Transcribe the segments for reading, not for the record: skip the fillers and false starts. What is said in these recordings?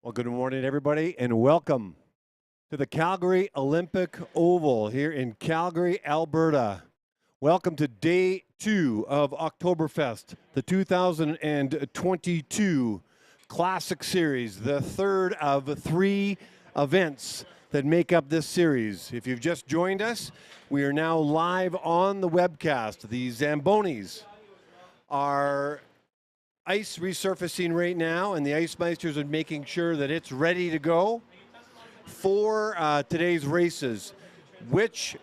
Well, good morning, everybody, and welcome to the Calgary Olympic Oval here in Calgary, Alberta. Welcome to day 2 of Oktoberfest, the 2022 Classic Series, the third of 3 events that make up this series. If you've just joined us, we are now live on the webcast. The Zambonis are ice resurfacing right now, and the ice meisters are making sure that it's ready to go for today's races, which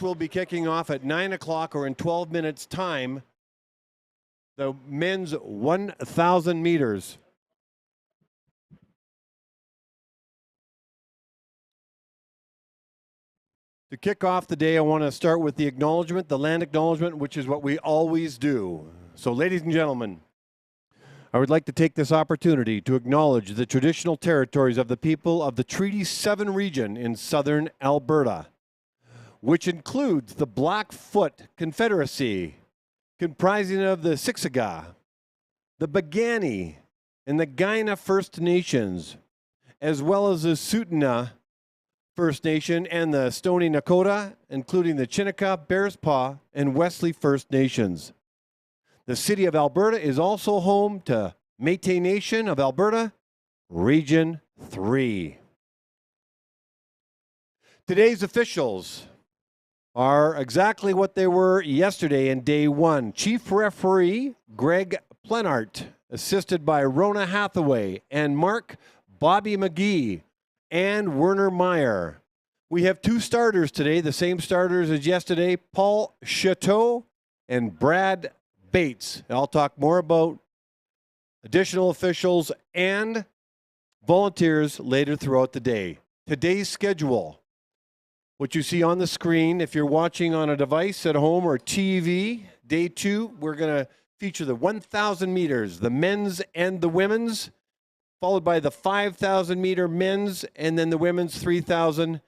will be kicking off at 9 o'clock or in 12 minutes time. The men's 1,000 meters. To kick off the day, I want to start with the acknowledgement, the land acknowledgement, which is what we always do. So, ladies and gentlemen, I would like to take this opportunity to acknowledge the traditional territories of the people of the Treaty 7 region in southern Alberta, which includes the Blackfoot Confederacy, comprising of the Siksika, the Piikani, and the Kainai First Nations, as well as the Tsuut'ina First Nation and the Stoney Nakoda, including the Chiniki, Bearspaw, and Wesley First Nations. The city of Alberta is also home to Métis Nation of Alberta, Region 3. Today's officials are exactly what they were yesterday in day 1. Chief Referee Greg Plenart, assisted by Rona Hathaway and Mark Bobby McGee and Werner Meyer. We have 2 starters today, the same starters as yesterday, Paul Chateau and Brad Bates. I'll talk more about additional officials and volunteers later throughout the day. Today's schedule, what you see on the screen, if you're watching on a device at home or TV, day 2, we're going to feature the 1,000 meters, the men's and the women's, followed by the 5,000 meter men's, and then the women's 3,000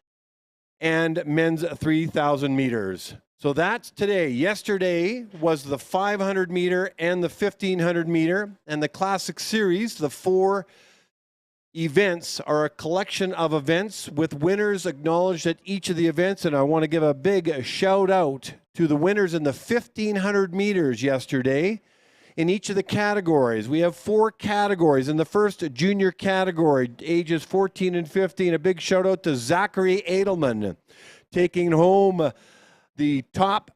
and men's 3,000 meters. So that's today. Yesterday was the 500 meter and the 1,500 meter, and the Classic Series, the 4 events are a collection of events with winners acknowledged at each of the events, and I want to give a big shout out to the winners in the 1,500 meters yesterday in each of the categories. We have 4 categories. In the first junior category, ages 14 and 15, a big shout out to Zachary Edelman, taking home the top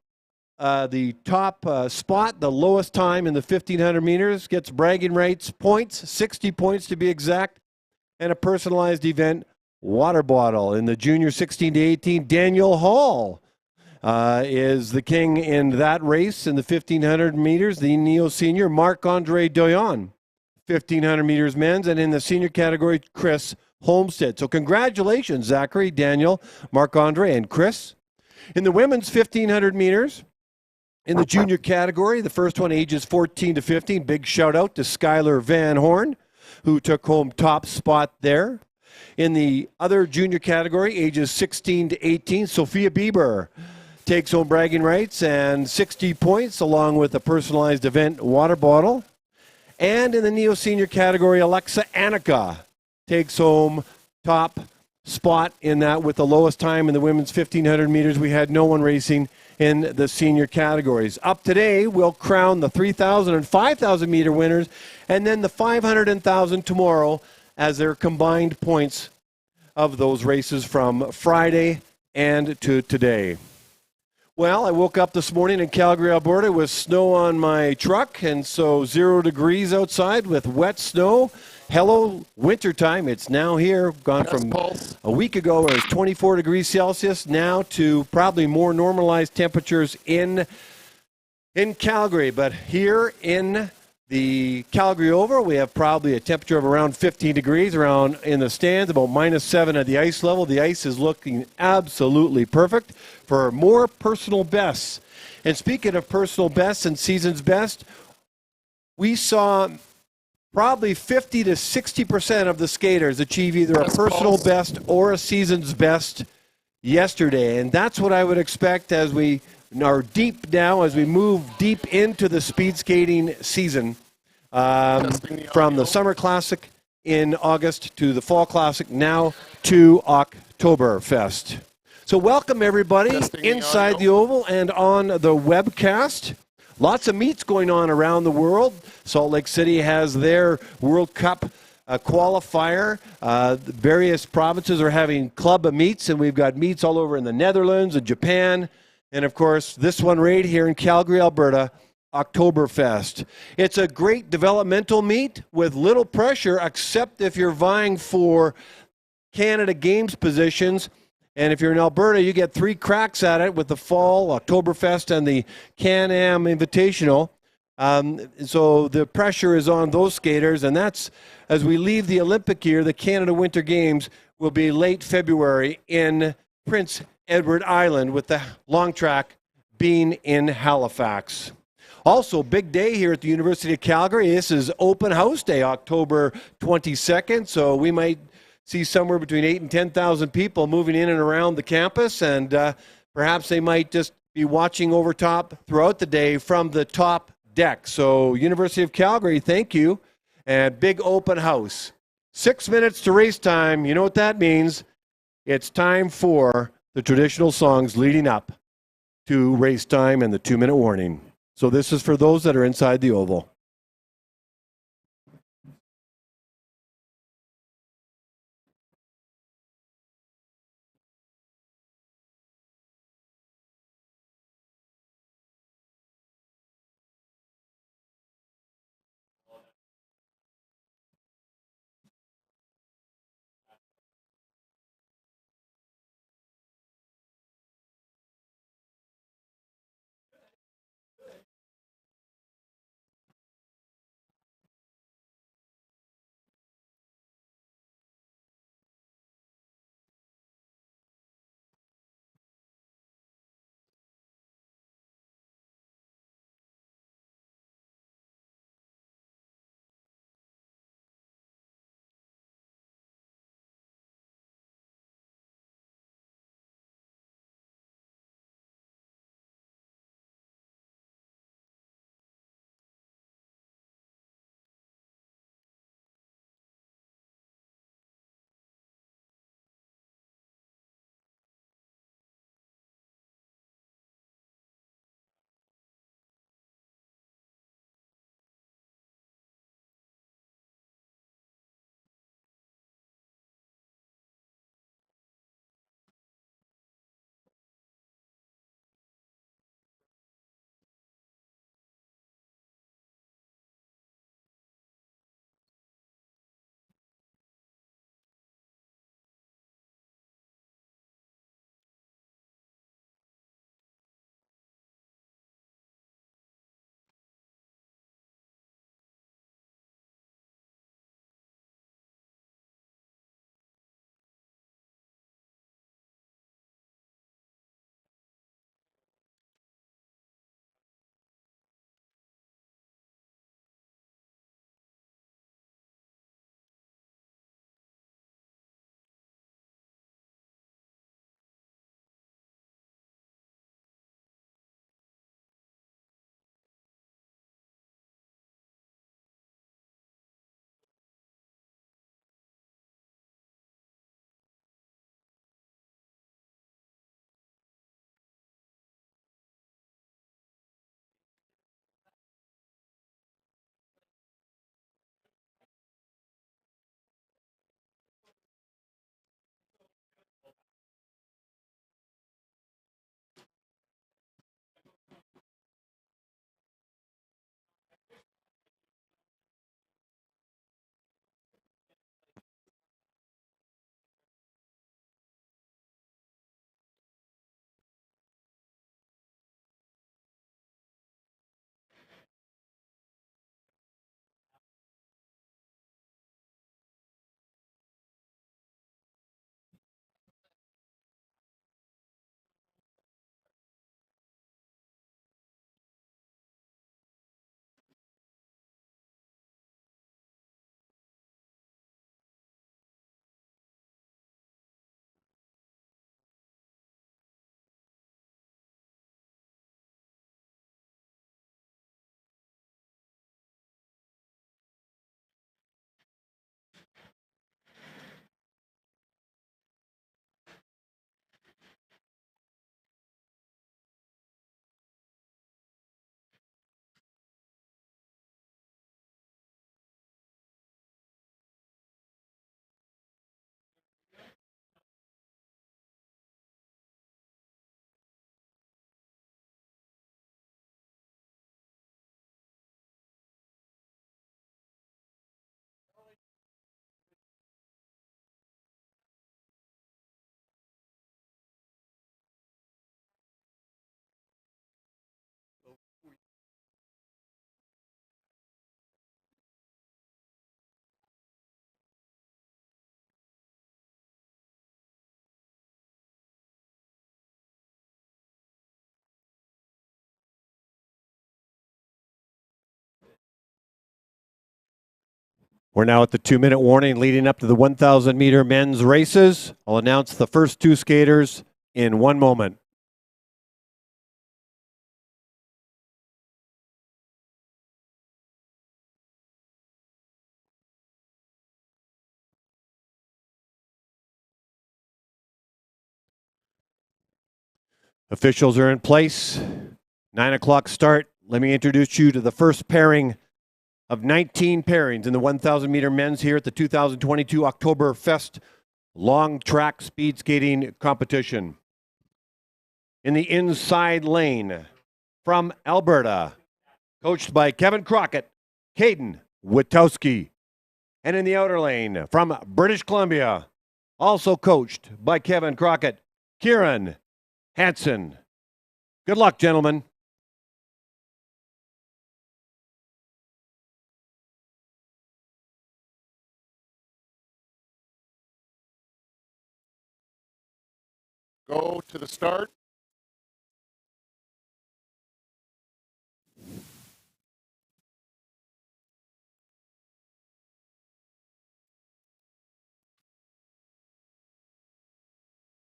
spot, the lowest time in the 1,500 meters, gets bragging rights points, 60 points to be exact, and a personalized event water bottle. In the junior 16 to 18, Daniel Hall is the king in that race. In the 1,500 meters, the neo-senior Marc-Andre Doyon, 1,500 meters men's, and in the senior category, Chris Homestead. So congratulations, Zachary, Daniel, Marc-Andre, and Chris. In the women's 1,500 meters, in the junior category, the first one ages 14 to 15, big shout out to Skylar Van Horn, who took home top spot there. In the other junior category, ages 16 to 18, Sophia Bieber takes home bragging rights and 60 points, along with a personalized event water bottle. And in the neo-senior category, Alexa Anika takes home top spot in that with the lowest time in the women's 1,500 meters. We had no one racing in the senior categories. Up today, we'll crown the 3,000 and 5,000 meter winners, and then the 500 and 1,000 tomorrow as their combined points of those races from Friday and to today. Well, I woke up this morning in Calgary, Alberta with snow on my truck, and so 0 degrees outside with wet snow. Hello, wintertime. It's now here, gone from a week ago where it was 24 degrees Celsius now to probably more normalized temperatures in Calgary. But here in the Calgary Oval, we have probably a temperature of around 15 degrees around in the stands, about -7 at the ice level. The ice is looking absolutely perfect for more personal bests. And speaking of personal bests and season's best, we saw probably 50 to 60% of the skaters achieve either a personal best or a season's best yesterday. And that's what I would expect as we are deep now, as we move deep into the speed skating season from the Summer Classic in August to the Fall Classic, now to Oktoberfest. So welcome everybody inside the Oval and on the webcast. Lots of meets going on around the world. Salt Lake City has their World Cup qualifier. Various provinces are having club meets, and we've got meets all over in the Netherlands and Japan. And of course, this one right here in Calgary, Alberta, Oktoberfest. It's a great developmental meet with little pressure, except if you're vying for Canada Games positions. And if you're in Alberta, you get 3 cracks at it with the Fall, Oktoberfest, and the Can-Am Invitational. So the pressure is on those skaters, and that's, as we leave the Olympic year, the Canada Winter Games will be late February in Prince Edward Island, with the long track being in Halifax. Also, big day here at the University of Calgary. This is Open House Day, October 22nd, so we might see somewhere between 8,000 and 10,000 people moving in and around the campus, and perhaps they might just be watching over top throughout the day from the top deck. So University of Calgary, thank you, and big open house. 6 minutes to race time. You know what that means. It's time for the traditional songs leading up to race time and the 2-minute warning. So this is for those that are inside the oval. We're now at the 2-minute warning leading up to the 1,000 meter men's races. I'll announce the first two skaters in 1 moment. Officials are in place. 9 o'clock start. Let me introduce you to the first pairing of 19 pairings in the 1,000 meter men's here at the 2022 Oktoberfest long track speed skating competition. In the inside lane from Alberta, coached by Kevin Crockett, Caden Witowski. And in the outer lane from British Columbia, also coached by Kevin Crockett, Kieran Hansen. Good luck, gentlemen. Go to the start.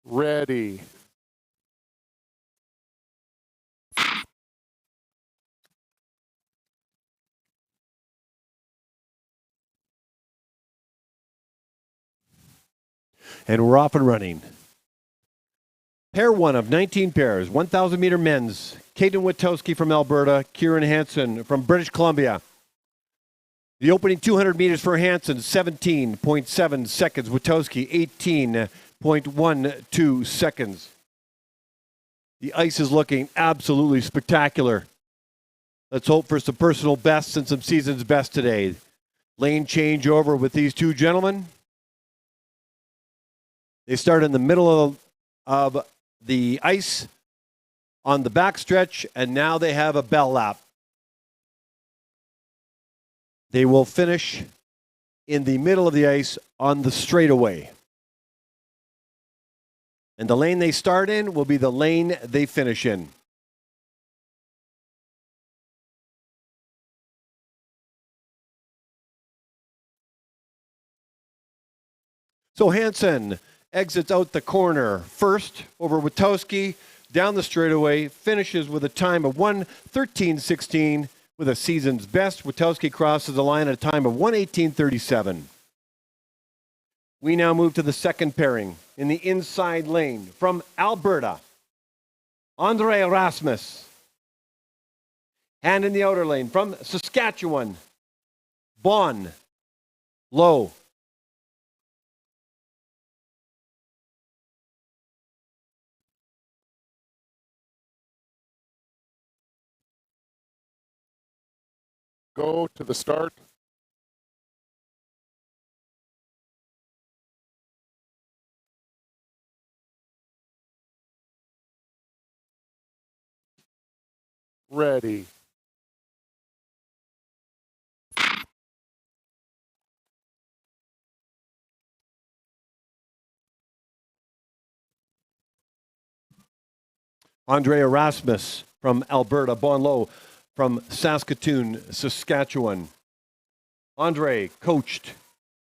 Ready. And we're off and running. Pair 1 of 19 pairs, 1,000 meter men's, Caden Witowski from Alberta, Kieran Hansen from British Columbia. The opening 200 meters for Hansen, 17.7 seconds. Witowski, 18.12 seconds. The ice is looking absolutely spectacular. Let's hope for some personal bests and some season's best today. Lane changeover with these two gentlemen. They start in the middle of the ice on the backstretch, and now they have a bell lap. They will finish in the middle of the ice on the straightaway. And the lane they start in will be the lane they finish in. So Hansen exits out the corner first over Witowski, down the straightaway, finishes with a time of 1:13.16 with a season's best. Witowski crosses the line at a time of 1:18.37. We now move to the second pairing in the inside lane from Alberta, Andre Erasmus. And in the outer lane from Saskatchewan, Bon Low. Go to the start. Ready. Andre Erasmus from Alberta, Bon Low from Saskatoon, Saskatchewan. Andre, coached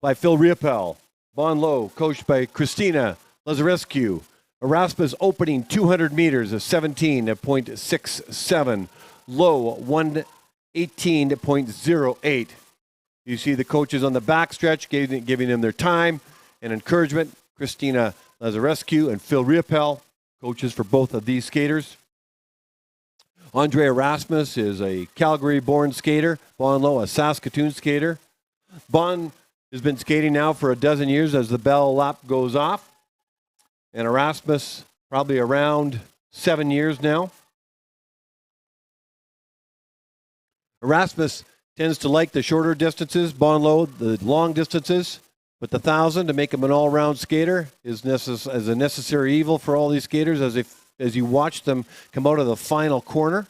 by Phil Riopel. Bon Low, coached by Christina Lazarescu. Erasmus opening 200 meters of 17.67. Low, 1:18.08. You see the coaches on the backstretch giving them their time and encouragement. Christina Lazarescu and Phil Riopel, coaches for both of these skaters. Andre Erasmus is a Calgary-born skater. Bon Low, a Saskatoon skater. Bon has been skating now for a dozen years as the bell lap goes off. And Erasmus, probably around 7 years now. Erasmus tends to like the shorter distances. Bon Low, the long distances. But the 1,000, to make him an all-round skater, is a necessary evil for all these skaters as you watch them come out of the final corner.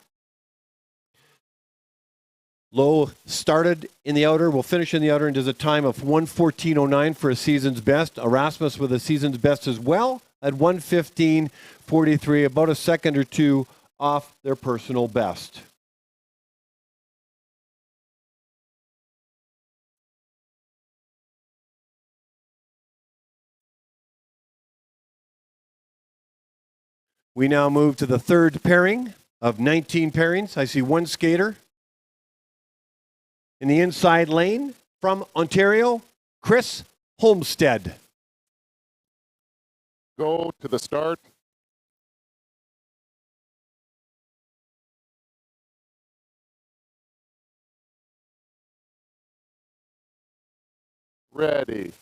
Low started in the outer, will finish in the outer, and does a time of 1:14.09 for a season's best. Erasmus with a season's best as well at 1:15.43, about a second or two off their personal best. We now move to the third pairing of 19 pairings. I see one skater in the inside lane from Ontario, Chris Homestead. Go to the start. Ready.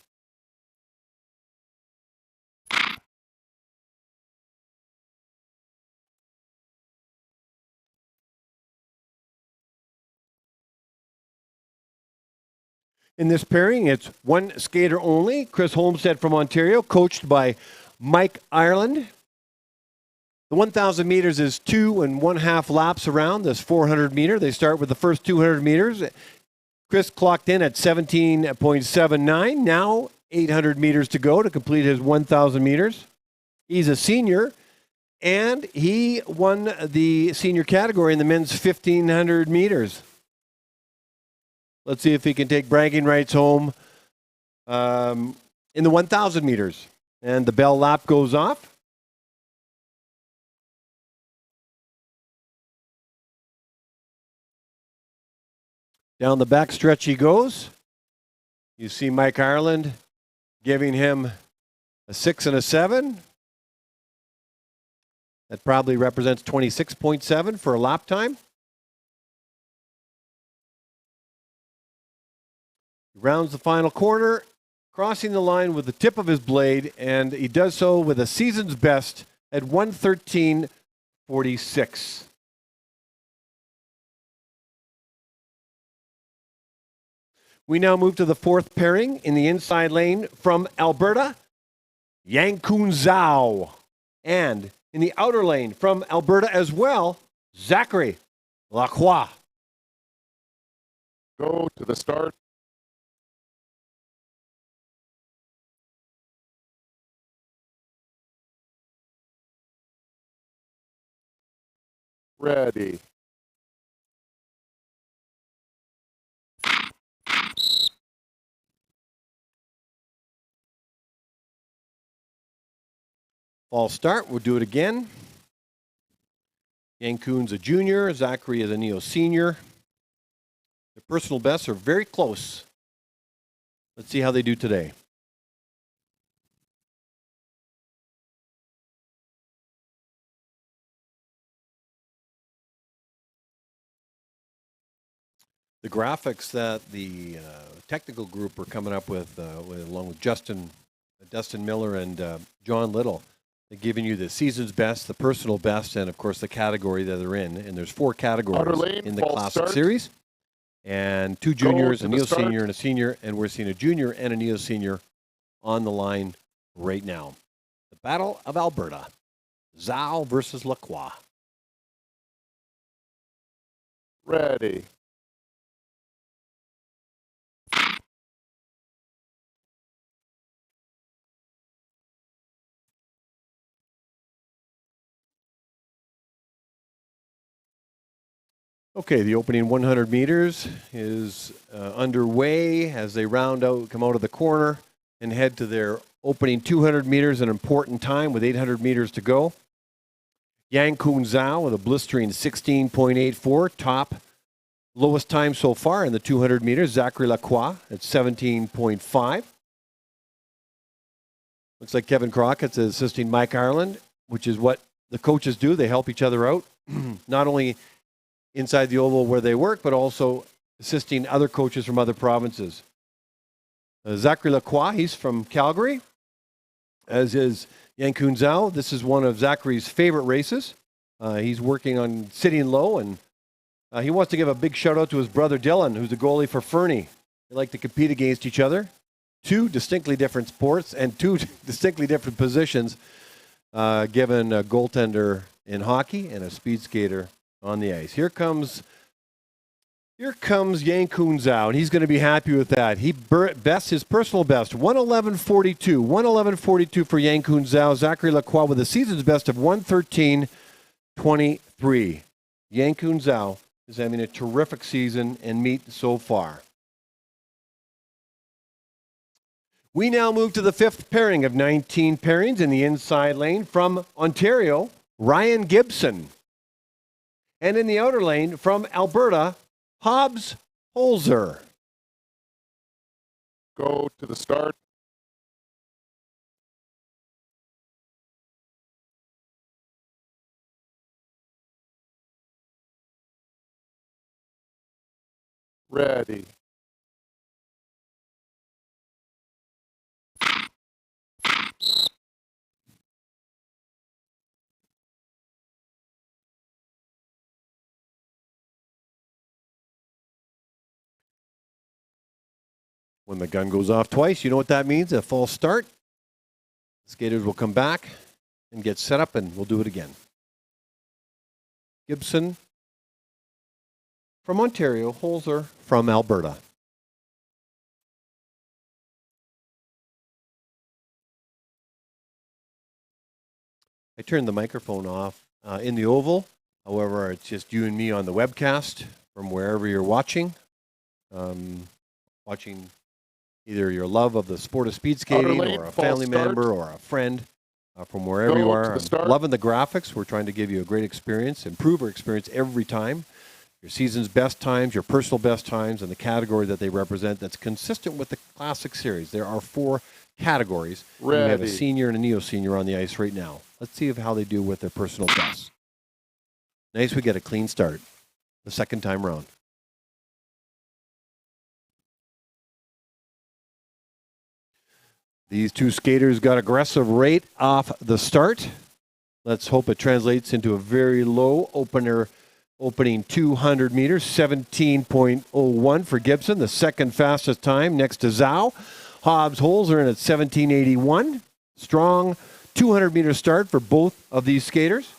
In this pairing, it's one skater only, Chris Homestead from Ontario, coached by Mike Ireland. The 1,000 meters is 2.5 laps around this 400 meter. They start with the first 200 meters. Chris clocked in at 17.79. Now 800 meters to go to complete his 1,000 meters. He's a senior, and he won the senior category in the men's 1,500 meters. Let's see if he can take bragging rights home in the 1,000 meters. And the bell lap goes off. Down the back stretch he goes. You see Mike Ireland giving him a 6 and a 7. That probably represents 26.7 for a lap time. Rounds the final corner, crossing the line with the tip of his blade, and he does so with a season's best at 1:13.46. We now move to the fourth pairing in the inside lane from Alberta, Yankun Zhao. And in the outer lane from Alberta as well, Zachary Lacroix. Go to the start. Ready. False start. We'll do it again. Yankun's a junior. Zachary is a neo senior. Their personal bests are very close. Let's see how they do today. The graphics that the technical group are coming up with along with Dustin Miller and John Little, they're giving you the season's best, the personal best, and of course the category that they're in. And there's 4 categories in the Classic Series. And 2 juniors, a neo senior, and a senior. And we're seeing a junior and a neo senior on the line right now. The Battle of Alberta. Zhao versus Lacroix. Ready. Okay, the opening 100 meters is underway as they come out of the corner and head to their opening 200 meters, an important time with 800 meters to go. Yankun Zhao with a blistering 16.84, top lowest time so far in the 200 meters. Zachary Lacroix at 17.5. Looks like Kevin Crockett's assisting Mike Ireland, which is what the coaches do. They help each other out, not only inside the oval where they work, but also assisting other coaches from other provinces. Zachary Lacroix, he's from Calgary, as is Yankun Zhao. This is one of Zachary's favorite races. He's working on sitting low, and he wants to give a big shout out to his brother Dylan, who's the goalie for Fernie. They like to compete against each other. 2 distinctly different sports and 2 distinctly different positions, given a goaltender in hockey and a speed skater on the ice. Here comes Yankun Zhao, and he's going to be happy with that. He his personal best, 1:11.42. 1:11.42 for Yankun Zhao. Zachary Lacroix with a season's best of 1:13.23. Yankun Zhao is having a terrific season and meet so far. We now move to the 5th pairing of 19 pairings in the inside lane from Ontario, Ryan Gibson. And in the outer lane from Alberta, Hobbs Holzer. Go to the start. Ready. When the gun goes off twice, you know what that means? A false start. Skaters will come back and get set up, and we'll do it again. Gibson from Ontario, Holzer from Alberta. I turned the microphone off in the oval. However, it's just you and me on the webcast from wherever you're watching. Watching either your love of the sport of speed skating or a family member or a friend from wherever you are. I'm loving the graphics. We're trying to give you a great experience, improve our experience every time. Your season's best times, your personal best times, and the category that they represent that's consistent with the Classic Series. There are 4 categories. We have a senior and a neo-senior on the ice right now. Let's see how they do with their personal bests. Nice, we get a clean start the second time round. These 2 skaters got aggressive right off the start. Let's hope it translates into a very low opening 200 meters, 17.01 for Gibson, the second fastest time next to Zhao. Hobbs Holzer in at 17.81. Strong 200-meter start for both of these skaters.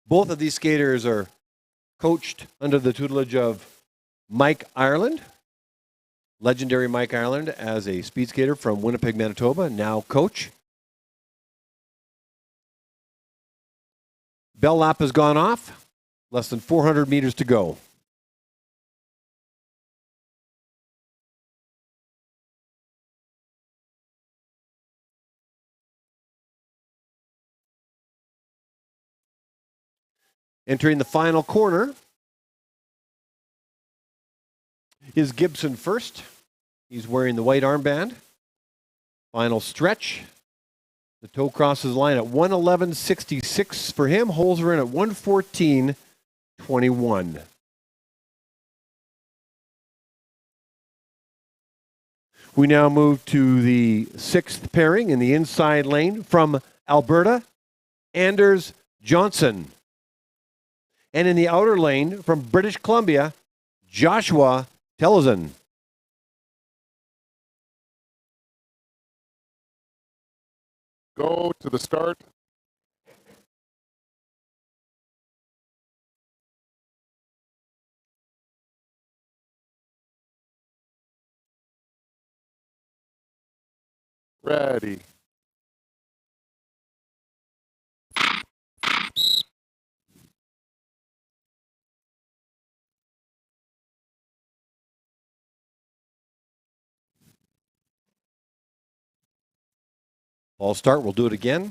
Both of these skaters are coached under the tutelage of Mike Ireland. Legendary Mike Ireland as a speed skater from Winnipeg, Manitoba, now coach. Bell lap has gone off. Less than 400 meters to go. Entering the final corner is Gibson first. He's wearing the white armband. Final stretch. The toe crosses the line at 1:11.66 for him. Holzer in at 1:14.21. We now move to the 6th pairing in the inside lane from Alberta, Anders Johnson. And in the outer lane from British Columbia, Joshua Tellison. Go to the start. Ready. All start, we'll do it again.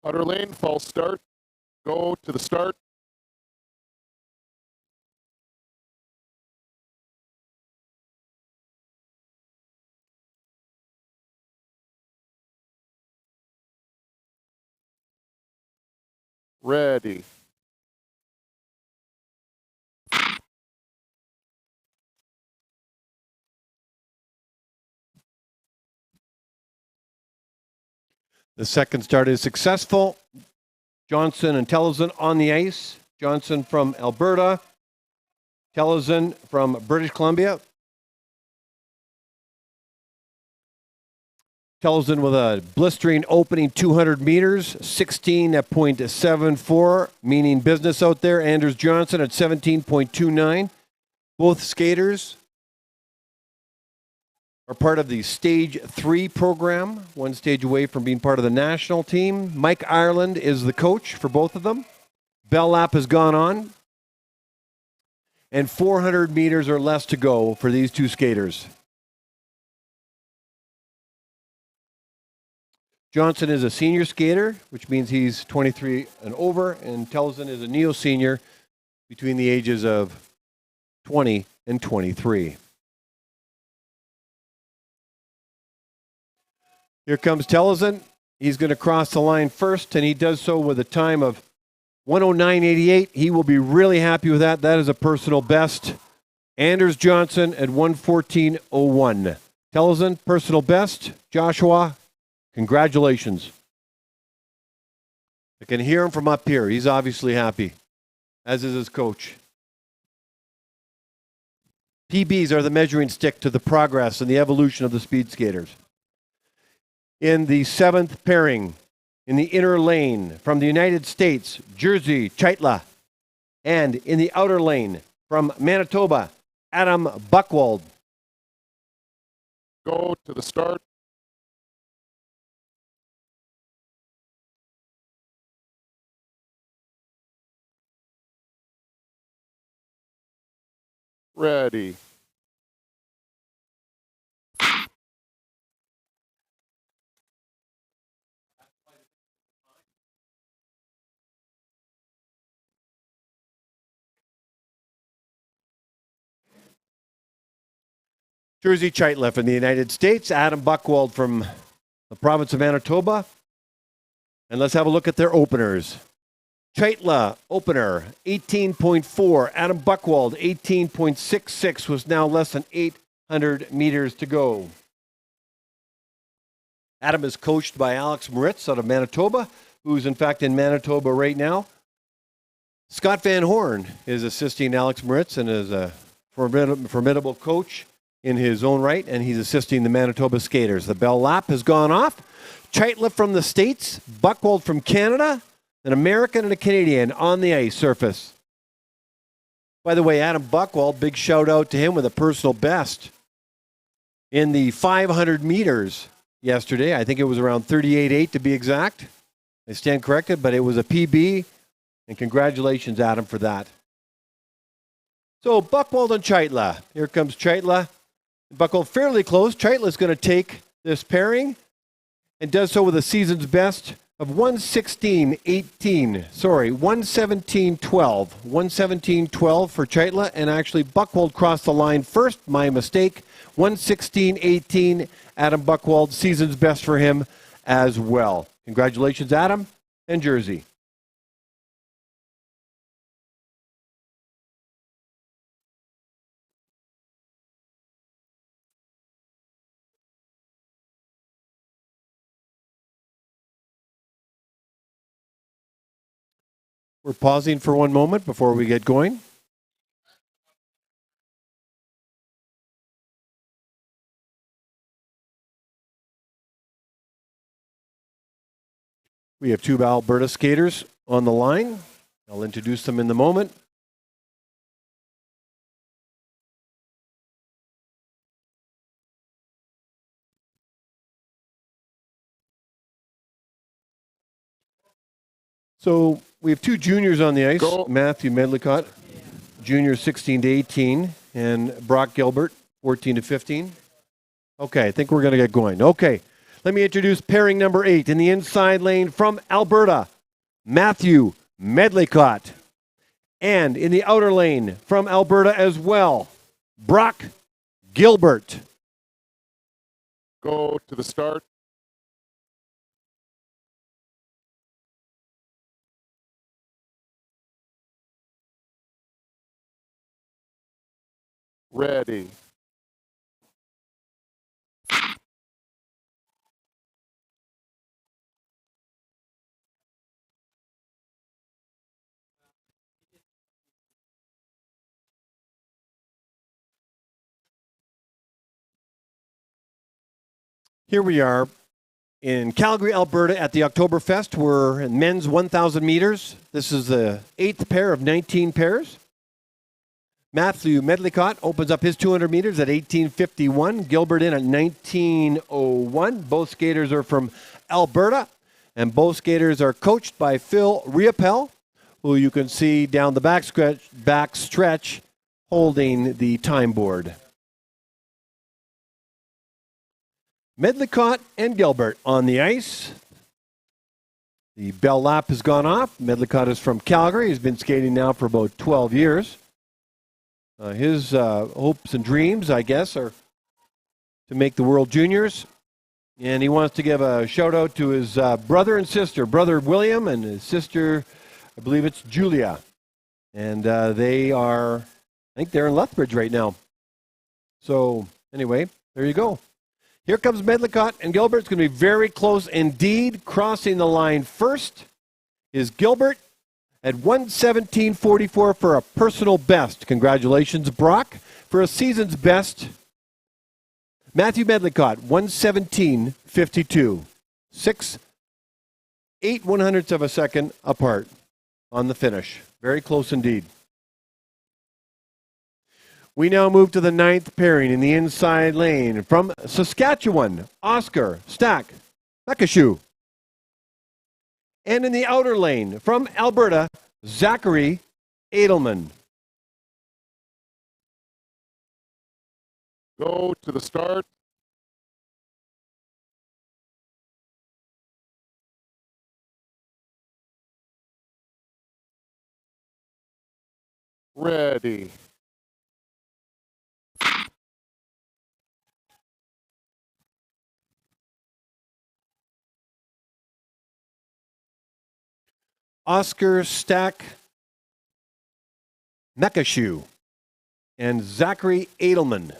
Outer lane, false start. Go to the start. Ready. The second start is successful. Johnson and Tellison on the ice. Johnson from Alberta. Tellison from British Columbia. Tellison with a blistering opening 200 meters, 16.74, meaning business out there. Anders Johnson at 17.29. Both skaters are part of the Stage 3 program, one stage away from being part of the national team. Mike Ireland is the coach for both of them. Bell lap has gone on, and 400 meters or less to go for these two skaters. Johnson is a senior skater, which means he's 23 and over, and Tellison is a neo-senior between the ages of 20 and 23. Here comes Tellison. He's going to cross the line first, and he does so with a time of 109.88. He will be really happy with that. That is a personal best. Anders Johnson at 114.01. Tellison, personal best. Joshua, congratulations. I can hear him from up here. He's obviously happy, as is his coach. PBs are the measuring stick to the progress and the evolution of the speed skaters. In the seventh pairing, in the inner lane, from the United States, Jerzy Chaitla. And in the outer lane, from Manitoba, Adam Buchwald. Go to the start. Ready. Jerzy Chaitla from the United States, Adam Buchwald from the province of Manitoba. And let's have a look at their openers. Chaitla, opener, 18.4. Adam Buchwald, 18.66, was now less than 800 meters to go. Adam is coached by Alex Moritz out of Manitoba, who's in fact in Manitoba right now. Scott Van Horn is assisting Alex Moritz and is a formidable coach in his own right, and he's assisting the Manitoba skaters. The bell lap has gone off. Chaitla from the States, Buchwald from Canada, an American and a Canadian on the ice surface. By the way, Adam Buchwald, big shout out to him with a personal best in the 500 meters yesterday. I think it was around 38.8 to be exact. I stand corrected, but it was a PB, and congratulations, Adam, for that. So Buchwald and Chaitla. Here comes Chaitla. Buchwald fairly close. Chaitla's going to take this pairing and does so with a season's best of 117.18. Sorry, 117.12. 117.12 for Chaitla, and actually Buchwald crossed the line first. My mistake. 116.18. Adam Buchwald, season's best for him as well. Congratulations, Adam and Jerzy. We're pausing for one moment before we get going. We have two Alberta skaters on the line. I'll introduce them in the moment. So we have two juniors on the ice. Go. Matthew Medlicott, junior 16 to 18, and Brock Gilbert, 14 to 15. Okay, I think we're going to get going. Okay, let me introduce pairing number 8 in the inside lane from Alberta, Matthew Medlicott. And in the outer lane from Alberta as well, Brock Gilbert. Go to the start. Ready. Here we are in Calgary, Alberta at the Oktoberfest. We're in men's 1,000 meters. This is the 8th pair of 19 pairs. Matthew Medlicott opens up his 200 meters at 18:51. Gilbert in at 19:01. Both skaters are from Alberta, and both skaters are coached by Phil Riopel, who you can see down the back stretch holding the time board. Medlicott and Gilbert on the ice. The bell lap has gone off. Medlicott is from Calgary. He's been skating now for about 12 years. His hopes and dreams, I guess, are to make the World Juniors. And he wants to give a shout-out to his brother and sister, brother William and his sister, I believe it's Julia. And they are, I think they're in Lethbridge right now. So, anyway, there you go. Here comes Medlicott and Gilbert. It's going to be very close indeed. Crossing the line first is Gilbert at 1:17.44 for a personal best. Congratulations, Brock, for a season's best. Matthew Medlicott, 1:17.52. 6.8 of a second apart on the finish. Very close indeed. We now move to the ninth pairing in the inside lane. From Saskatchewan, Oscar Stack Mekashu. And in the outer lane, from Alberta, Zachary Edelman. Go to the start. Ready. Oscar Stack Mekashu and Zachary Edelman.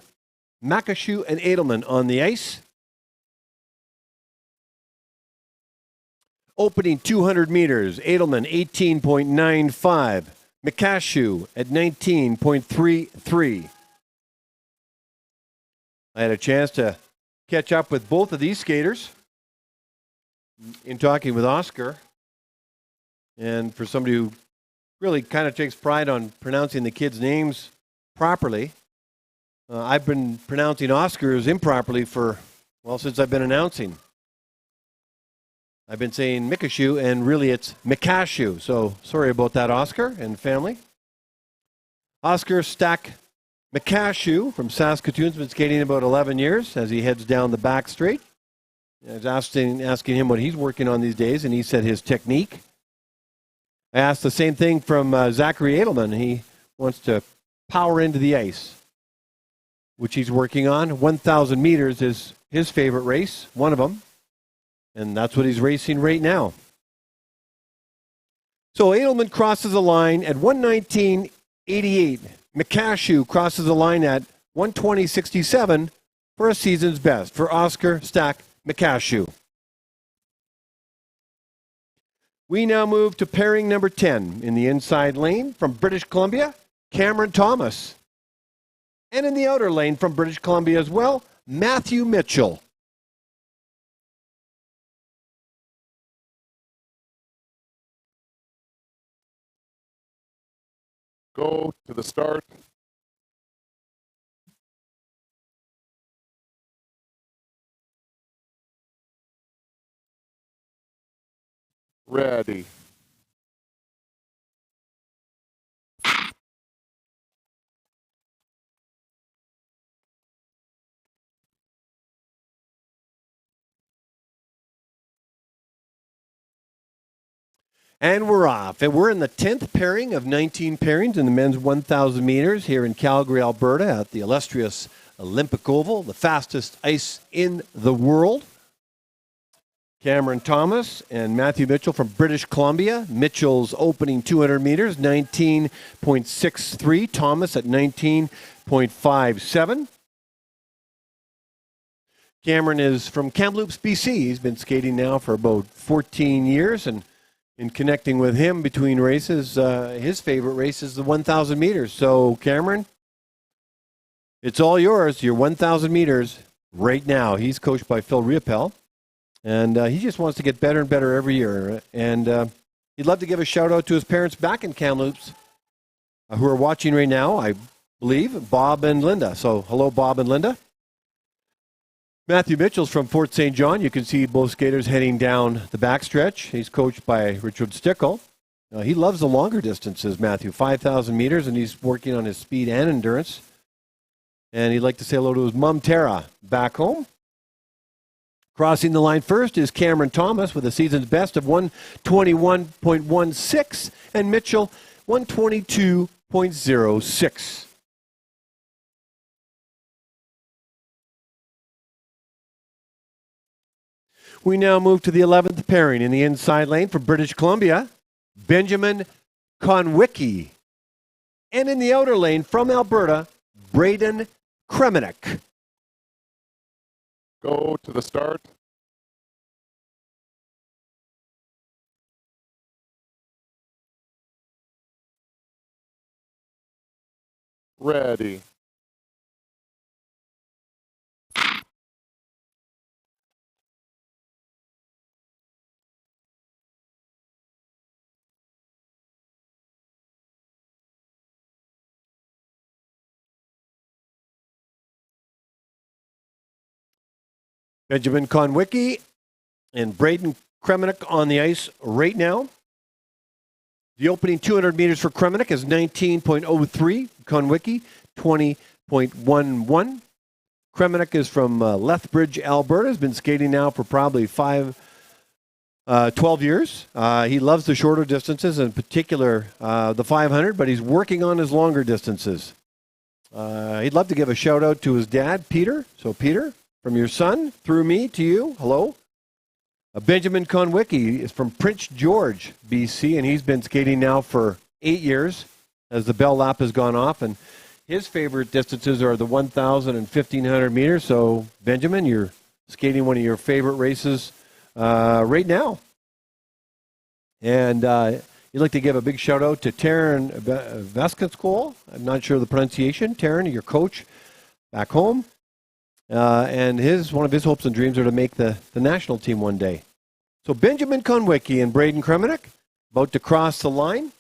Mekashu and Edelman on the ice. Opening 200 meters, Edelman 18.95. Mekashu at 19.33. I had a chance to catch up with both of these skaters in talking with Oscar. And for somebody who really kind of takes pride on pronouncing the kids' names properly, I've been pronouncing Oscar's improperly since I've been announcing. I've been saying Mekashu, and really it's Mekashu. So sorry about that, Oscar and family. Oscar Stack Mekashu from Saskatoon's been skating about 11 years as he heads down the back straight. I was asking him what he's working on these days, and he said his technique. I asked the same thing from Zachary Edelman. He wants to power into the ice, which he's working on. 1,000 meters is his favorite race, one of them, and that's what he's racing right now. So Edelman crosses the line at 1:19.88. Mekashu crosses the line at 1:20.67 for a season's best for Oscar Stack Mekashu. We now move to pairing number 10 in the inside lane from British Columbia, Cameron Thomas. And in the outer lane from British Columbia as well, Matthew Mitchell. Go to the start. Ready. And we're off. And we're in the 10th pairing of 19 pairings in the men's 1,000 meters here in Calgary, Alberta at the illustrious Olympic Oval, the fastest ice in the world. Cameron Thomas and Matthew Mitchell from British Columbia. Mitchell's opening 200 meters, 19.63. Thomas at 19.57. Cameron is from Kamloops, BC. He's been skating now for about 14 years, and in connecting with him between races, his favorite race is the 1,000 meters. So, Cameron, it's all yours, your 1,000 meters right now. He's coached by Phil Riopel, and he just wants to get better and better every year. And he'd love to give a shout-out to his parents back in Kamloops who are watching right now. I believe, Bob and Linda. So hello, Bob and Linda. Matthew Mitchell's from Fort St. John. You can see both skaters heading down the backstretch. He's coached by Richard Stickle. He loves the longer distances, Matthew, 5,000 meters, and he's working on his speed and endurance. And he'd like to say hello to his mom, Tara, back home. Crossing the line first is Cameron Thomas with a season's best of 121.16, and Mitchell 122.06. We now move to the 11th pairing in the inside lane for British Columbia, Benjamin Konwicki. And in the outer lane from Alberta, Braden Kremenek. Go to the start. Ready. Benjamin Konwicki and Braden Kremenek on the ice right now. The opening 200 meters for Kremenek is 19.03. Konwicki, 20.11. Kremenek is from Lethbridge, Alberta. Has been skating now for probably 12 years. He loves the shorter distances, in particular the 500, but he's working on his longer distances. He'd love to give a shout out to his dad, Peter. So, Peter, from your son, through me to you, hello. Benjamin Konwicki is from Prince George, BC, and he's been skating now for 8 years as the bell lap has gone off. And his favorite distances are the 1,000 and 1,500 meters. So, Benjamin, you're skating one of your favorite races right now. And you'd like to give a big shout out to Taryn Veskinskol. I'm not sure of the pronunciation. Taryn, your coach back home. And one of his hopes and dreams are to make the national team one day. So Benjamin Konwicki and Braden Kremenek about to cross the line.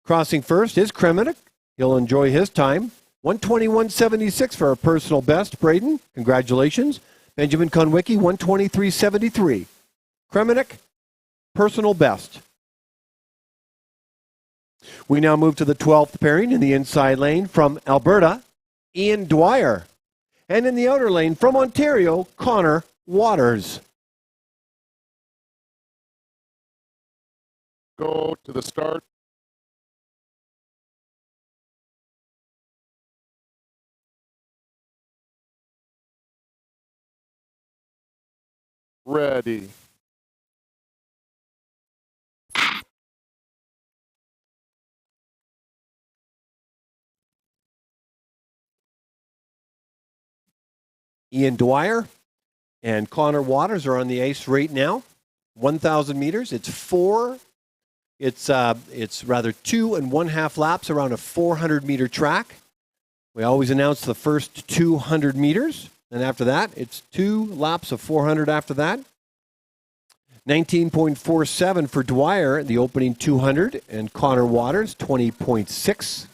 Crossing first is Kremenek. He'll enjoy his time. 121.76 for a personal best. Braden, congratulations. Benjamin Konwicki, 123.73. Kremenek, personal best. We now move to the 12th pairing in the inside lane from Alberta, Ian Dwyer. And in the outer lane from Ontario, Connor Waters. Go to the start. Ready. Ian Dwyer and Connor Waters are on the ice right now. 1,000 meters. It's 2.5 laps around a 400-meter track. We always announce the first 200 meters, and after that, it's 2 laps of 400 after that. 19.47 for Dwyer, the opening 200, and Connor Waters, 20.6.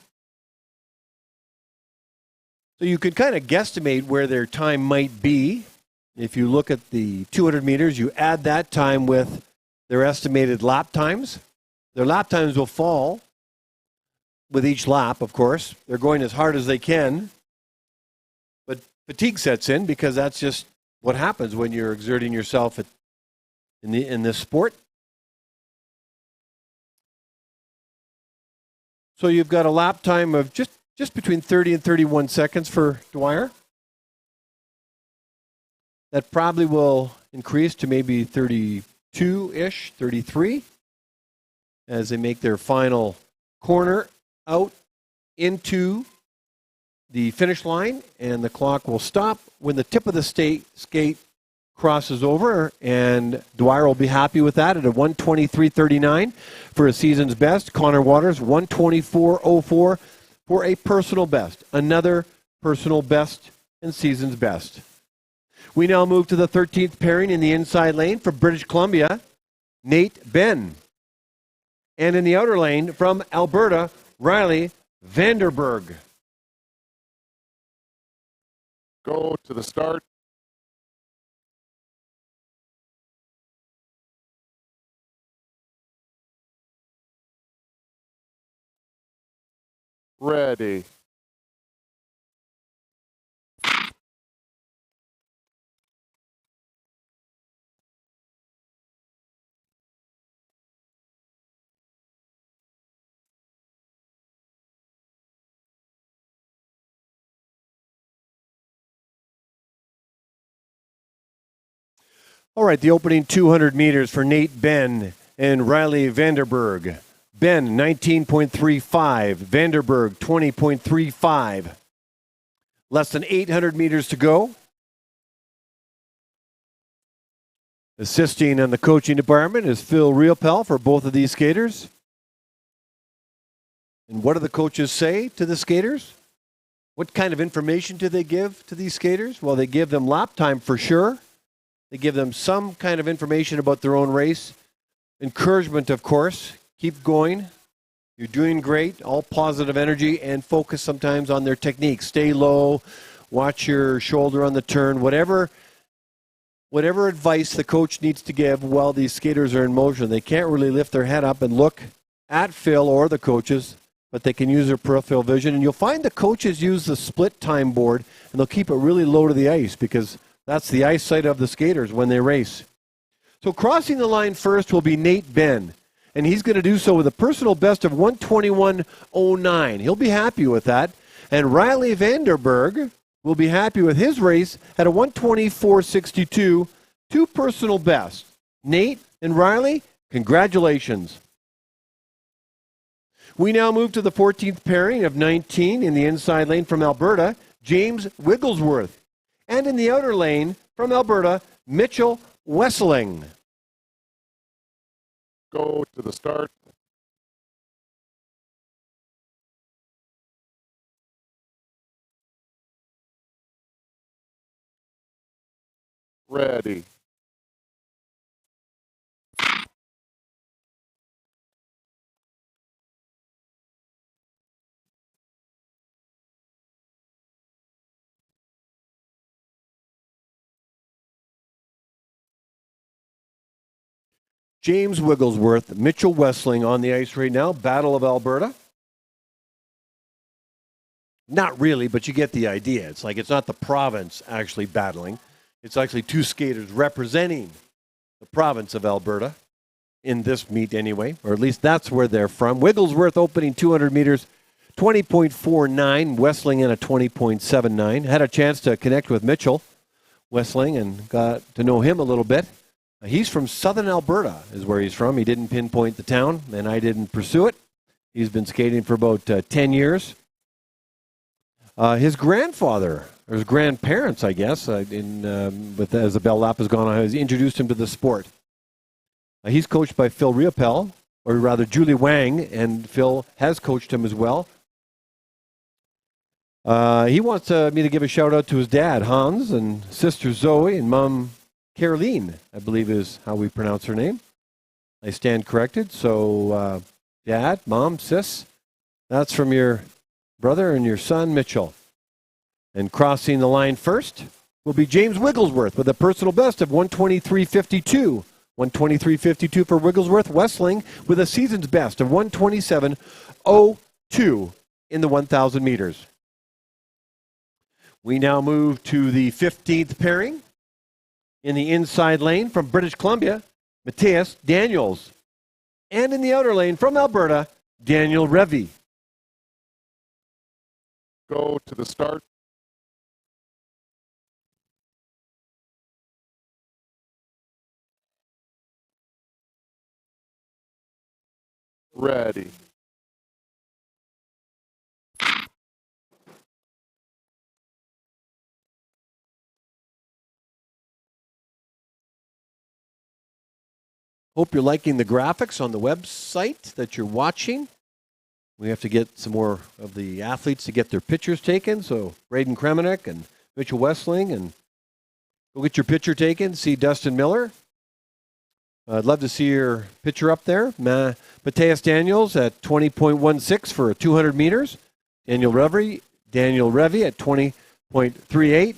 So you can kind of guesstimate where their time might be. If you look at the 200 meters, you add that time with their estimated lap times. Their lap times will fall with each lap, of course. They're going as hard as they can. But fatigue sets in because that's just what happens when you're exerting yourself in this sport. So you've got a lap time of just between 30 and 31 seconds for Dwyer. That probably will increase to maybe 32-ish, 33, as they make their final corner out into the finish line, and the clock will stop when the tip of the skate crosses over, and Dwyer will be happy with that at a 123.39 for a season's best. Connor Waters, 124.04 for a personal best. Another personal best and season's best. We now move to the 13th pairing in the inside lane for British Columbia, Nate Benn. And in the outer lane from Alberta, Riley Vanderberg. Go to the start. Ready. All right, the opening 200 meters for Nate Ben and Riley Vanderberg. Ben, 19.35. Vanderberg, 20.35. Less than 800 meters to go. Assisting in the coaching department is Phil Riopel for both of these skaters. And what do the coaches say to the skaters? What kind of information do they give to these skaters? Well, they give them lap time for sure. They give them some kind of information about their own race. Encouragement, of course. Keep going. You're doing great. All positive energy, and focus sometimes on their technique. Stay low. Watch your shoulder on the turn. Whatever advice the coach needs to give while these skaters are in motion. They can't really lift their head up and look at Phil or the coaches, but they can use their peripheral vision. And you'll find the coaches use the split time board, and they'll keep it really low to the ice because that's the eyesight of the skaters when they race. So crossing the line first will be Nate Ben, and he's going to do so with a personal best of 121.09. He'll be happy with that. And Riley Vanderberg will be happy with his race at a 124.62, two personal bests. Nate and Riley, congratulations. We now move to the 14th pairing of 19 in the inside lane from Alberta, James Wigglesworth. And in the outer lane from Alberta, Mitchell Wessling. Go to the start. Ready. James Wigglesworth, Mitchell Wessling on the ice right now. Battle of Alberta. Not really, but you get the idea. It's like it's not the province actually battling. It's actually two skaters representing the province of Alberta in this meet anyway, or at least that's where they're from. Wigglesworth opening 200 meters, 20.49. Wessling in a 20.79. Had a chance to connect with Mitchell Wessling and got to know him a little bit. He's from southern Alberta is where he's from. He didn't pinpoint the town, and I didn't pursue it. He's been skating for about 10 years. His grandfather, or his grandparents, I guess, as the bell lap has gone on, has introduced him to the sport. He's coached by Phil Riopel, or rather Julie Wang, and Phil has coached him as well. He wants me to give a shout out to his dad, Hans, and sister Zoe, and mom Caroline, I believe is how we pronounce her name. I stand corrected. So, Dad, Mom, Sis, that's from your brother and your son, Mitchell. And crossing the line first will be James Wigglesworth with a personal best of 123.52. 123.52 for Wigglesworth. Wessling with a season's best of 127.02 in the 1,000 meters. We now move to the 15th pairing. In the inside lane from British Columbia, Matthias Daniels. And in the outer lane from Alberta, Daniel Revy. Go to the start. Ready. Hope you're liking the graphics on the website that you're watching. We have to get some more of the athletes to get their pictures taken. So Braden Kremenek and Mitchell Wessling, and go get your picture taken. See Dustin Miller. I'd love to see your picture up there. Matthias Daniels at 20.16 for 200 meters. Daniel Revy at 20.38.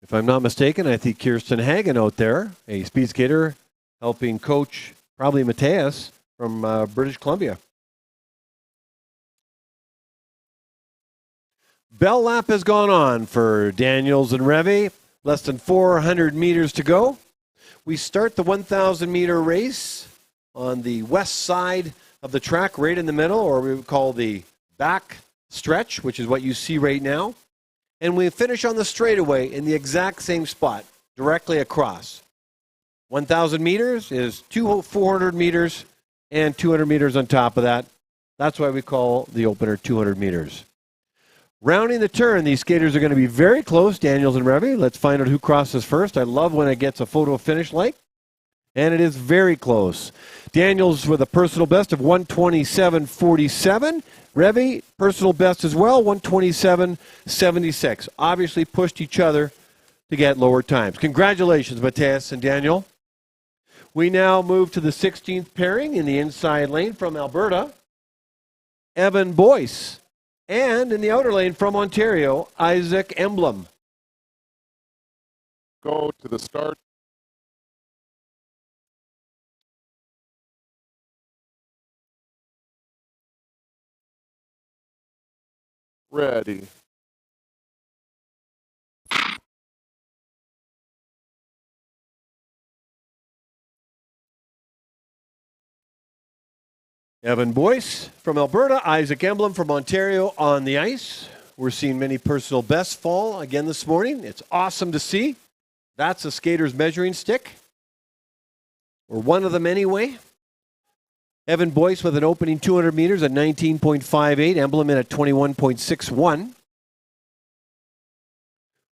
If I'm not mistaken, I think Kirsten Hagen out there, a speed skater, helping coach probably Mateus from British Columbia. Bell lap has gone on for Daniels and Revy. Less than 400 meters to go. We start the 1,000 meter race on the west side of the track, right in the middle, or we would call the back stretch, which is what you see right now. And we finish on the straightaway in the exact same spot, directly across. 1,000 meters is 400 meters and 200 meters on top of that. That's why we call the opener 200 meters. Rounding the turn, these skaters are going to be very close, Daniels and Revy. Let's find out who crosses first. I love when it gets a photo finish like. And it is very close. Daniels with a personal best of 127.47. Revy, personal best as well, 127.76. Obviously pushed each other to get lower times. Congratulations, Mateus and Daniel. We now move to the 16th pairing in the inside lane from Alberta, Evan Boyce. And in the outer lane from Ontario, Isaac Emblem. Go to the start. Ready. Evan Boyce from Alberta, Isaac Emblem from Ontario on the ice. We're seeing many personal bests fall again this morning. It's awesome to see. That's a skater's measuring stick, or one of them anyway. Evan Boyce with an opening 200 meters at 19.58, Emblem in at 21.61.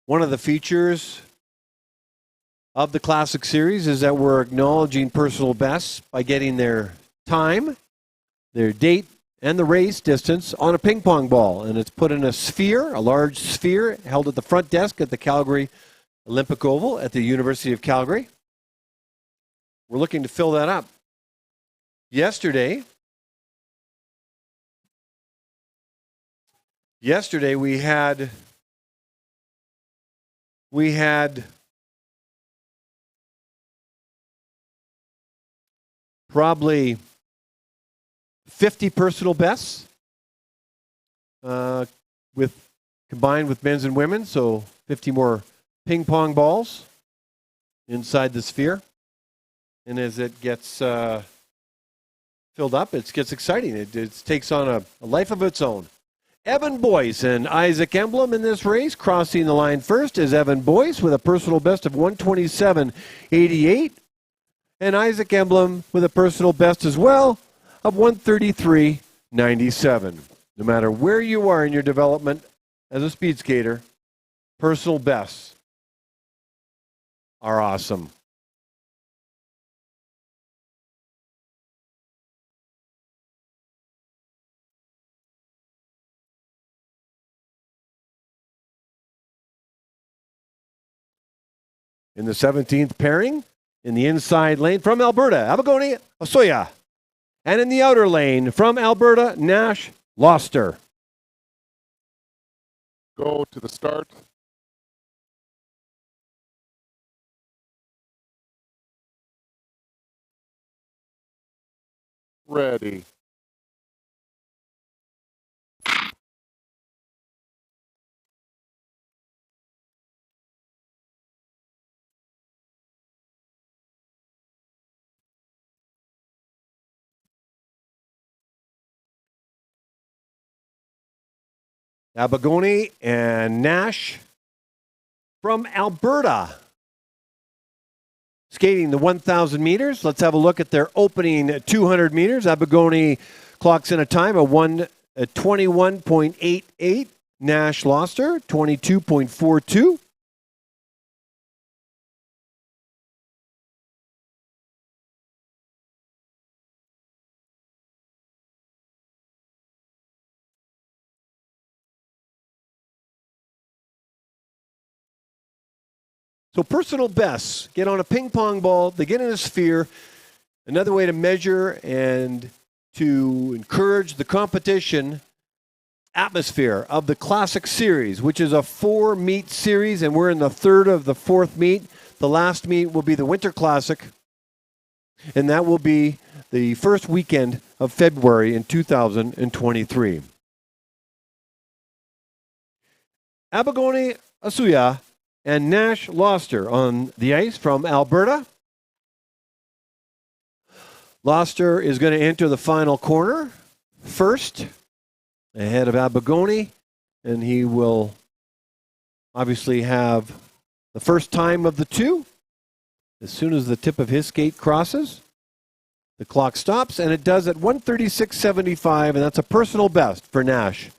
One of the features of the Classic Series is that we're acknowledging personal bests by getting their time, their date, and the race distance on a ping pong ball. And it's put in a sphere, a large sphere, held at the front desk at the Calgary Olympic Oval at the University of Calgary. We're looking to fill that up. Yesterday we had probably 50 personal bests combined with men's and women's, so 50 more ping pong balls inside the sphere. And as it gets filled up, it gets exciting. It takes on a life of its own. Evan Boyce and Isaac Emblem in this race. Crossing the line first is Evan Boyce with a personal best of 127.88. And Isaac Emblem with a personal best as well of 133.97. No matter where you are in your development as a speed skater, personal bests are awesome. In the 17th pairing, in the inside lane from Alberta, Abagoni Osoya. And in the outer lane from Alberta, Nash Loster. Go to the start. Ready. Abagoni and Nash from Alberta. Skating the 1,000 meters. Let's have a look at their opening 200 meters. Abagoni clocks in a time of 21.88. Nash Loster, 22.42. So personal bests, get on a ping pong ball, they get in a sphere. Another way to measure and to encourage the competition atmosphere of the Classic Series, which is a 4-meet series, and we're in the third of the fourth meet. The last meet will be the Winter Classic, and that will be the first weekend of February in 2023. Abagoni Asuya and Nash Loster on the ice from Alberta. Loster is going to enter the final corner first, ahead of Abagoni, and he will obviously have the first time of the two. As soon as the tip of his skate crosses, the clock stops, and it does at 1:36.75, and that's a personal best for Nash.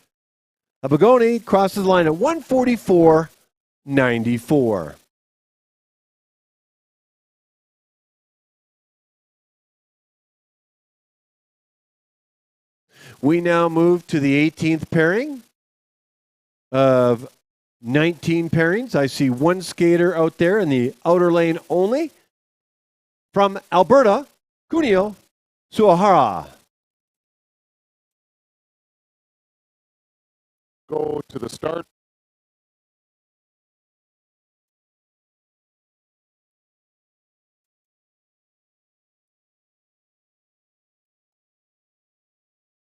Abagoni crosses the line at 1:44.94. We now move to the 18th pairing of 19 pairings. I see one skater out there in the outer lane only. From Alberta, Kunio Suahara. Go to the start.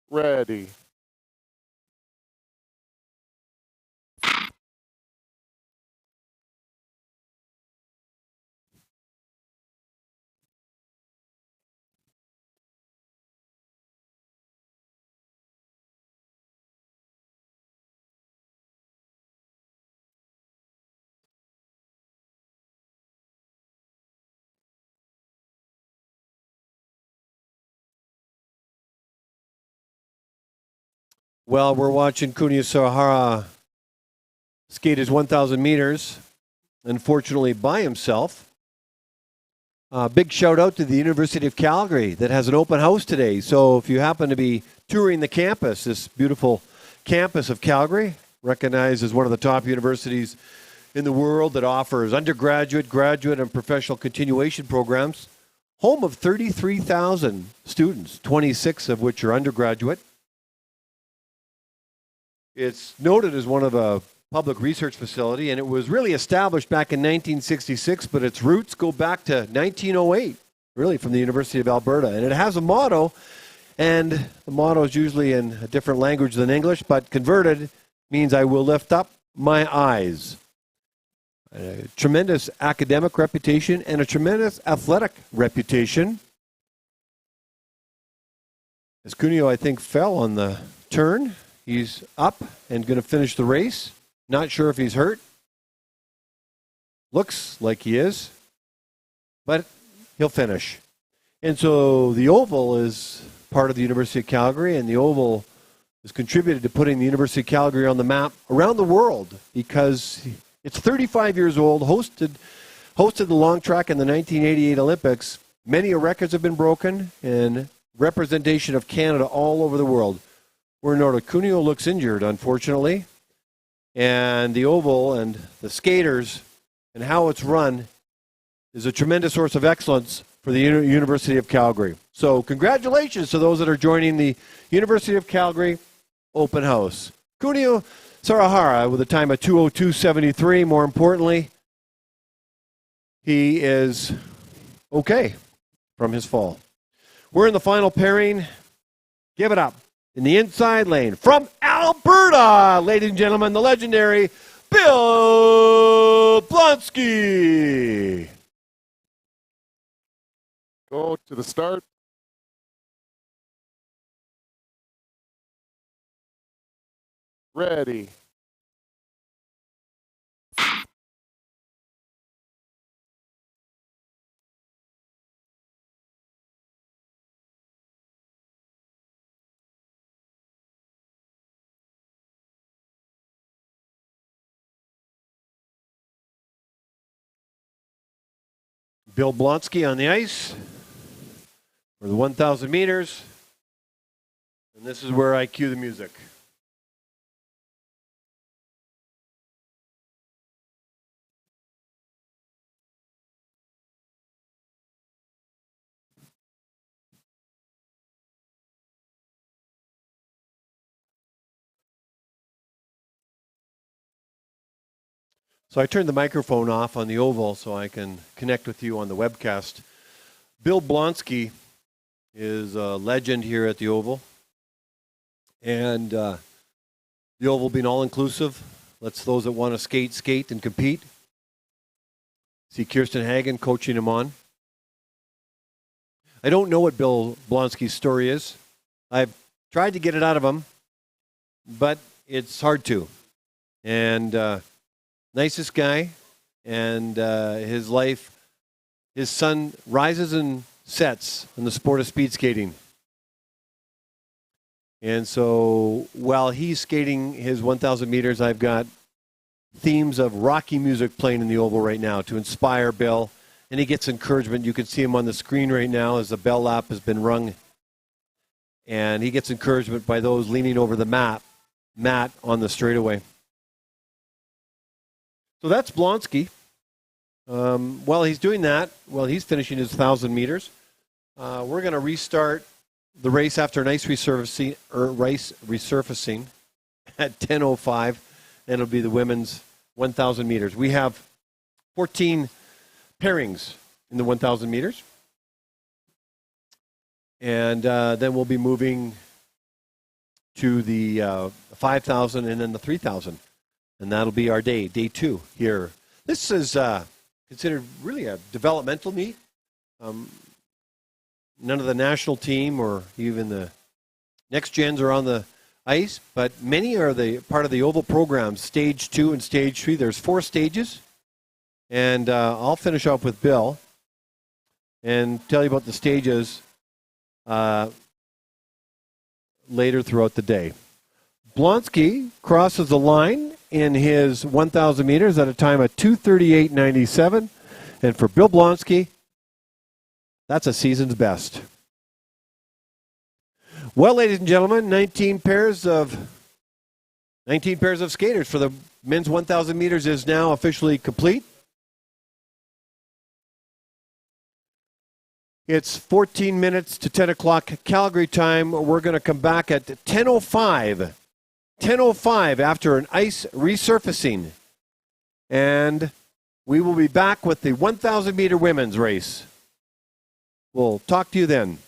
Ready. Well, we're watching Kunio Suahara skate his 1,000 meters, unfortunately by himself. Big shout out to the University of Calgary that has an open house today. So if you happen to be touring the campus, this beautiful campus of Calgary, recognized as one of the top universities in the world that offers undergraduate, graduate, and professional continuation programs, home of 33,000 students, 26 of which are undergraduate. It's noted as one of a public research facility, and it was really established back in 1966, but its roots go back to 1908, really, from the University of Alberta. And it has a motto, and the motto is usually in a different language than English, but converted means I will lift up my eyes. A tremendous academic reputation and a tremendous athletic reputation. As Kunio, I think, fell on the turn, he's up and going to finish the race. Not sure if he's hurt. Looks like he is, but he'll finish. And so the Oval is part of the University of Calgary, and the Oval has contributed to putting the University of Calgary on the map around the world because it's 35 years old, hosted the long track in the 1988 Olympics. Many records have been broken, and representation of Canada all over the world. We're noted Kunio looks injured, unfortunately. And the Oval and the skaters and how it's run is a tremendous source of excellence for the University of Calgary. So congratulations to those that are joining the University of Calgary Open House. Kunio Suahara with a time of 2:02.73. More importantly, he is okay from his fall. We're in the final pairing. Give it up. In the inside lane, from Alberta, ladies and gentlemen, the legendary Bill Blonsky. Go to the start. Ready. Bill Blonsky on the ice for the 1,000 meters. And this is where I cue the music. So I turned the microphone off on the oval so I can connect with you on the webcast. Bill Blonsky is a legend here at the oval. And the oval being all-inclusive lets those that want to skate, skate and compete. See Kirsten Hagen coaching him on. I don't know what Bill Blonsky's story is. I've tried to get it out of him, but it's hard to. And nicest guy, and his life, his son rises and sets in the sport of speed skating. And so while he's skating his 1,000 meters, I've got themes of Rocky music playing in the oval right now to inspire Bill. And he gets encouragement. You can see him on the screen right now as the bell lap has been rung. And he gets encouragement by those leaning over the mat on the straightaway. So that's Blonsky. While he's doing that, while he's finishing his 1,000 meters, we're going to restart the race after an ice resurfacing at 10:05, and it'll be the women's 1,000 meters. We have 14 pairings in the 1,000 meters, and then we'll be moving to the 5,000 and then the 3,000, and that'll be our day 2 here. This is considered really a developmental meet. None of the national team or even the next gens are on the ice, but many are the part of the oval program, stage 2 and stage 3. There's 4 stages, and I'll finish off with Bill and tell you about the stages later throughout the day. Blonsky crosses the line in his 1,000 meters at a time of 2:38.97, and for Bill Blonsky, that's a season's best. Well, ladies and gentlemen, 19 pairs of skaters for the men's 1,000 meters is now officially complete. It's 14 minutes to 10 o'clock Calgary time. We're going to come back at 10:05. 10:05 after an ice resurfacing. And we will be back with the 1,000 meter women's race. We'll talk to you then.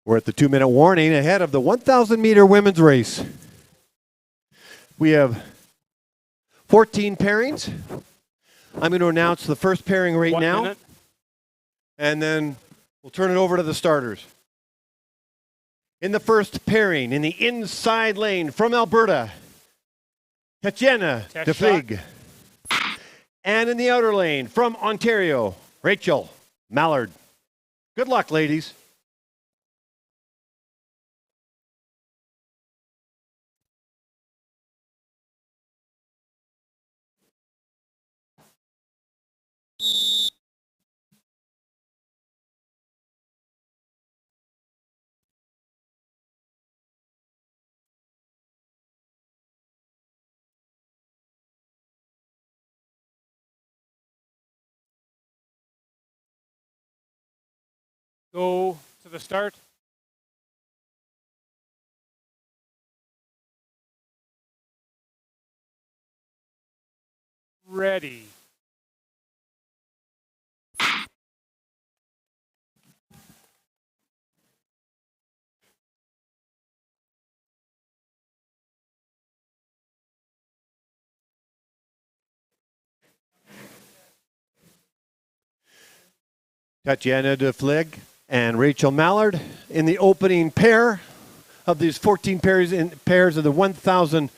We're at the 2-minute warning ahead of the 1,000-meter women's race. We have 14 pairings. I'm going to announce the first pairing right 1 now, minute. and then we'll turn it over to the starters. In the first pairing, in the inside lane from Alberta, Tatiana Test DeFlig. And in the outer lane from Ontario, Rachel Mallard. Good luck, ladies. Go to the start. Ready. Tatiana DeFlig and Rachel Mallard in the opening pair of these 14 pairs of the 1,000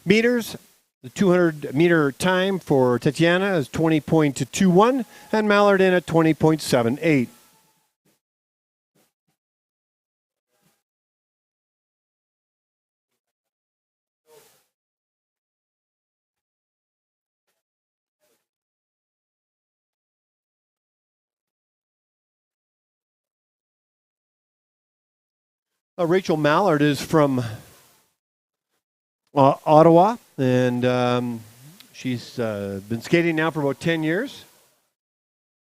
meters. The 200-meter time for Tatiana is 20.21 and Mallard in at 20.78. Rachel Mallard is from Ottawa, and she's been skating now for about 10 years.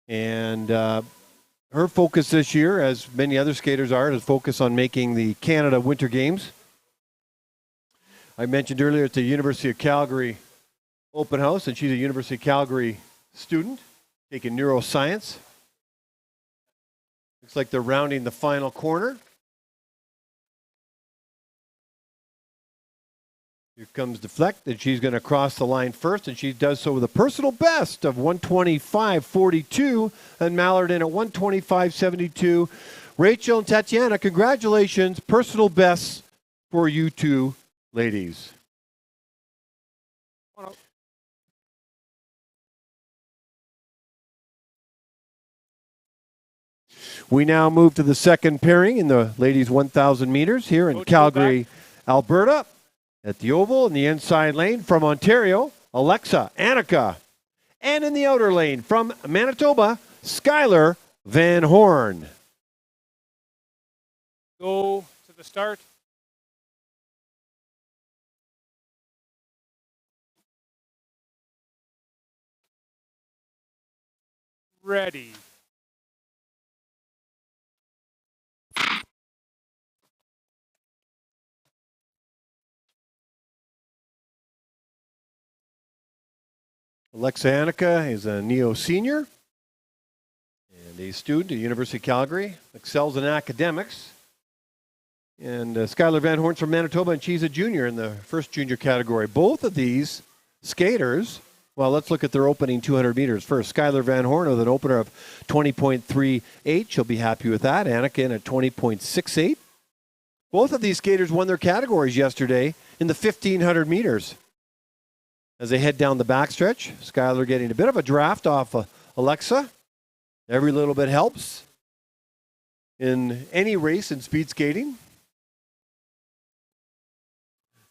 And her focus this year, as many other skaters are, is focus on making the Canada Winter Games. I mentioned earlier it's the University of Calgary open house, and she's a University of Calgary student taking neuroscience. Looks like they're rounding the final corner. Here comes Deflect, and she's going to cross the line first, and she does so with a personal best of 125.42, and Mallard in at 125.72. Rachel and Tatiana, congratulations, personal bests for you two ladies. We now move to the second pairing in the ladies 1,000 meters here in Calgary, Alberta. At the oval in the inside lane from Ontario, Alexa Annika. And in the outer lane from Manitoba, Skylar Van Horn. Go to the start. Ready. Alexa Annika is a neo-senior and a student at University of Calgary, excels in academics. And Skylar Van Horn's from Manitoba, and she's a junior in the first junior category. Both of these skaters, well, let's look at their opening 200 meters first. Skylar Van Horn with an opener of 20.38. She'll be happy with that. Annika in at 20.68. Both of these skaters won their categories yesterday in the 1,500 meters. As they head down the backstretch, Skylar getting a bit of a draft off Alexa. Every little bit helps in any race in speed skating.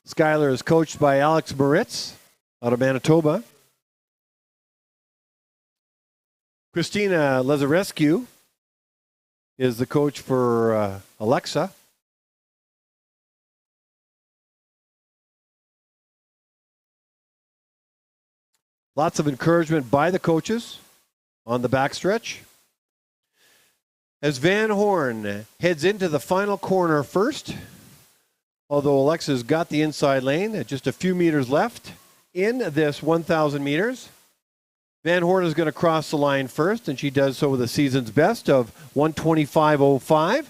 Skylar is coached by Alex Moritz out of Manitoba. Christina Lazarescu is the coach for Alexa. Lots of encouragement by the coaches on the backstretch. As Van Horn heads into the final corner first, although Alexa's got the inside lane, just a few meters left in this 1,000 meters. Van Horn is going to cross the line first, and she does so with a season's best of 125.05.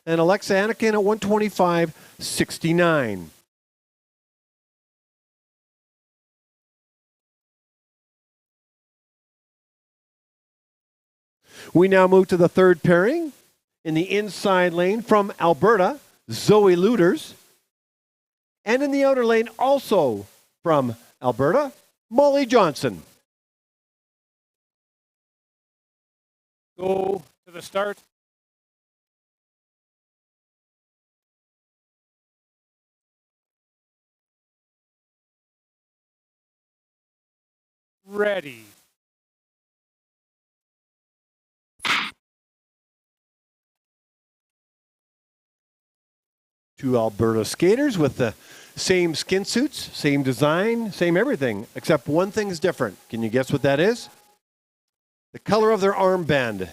and Alexa Anakin at 125.69. We now move to the third pairing in the inside lane from Alberta, Zoe Luders. And in the outer lane, also from Alberta, Molly Johnson. Go to the start. Ready. Two Alberta skaters with the same skin suits, same design, same everything, except one thing's different. Can you guess what that is? The color of their armband.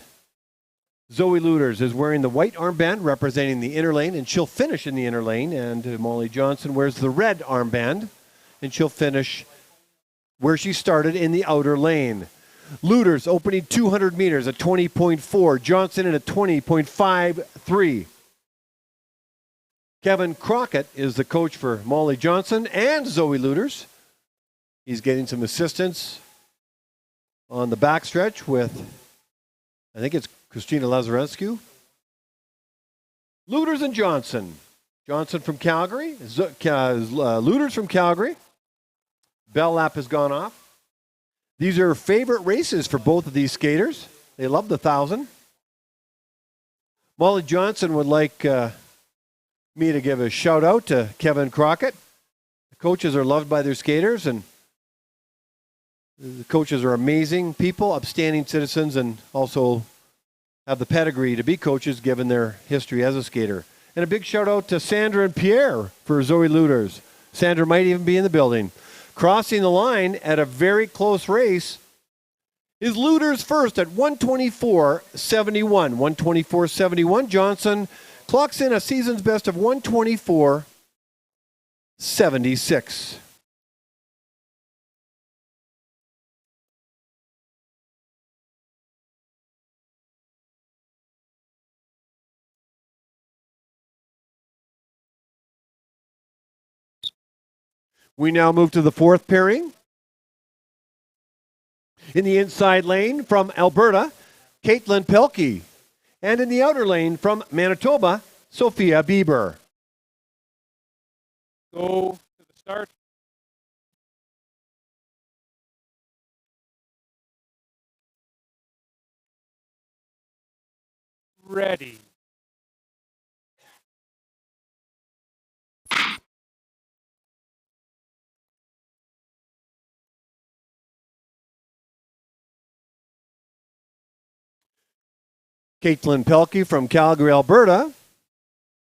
Zoe Luders is wearing the white armband representing the inner lane, and she'll finish in the inner lane. And Molly Johnson wears the red armband, and she'll finish where she started in the outer lane. Luders opening 200 meters at 20.4. Johnson in at 20.53. Kevin Crockett is the coach for Molly Johnson and Zoe Luders. He's getting some assistance on the backstretch with, I think it's Christina Lazarescu. Luders and Johnson. Johnson from Calgary. Luders from Calgary. Bell lap has gone off. These are favorite races for both of these skaters. They love the 1,000. Molly Johnson would like me to give a shout out to Kevin Crockett. The coaches are loved by their skaters, and the coaches are amazing people, upstanding citizens, and also have the pedigree to be coaches given their history as a skater. And a big shout out to Sandra and Pierre for Zoe Luders. Sandra might even be in the building. Crossing the line at a very close race is Luders first at 124.71. 124.71. Johnson clocks in a season's best of 124.76. We now move to the fourth pairing. In the inside lane from Alberta, Caitlin Pelkey. And in the outer lane from Manitoba, Sophia Bieber. Go to the start. Ready. Caitlin Pelkey from Calgary, Alberta.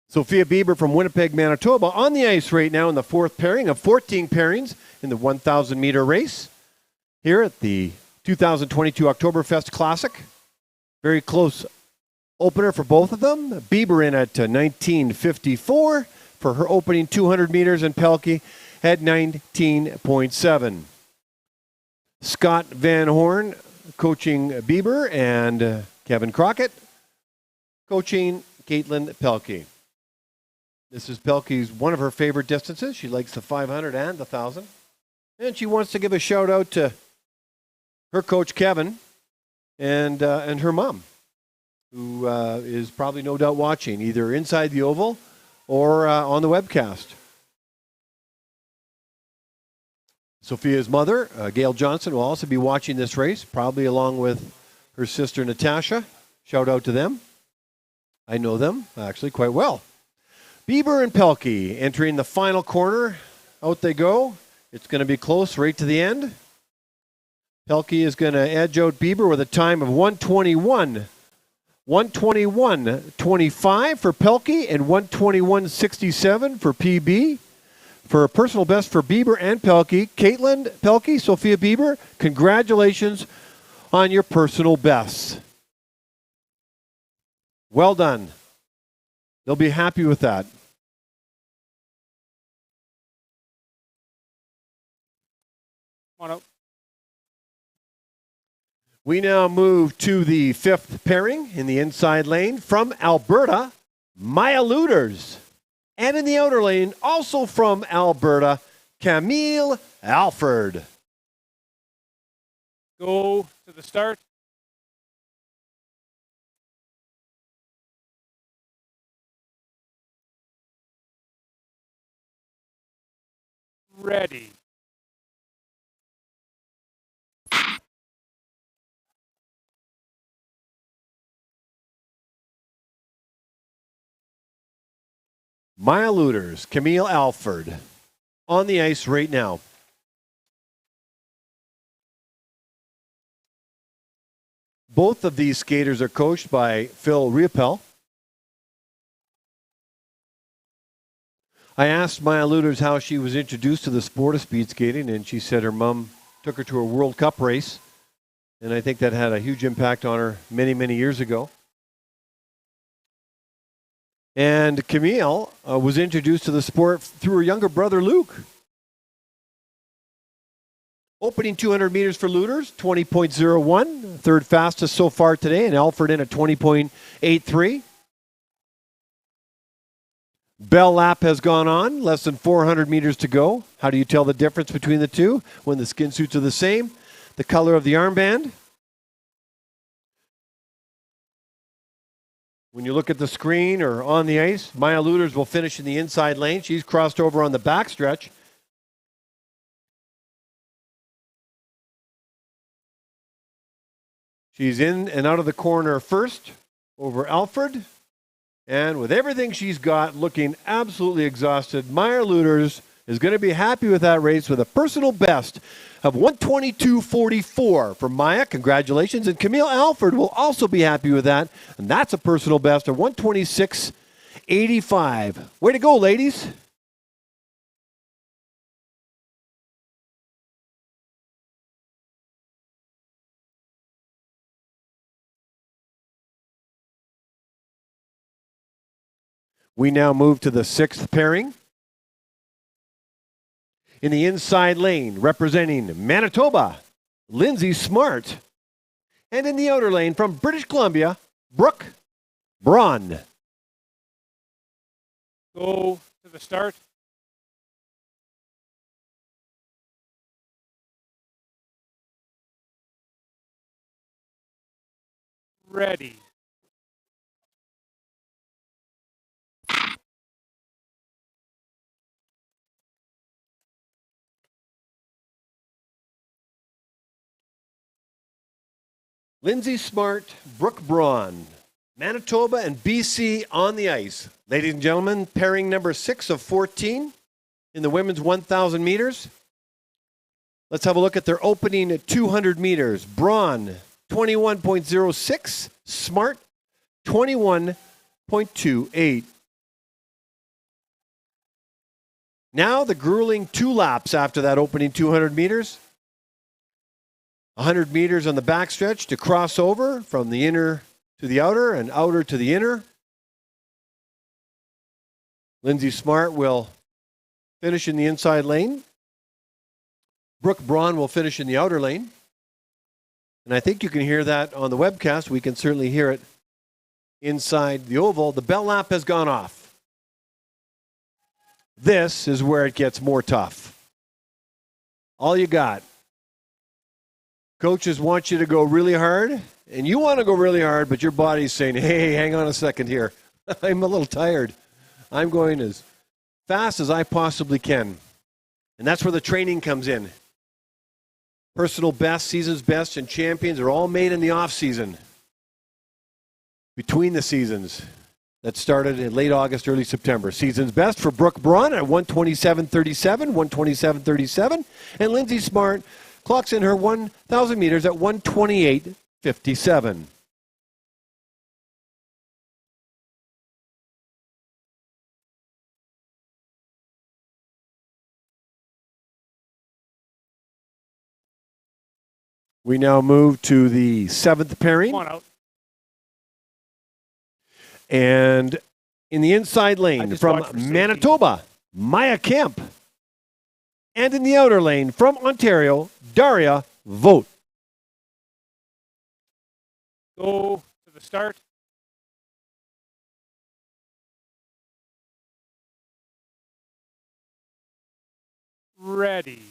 Sophia Bieber from Winnipeg, Manitoba on the ice right now in the fourth pairing of 14 pairings in the 1,000 meter race here at the 2022 Oktoberfest Classic. Very close opener for both of them. Bieber in at 19.54 for her opening 200 meters, and Pelkey at 19.7. Scott Van Horn coaching Bieber, and Kevin Crockett coaching Caitlin Pelkey. This is Pelkey's one of her favorite distances. She likes the 500 and the 1,000. And she wants to give a shout out to her coach, Kevin, and her mom, who is probably no doubt watching either inside the oval or on the webcast. Sophia's mother, Gail Johnson, will also be watching this race, probably along with her sister, Natasha. Shout out to them. I know them actually quite well. Bieber and Pelkey entering the final corner. Out they go. It's going to be close right to the end. Pelkey is going to edge out Bieber with a time of 121.25 for Pelkey and 121.67 for PB. For a personal best for Bieber and Pelkey, Caitlin Pelkey, Sophia Bieber, congratulations on your personal bests. Well done. They'll be happy with that. Come on out. We now move to the fifth pairing in the inside lane from Alberta, Maya Looters. And in the outer lane, also from Alberta, Camille Alford. Go to the start. Ready. Maya Looters, Camille Alford on the ice right now. Both of these skaters are coached by Phil Riopel. I asked Maya Looters how she was introduced to the sport of speed skating, and she said her mom took her to a World Cup race, and I think that had a huge impact on her many, many years ago. And Camille was introduced to the sport through her younger brother, Luke. Opening 200 meters for Looters, 20.01, third fastest so far today, and Alford in at 20.83. Bell lap has gone on, less than 400 meters to go. How do you tell the difference between the two when the skin suits are the same? The color of the armband. When you look at the screen or on the ice, Maya Looters will finish in the inside lane. She's crossed over on the backstretch. She's in and out of the corner first over Alford. And with everything she's got, looking absolutely exhausted, Maya Looters is going to be happy with that race with a personal best of 122.44 for Maya. Congratulations. And Camille Alford will also be happy with that. And that's a personal best of 126.85. Way to go, ladies. We now move to the sixth pairing. In the inside lane, representing Manitoba, Lindsay Smart. And in the outer lane, from British Columbia, Brooke Braun. Go to the start. Ready. Lindsay Smart, Brooke Braun, Manitoba and BC on the ice. Ladies and gentlemen, pairing number 6 of 14 in the women's 1,000 meters. Let's have a look at their opening at 200 meters. Braun, 21.06. Smart, 21.28. Now the grueling 2 laps after that opening 200 meters. 100 meters on the backstretch to cross over from the inner to the outer and outer to the inner. Lindsay Smart will finish in the inside lane. Brooke Braun will finish in the outer lane. And I think you can hear that on the webcast. We can certainly hear it inside the oval. The bell lap has gone off. This is where it gets more tough. All you got. Coaches want you to go really hard, and you want to go really hard, but your body's saying, hey, hang on a second here. I'm a little tired. I'm going as fast as I possibly can. And that's where the training comes in. Personal best, season's best, and champions are all made in the off season. Between the seasons that started in late August, early September. Season's best for Brooke Braun at 127.37, 127.37, and Lindsay Smart clocks in her 1,000 meters at 128.57. We now move to the seventh pairing. Come on out. And in the inside lane from watched for safety. Manitoba, Maya Kemp. And in the outer lane from Ontario, Daria Vogt. Go to the start. ready.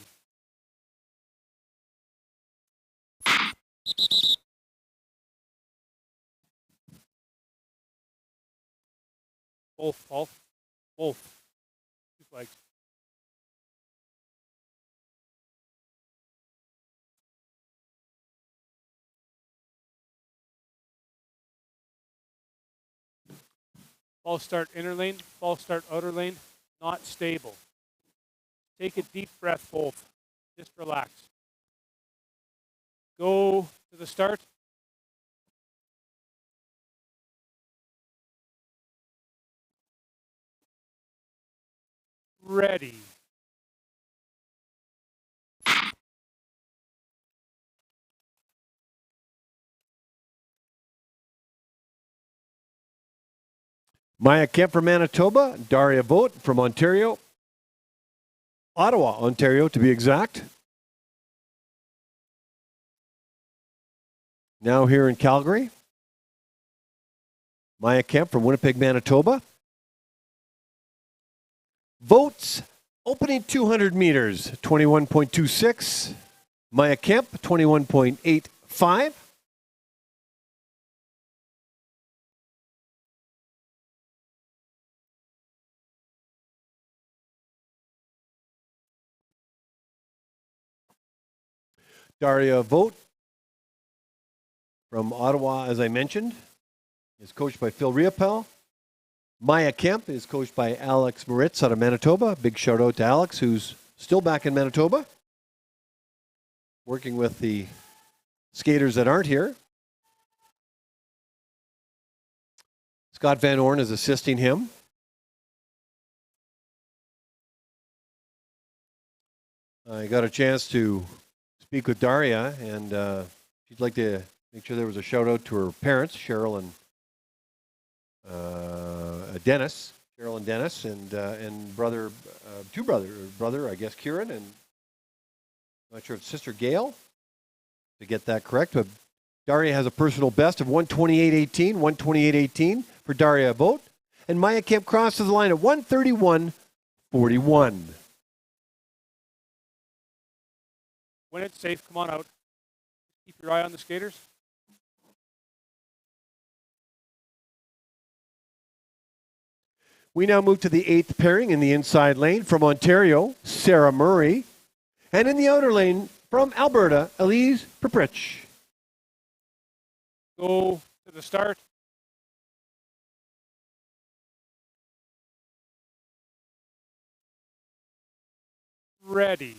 Both, Paul. Both. 2 flags. False start inner lane, false start outer lane, not stable. Take a deep breath, both. Just relax. Go to the start. Ready. Maya Kemp from Manitoba, Daria Vogt from Ontario, Ottawa, Ontario to be exact. Now here in Calgary, Maya Kemp from Winnipeg, Manitoba. Votes opening 200 meters, 21.26. Maya Kemp, 21.85. Daria Vogt from Ottawa, as I mentioned, is coached by Phil Riopel. Maya Kemp is coached by Alex Moritz out of Manitoba. Big shout out to Alex, who's still back in Manitoba, working with the skaters that aren't here. Scott Van Orn is assisting him. I got a chance to speak with Daria, and she'd like to make sure there was a shout out to her parents, Cheryl and Dennis, Cheryl and Dennis, and brother, brother, I guess Kieran, and I'm not sure if it's sister Gail, to get that correct. But Daria has a personal best of 128.18, 128.18 for Daria Vogt, and Maya Kemp crosses the line at 131.41. When it's safe, come on out. Keep your eye on the skaters. We now move to the 8th pairing in the inside lane from Ontario, Sarah Murray. And in the outer lane from Alberta, Elise Perprich. Go to the start. Ready.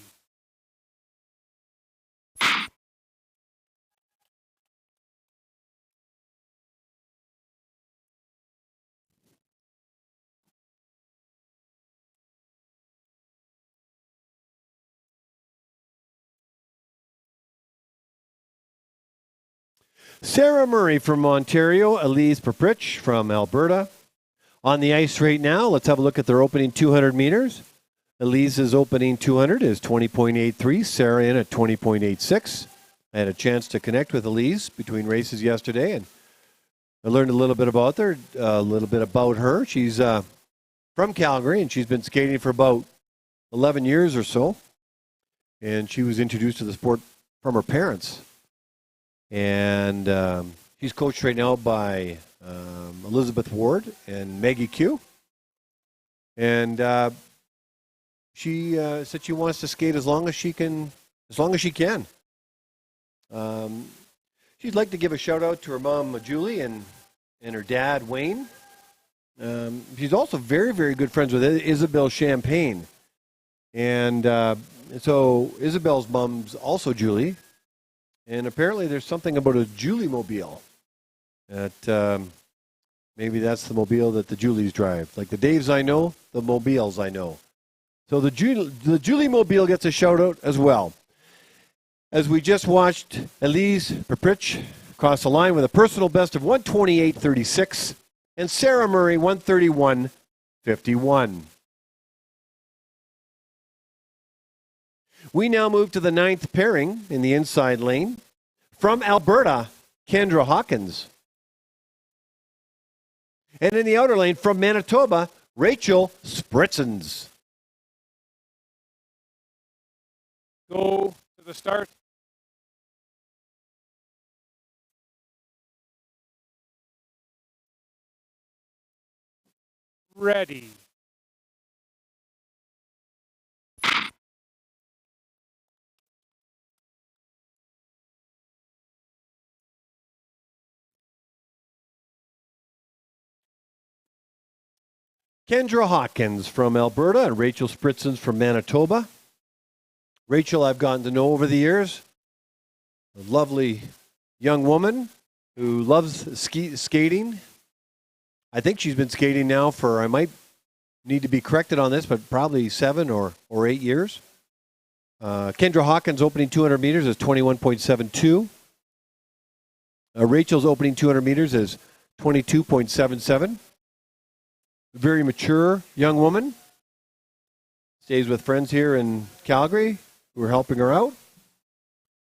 Sarah Murray from Ontario, Elise Perprich from Alberta. On the ice right now, let's have a look at their opening 200 meters. Elise's opening 200 is 20.83. Sarah in at 20.86. I had a chance to connect with Elise between races yesterday, and I learned a little bit about her, She's from Calgary, and she's been skating for about 11 years or so. And she was introduced to the sport from her parents. And she's coached right now by Elizabeth Ward and Maggie Q. And she said she wants to skate as long as she can. She'd like to give a shout out to her mom Julie and her dad Wayne. She's also very, very good friends with Isabel Champagne. And so Isabel's mom's also Julie. And apparently there's something about a Julie mobile. That maybe that's the mobile that the Julies drive. Like the Daves I know, the mobiles I know. So the Julie mobile gets a shout out as well. As we just watched Elise Perprich cross the line with a personal best of 128.36 and Sarah Murray 131.51. We now move to the 9th pairing in the inside lane. From Alberta, Kendra Hawkins. And in the outer lane from Manitoba, Rachel Spritzens. Go to the start. Ready. Kendra Hawkins from Alberta and Rachel Spritzens from Manitoba. Rachel, I've gotten to know over the years. A lovely young woman who loves skating. I think she's been skating now for, I might need to be corrected on this, but probably 7 or 8 years. Kendra Hawkins' opening 200 meters is 21.72. Rachel's opening 200 meters is 22.77. Very mature young woman. Stays with friends here in Calgary who are helping her out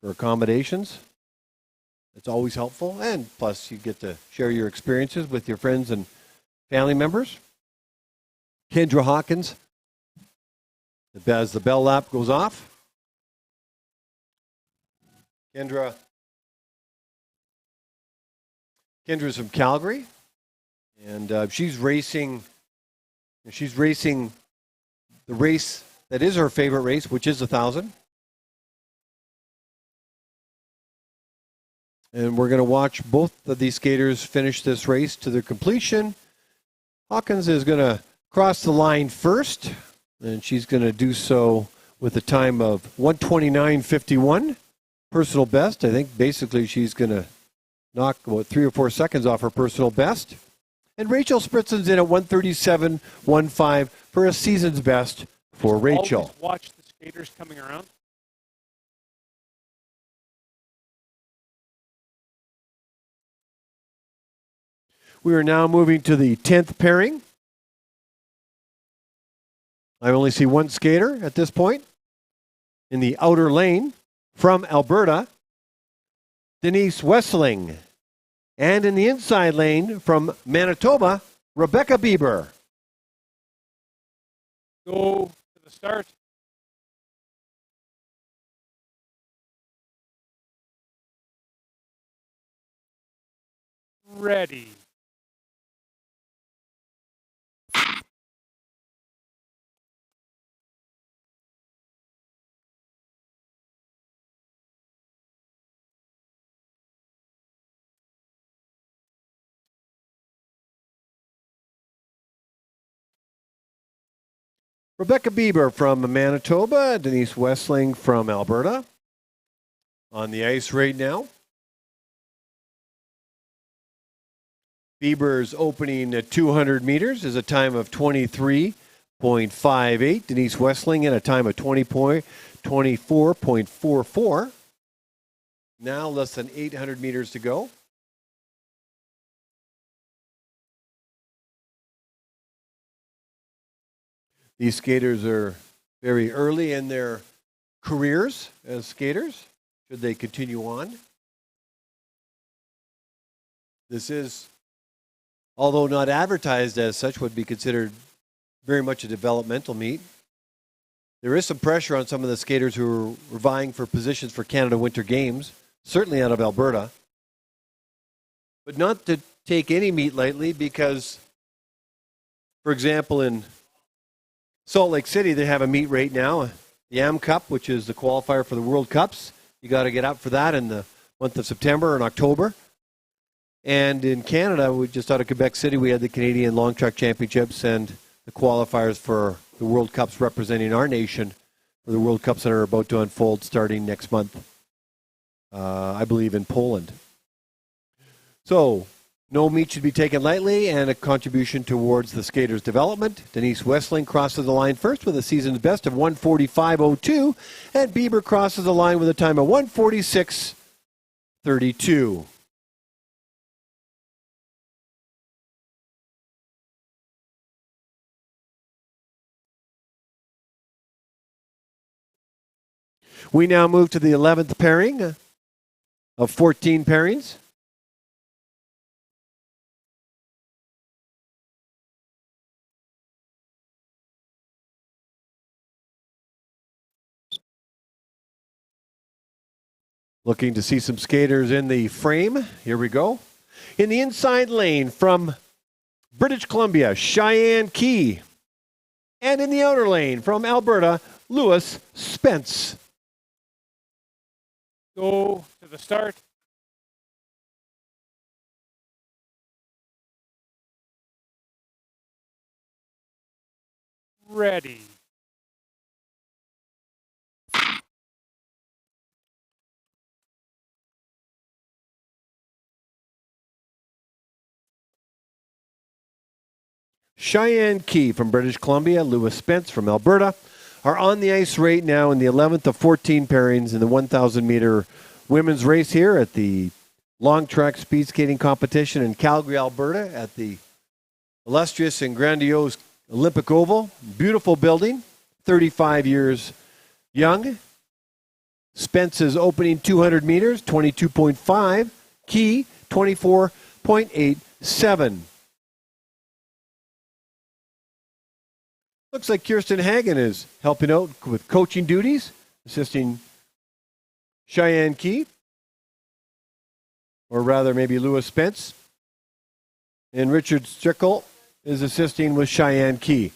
for accommodations. It's always helpful. And plus, you get to share your experiences with your friends and family members. Kendra Hawkins, as the bell lap goes off. Kendra's from Calgary, and she's racing the race that is her favorite race, which is 1,000. And we're going to watch both of these skaters finish this race to their completion. Hawkins is going to cross the line first, and she's going to do so with a time of 1:29.51, personal best. I think basically she's going to knock about 3 or 4 seconds off her personal best. And Rachel Spritzens in at 1:37.15 for a season's best for Rachel. Always watch the skaters coming around. We are now moving to the 10th pairing. I only see one skater at this point. In the outer lane from Alberta, Denise Wessling. And in the inside lane from Manitoba, Rebecca Bieber. Go to the start. Ready. Rebecca Bieber from Manitoba, Denise Wessling from Alberta. On the ice right now. Bieber's opening at 200 meters is a time of 23.58. Denise Wessling in a time of 24.44. Now less than 800 meters to go. These skaters are very early in their careers as skaters, should they continue on. This is, although not advertised as such, would be considered very much a developmental meet. There is some pressure on some of the skaters who are vying for positions for Canada Winter Games, certainly out of Alberta. But not to take any meet lightly because, for example, in Salt Lake City, they have a meet right now, the Am Cup, which is the qualifier for the World Cups. You got to get up for that in the month of September and October. And in Canada, we just out of Quebec City, we had the Canadian Long Track Championships and the qualifiers for the World Cups representing our nation for the World Cups that are about to unfold starting next month, I believe, in Poland. So, no meet should be taken lightly, and a contribution towards the skaters' development. Denise Wessling crosses the line first with a season's best of 1:45.02, and Bieber crosses the line with a time of 1:46.32. We now move to the 11th pairing of 14 pairings. Looking to see some skaters in the frame. Here we go. In the inside lane from British Columbia, Cheyenne Key. And in the outer lane from Alberta, Lewis Spence. Go to the start. Ready. Cheyenne Key from British Columbia, Lewis Spence from Alberta are on the ice right now in the 11th of 14 pairings in the 1,000 meter women's race here at the long track speed skating competition in Calgary, Alberta at the illustrious and grandiose Olympic Oval. Beautiful building, 35 years young. Spence's opening 200 meters, 22.5. Key, 24.87. Looks like Kirsten Hagen is helping out with coaching duties, assisting Cheyenne Key, or rather maybe Lewis Spence. And Richard Strickle is assisting with Cheyenne Key.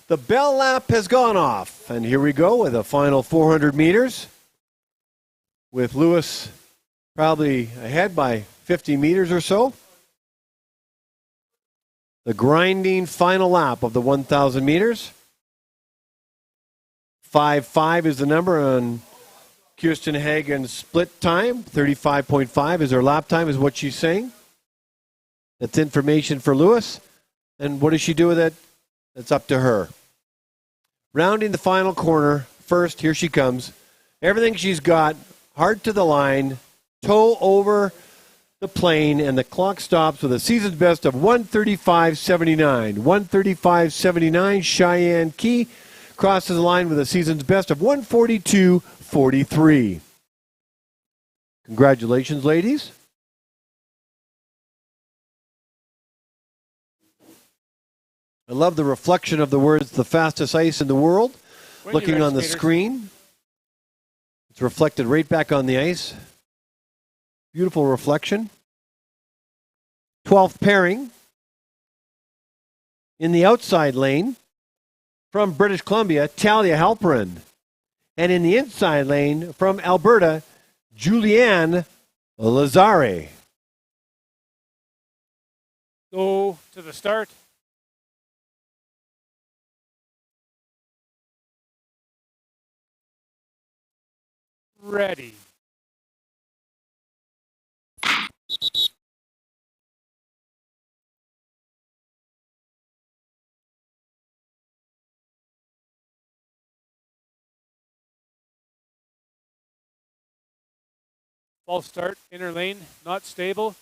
The bell lap has gone off, and here we go with the final 400 meters, with Lewis probably ahead by 50 meters or so. The grinding final lap of the 1,000 meters. 5.5 is the number on Kirsten Hagen's split time. 35.5 is her lap time, is what she's saying. That's information for Lewis. And what does she do with it? It's up to her. Rounding the final corner, first, here she comes. Everything she's got, hard to the line, toe over the plane, and the clock stops with a season's best of 1:35.79. 1:35.79, Cheyenne Key crosses the line with a season's best of 1:42.43. Congratulations, ladies. I love the reflection of the words, the fastest ice in the world, looking on the screen. It's reflected right back on the ice. Beautiful reflection. 12th pairing in the outside lane from British Columbia, Talia Halperin. And in the inside lane from Alberta, Julianne Lazare. Go to the start. Ready. False start, inner lane, not stable.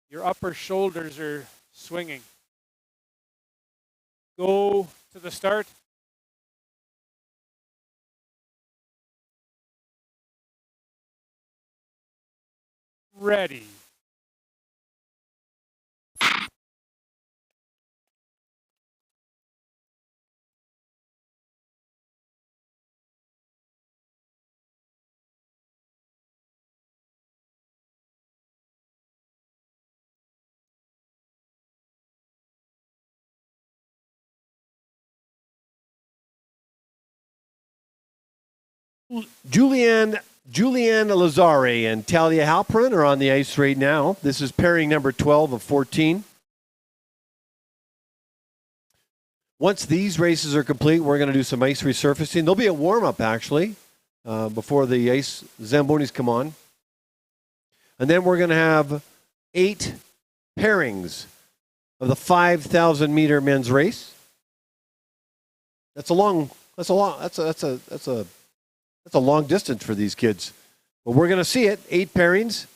Your upper shoulders are swinging. Go to the start. Ready. Julianne Lazare and Talia Halperin are on the ice right now. This is pairing number 12 of 14. Once these races are complete, we're going to do some ice resurfacing. There'll be a warm-up, actually, before the ice Zambonis come on. And then we're going to have 8 pairings of the 5,000-meter men's race. That's a long distance for these kids. But we're going to see it. 8 pairings.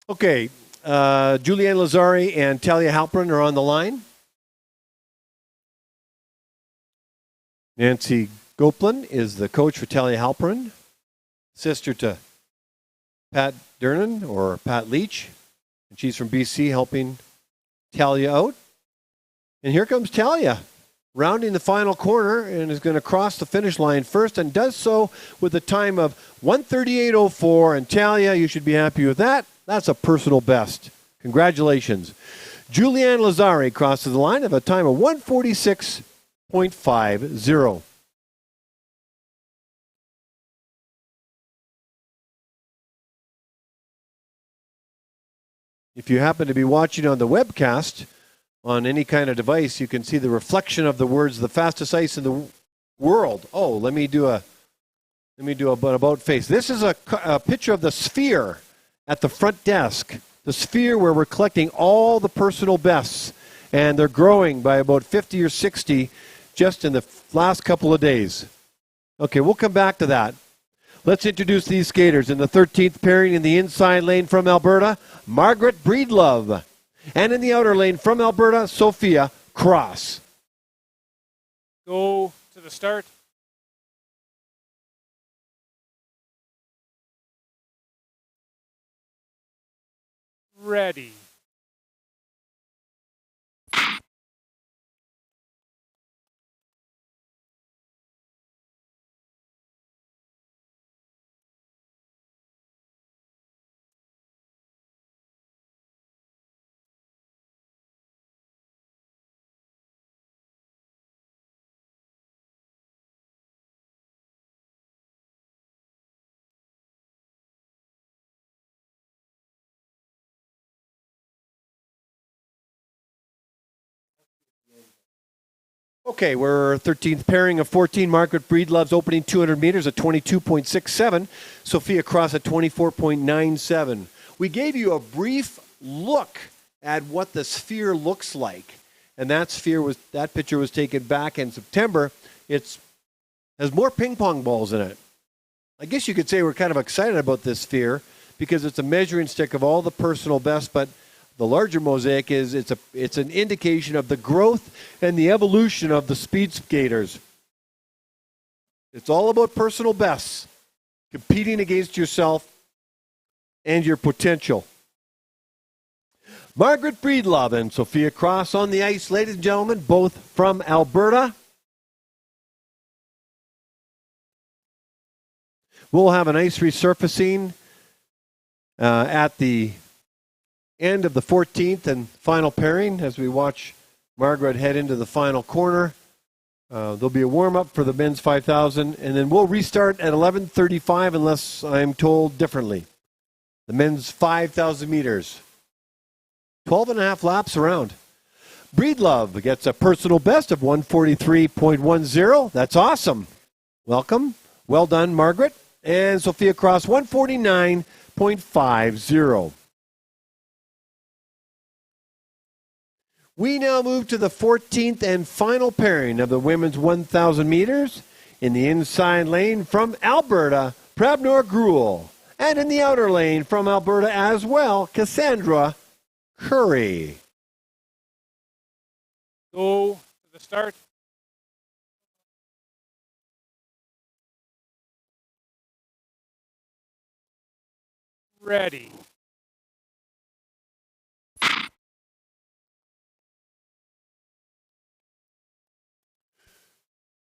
Okay. Julianne Lazare and Talia Halperin are on the line. Nancy Goplin is the coach for Talia Halperin, sister to Pat Dernan or Pat Leach, and she's from BC helping Talia out. And here comes Talia, rounding the final corner and is going to cross the finish line first and does so with a time of 1:38.04. And Talia, you should be happy with that. That's a personal best. Congratulations. Julianne Lazare crosses the line of a time of 1:46.50. If you happen to be watching on the webcast, on any kind of device, you can see the reflection of the words, the fastest ice in the world. Oh, let me do an about face. This is a picture of the sphere at the front desk. The sphere where we're collecting all the personal bests, and they're growing by about 50 or 60 just in the last couple of days. Okay, we'll come back to that. Let's introduce these skaters. In the 13th pairing in the inside lane from Alberta, Margaret Breedlove. And in the outer lane from Alberta, Sophia Cross. Go to the start. Ready. Okay, we're 13th pairing of 14. Margaret Breedlove's opening 200 meters at 22.67. Sophia Cross at 24.97. We gave you a brief look at what the sphere looks like. And that picture was taken back in September. It has more ping pong balls in it. I guess you could say we're kind of excited about this sphere because it's a measuring stick of all the personal best, but the larger mosaic is it's an indication of the growth and the evolution of the speed skaters. It's all about personal bests, competing against yourself and your potential. Margaret Breedlove and Sophia Cross on the ice, ladies and gentlemen, both from Alberta. We'll have an ice resurfacing at the end of the 14th and final pairing as we watch Margaret head into the final corner. There'll be a warm-up for the men's 5,000, and then we'll restart at 11:35 unless I'm told differently. The men's 5,000 meters. 12 and a half laps around. Breedlove gets a personal best of 1:43.10. That's awesome. Welcome. Well done, Margaret. And Sophia Cross, 1:49.50. We now move to the 14th and final pairing of the women's 1,000 meters. In the inside lane from Alberta, Prabnor Gruel. And in the outer lane from Alberta as well, Cassandra Curry. Go to the start. Ready.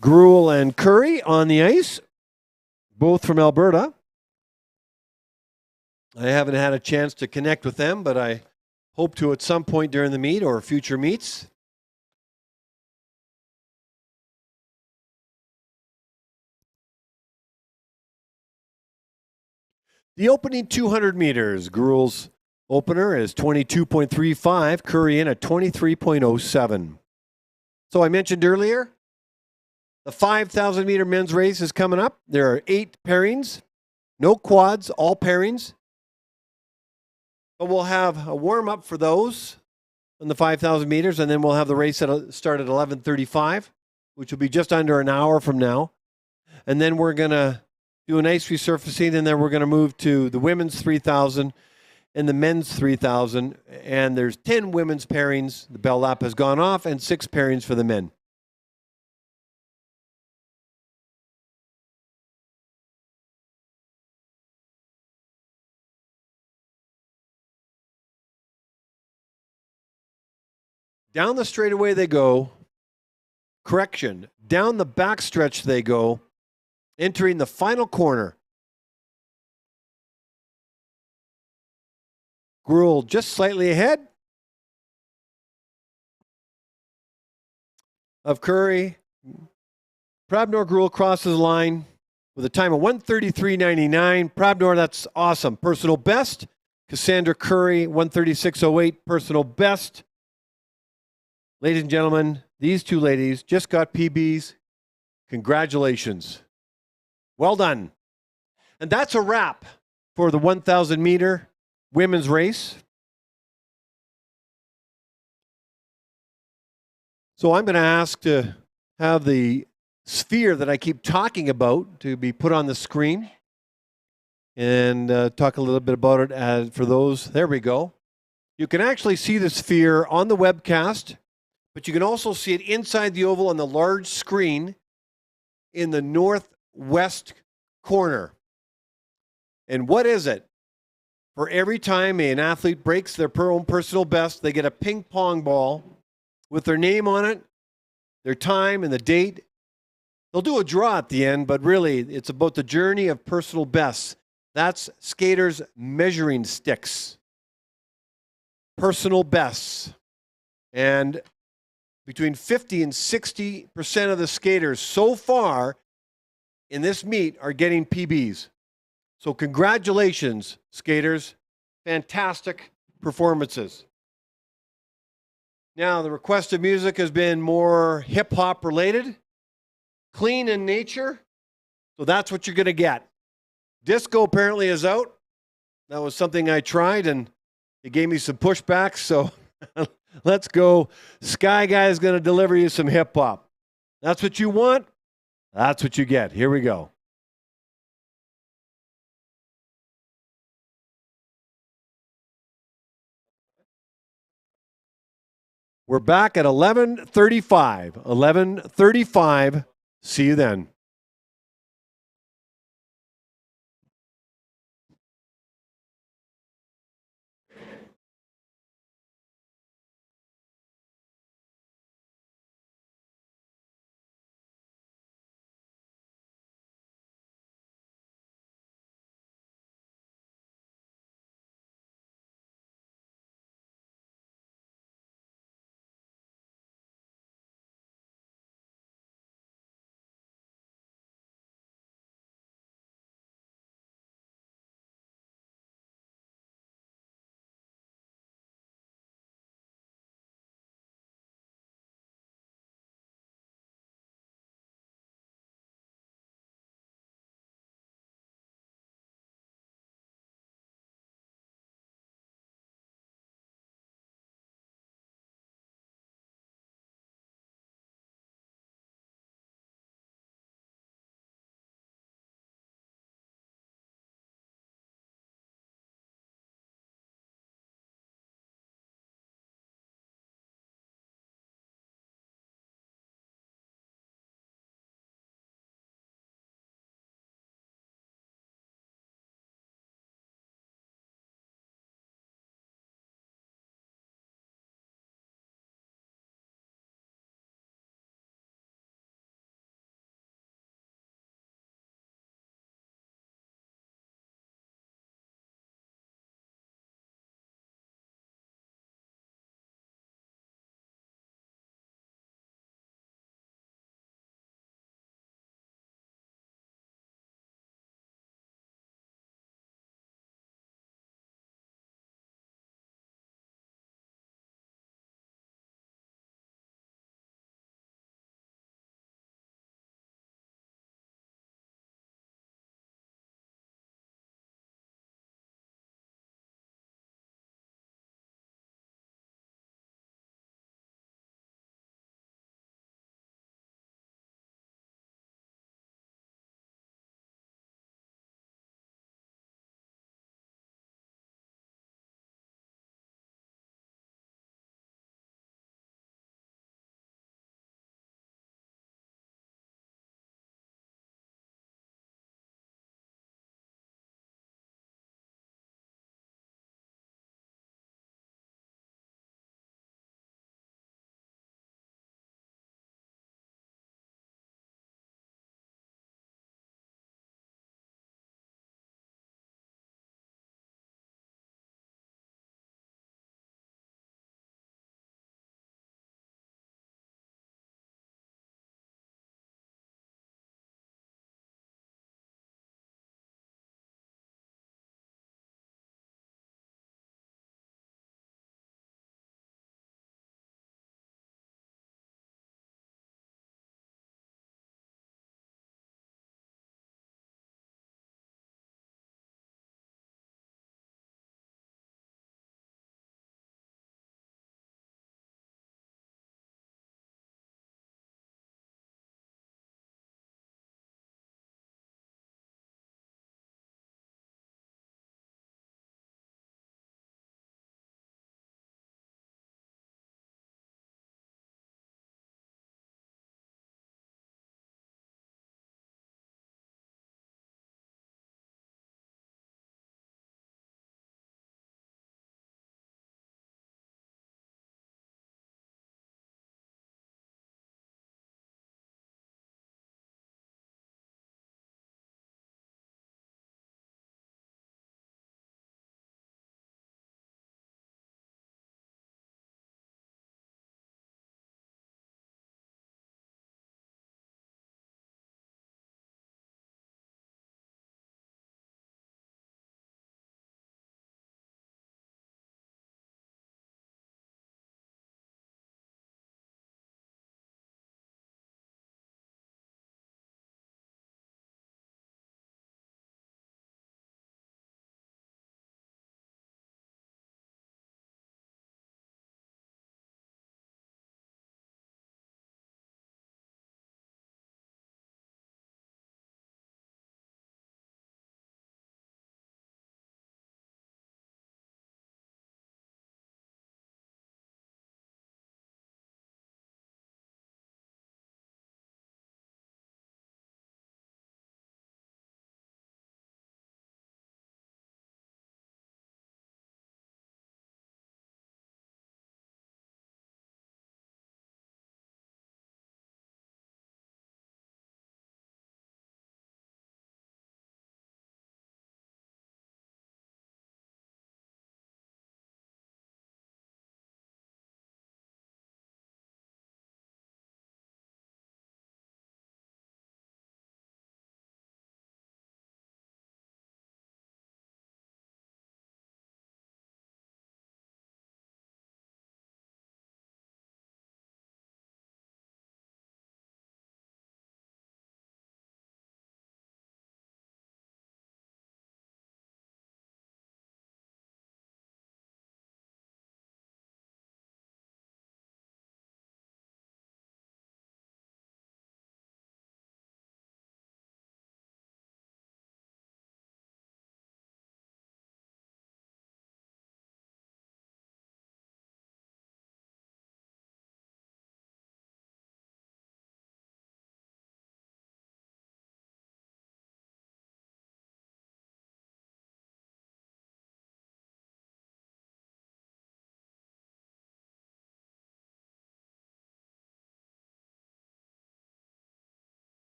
Gruel and Curry on the ice, both from Alberta. I haven't had a chance to connect with them, but I hope to at some point during the meet or future meets. The opening 200 meters, Gruel's opener is 22.35, Curry in at 23.07. So I mentioned earlier, the 5,000 meter men's race is coming up. There are 8 pairings, no quads, all pairings. But we'll have a warm-up for those on the 5,000 meters, and then we'll have the race start at 11:35, which will be just under an hour from now. And then we're going to do an ice resurfacing, and then we're going to move to the women's 3,000 and the men's 3,000. And there's 10 women's pairings. The bell lap has gone off, and 6 pairings for the men. Down the straightaway they go. Correction. Down the backstretch they go, entering the final corner. Gruel just slightly ahead of Curry. Prabnor Gruel crosses the line with a time of 1:33.99. Prabnor, that's awesome. Personal best. Cassandra Curry, 1:36.08. Personal best. Ladies and gentlemen, these two ladies just got PBs. Congratulations. Well done. And that's a wrap for the 1,000 meter women's race. So I'm going to ask to have the sphere that I keep talking about to be put on the screen and talk a little bit about it as for those. There we go. You can actually see the sphere on the webcast, but you can also see it inside the oval on the large screen in the northwest corner. And what is it? For every time an athlete breaks their own personal best, they get a ping pong ball with their name on it, their time, and the date. They'll do a draw at the end, but really it's about the journey of personal bests. That's skaters' measuring sticks. Personal bests. And between 50 and 60% of the skaters so far in this meet are getting PBs. So congratulations, skaters. Fantastic performances. Now, the requested music has been more hip-hop related, clean in nature, so that's what you're going to get. Disco apparently is out. That was something I tried, and it gave me some pushback, so let's go. Sky Guy is going to deliver you some hip-hop. That's what you want. That's what you get. Here we go. We're back at 11:35. 11:35. See you then.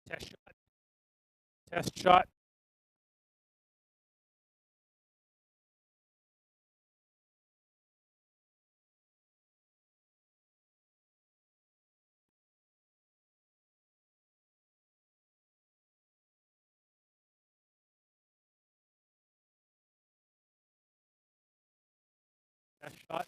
Test shot. Test shot. Test shot.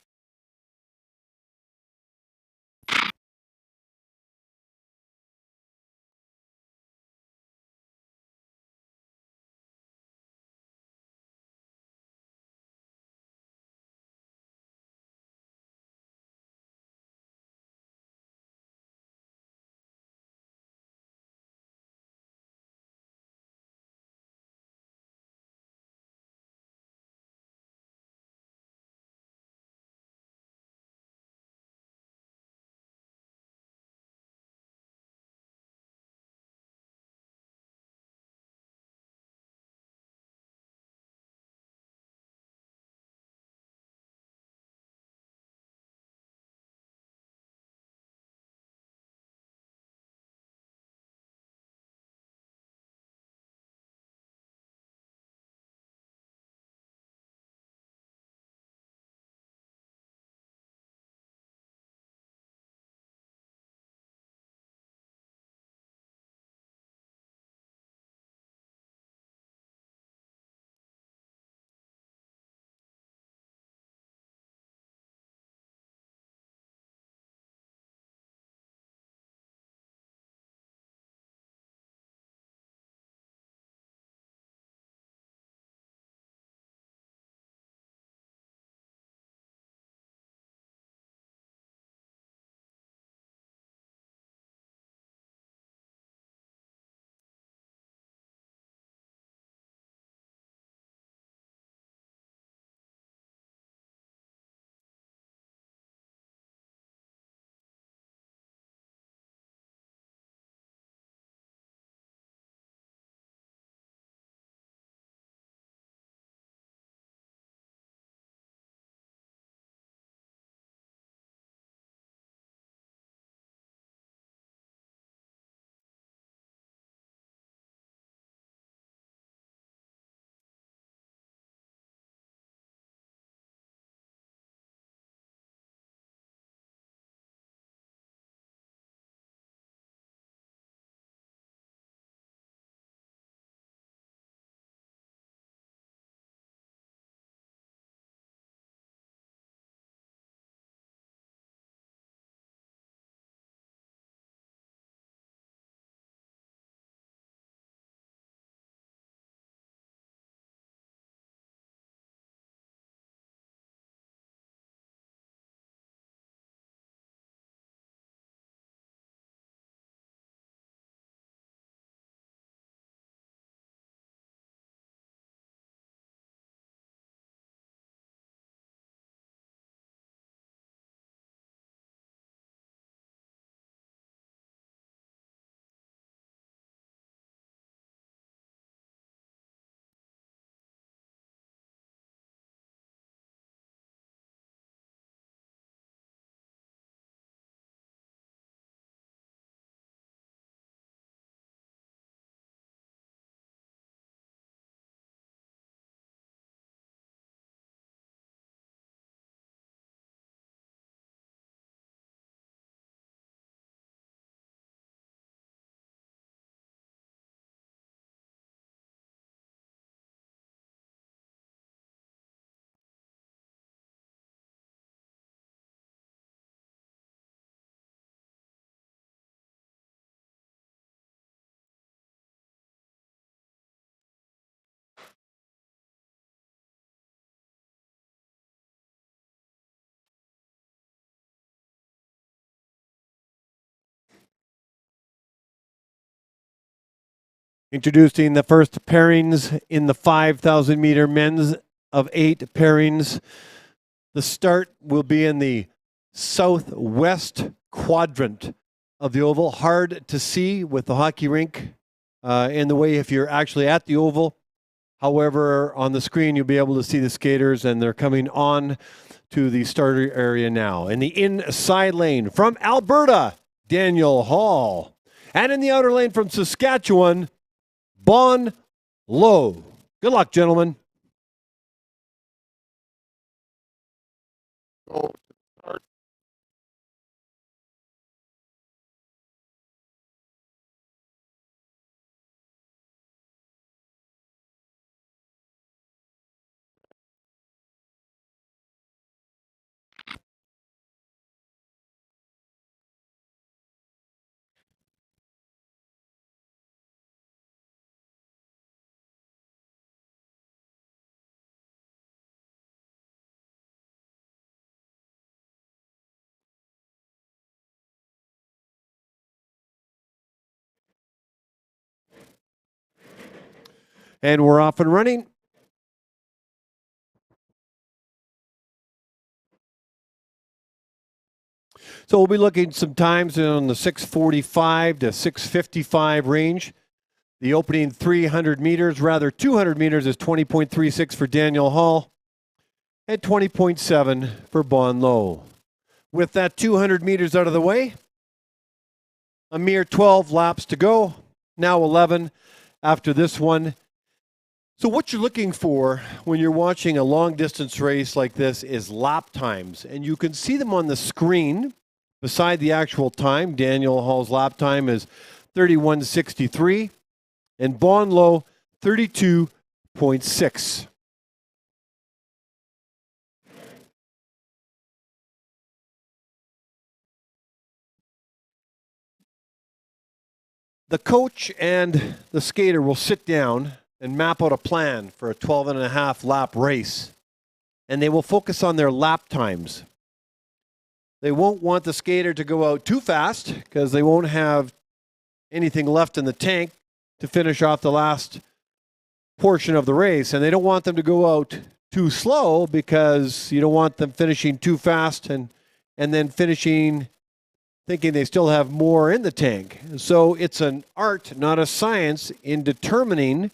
Introducing the first pairings in the 5,000 meter men's of 8 pairings. The start will be in the southwest quadrant of the oval. Hard to see with the hockey rink in the way if you're actually at the oval. However, on the screen, you'll be able to see the skaters, and they're coming on to the starter area now. In the inside lane from Alberta, Daniel Hall. And in the outer lane from Saskatchewan, Bon Lo. Good luck, gentlemen. Go to the start. And we're off and running. So we'll be looking sometimes on the 645 to 655 range. The opening 300 meters, rather 200 meters, is 20.36 for Daniel Hall and 20.7 for Bon Lo. With that 200 meters out of the way, a mere 12 laps to go. Now 11 after this one. So what you're looking for when you're watching a long distance race like this is lap times. And you can see them on the screen beside the actual time. Daniel Hall's lap time is 31:63 and Bon Lo 32.6. The coach and the skater will sit down and map out a plan for a 12.5 lap race. And they will focus on their lap times. They won't want the skater to go out too fast because they won't have anything left in the tank to finish off the last portion of the race. And they don't want them to go out too slow because you don't want them finishing too fast and then finishing thinking they still have more in the tank. So it's an art, not a science, in determining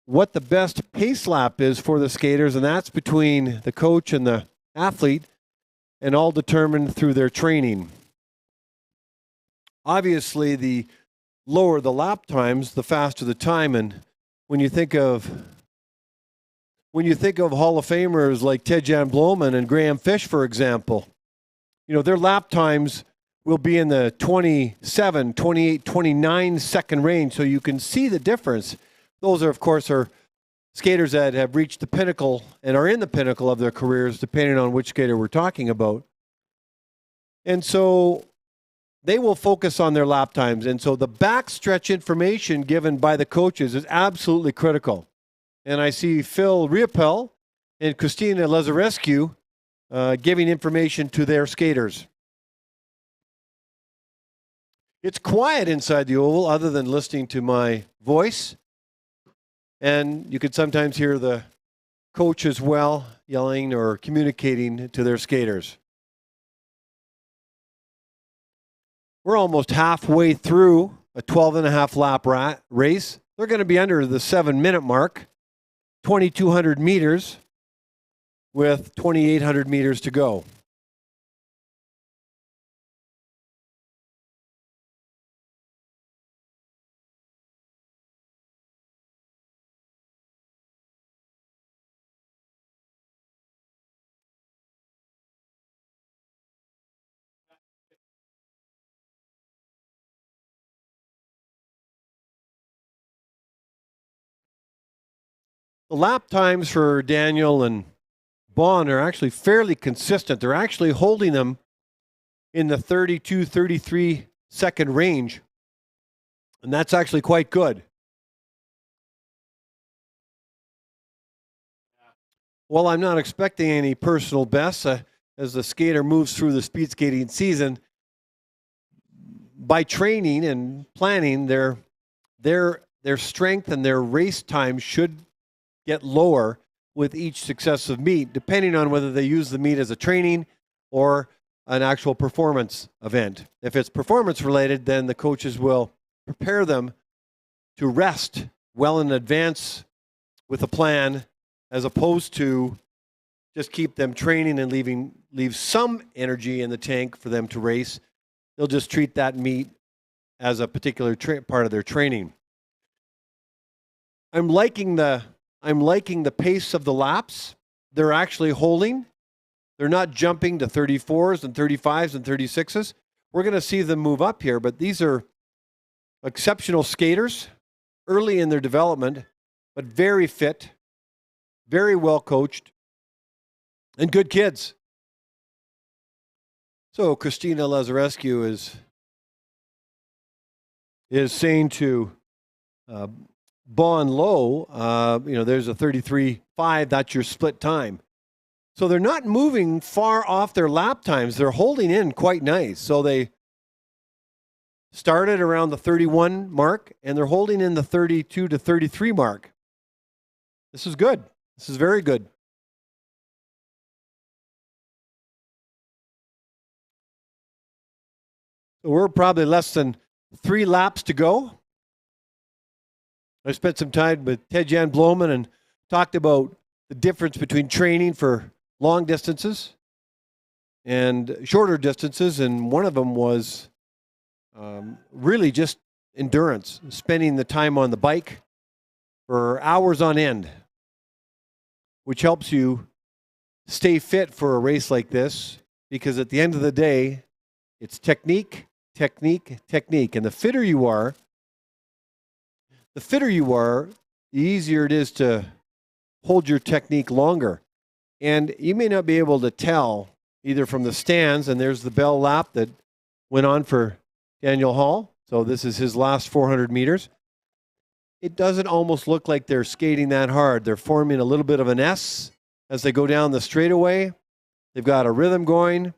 what the best pace lap is for the skaters, and that's between the coach and the athlete, and all determined through their training. Obviously, the lower the lap times, the faster the time. And when you think of Hall of Famers like Ted Jan Bloemen and Graham Fish, for example, you know, their lap times will be in the 27, 28, 29 second range. So you can see the difference. Those are, of course, are skaters that have reached the pinnacle and are in the pinnacle of their careers, depending on which skater we're talking about. And so they will focus on their lap times. And so the backstretch information given by the coaches is absolutely critical. And I see Phil Riopel and Christina Lazarescu giving information to their skaters. It's quiet inside the oval other than listening to my voice. And you could sometimes hear the coach as well yelling or communicating to their skaters. We're almost halfway through a 12.5 lap race. They're going to be under the 7-minute mark, 2,200 meters with 2,800 meters to go. The lap times for Daniel and Bon are actually fairly consistent. They're actually holding them in the 32, 33 second range. And that's actually quite good. Well, I'm not expecting any personal bests as the skater moves through the speed skating season. By training and planning, their strength and their race time should get lower with each successive meet, depending on whether they use the meet as a training or an actual performance event. If it's performance related, then the coaches will prepare them to rest well in advance with a plan, as opposed to just keep them training and leave some energy in the tank for them to race. They'll just treat that meet as a particular part of their training. I'm liking the pace of the laps. They're actually holding. They're not jumping to 34s and 35s and 36s. We're going to see them move up here, but these are exceptional skaters early in their development, but very fit, very well coached, and good kids. So Christina Lazarescu is saying to Bon Low, there's a 33.5, that's your split time. So they're not moving far off their lap times. They're holding in quite nice. So they started around the 31 mark, and they're holding in the 32 to 33 mark. This is good. This is very good. So we're probably less than 3 laps to go. I spent some time with Ted-Jan Bloemen and talked about the difference between training for long distances and shorter distances, and one of them was really just endurance, spending the time on the bike for hours on end, which helps you stay fit for a race like this, because at the end of the day, it's technique, technique, technique. And the fitter you are, the easier it is to hold your technique longer. And you may not be able to tell either from the stands, and there's the bell lap that went on for Daniel Hall. So this is his last 400 meters. It doesn't almost look like they're skating that hard. They're forming a little bit of an S as they go down the straightaway. They've got a rhythm going.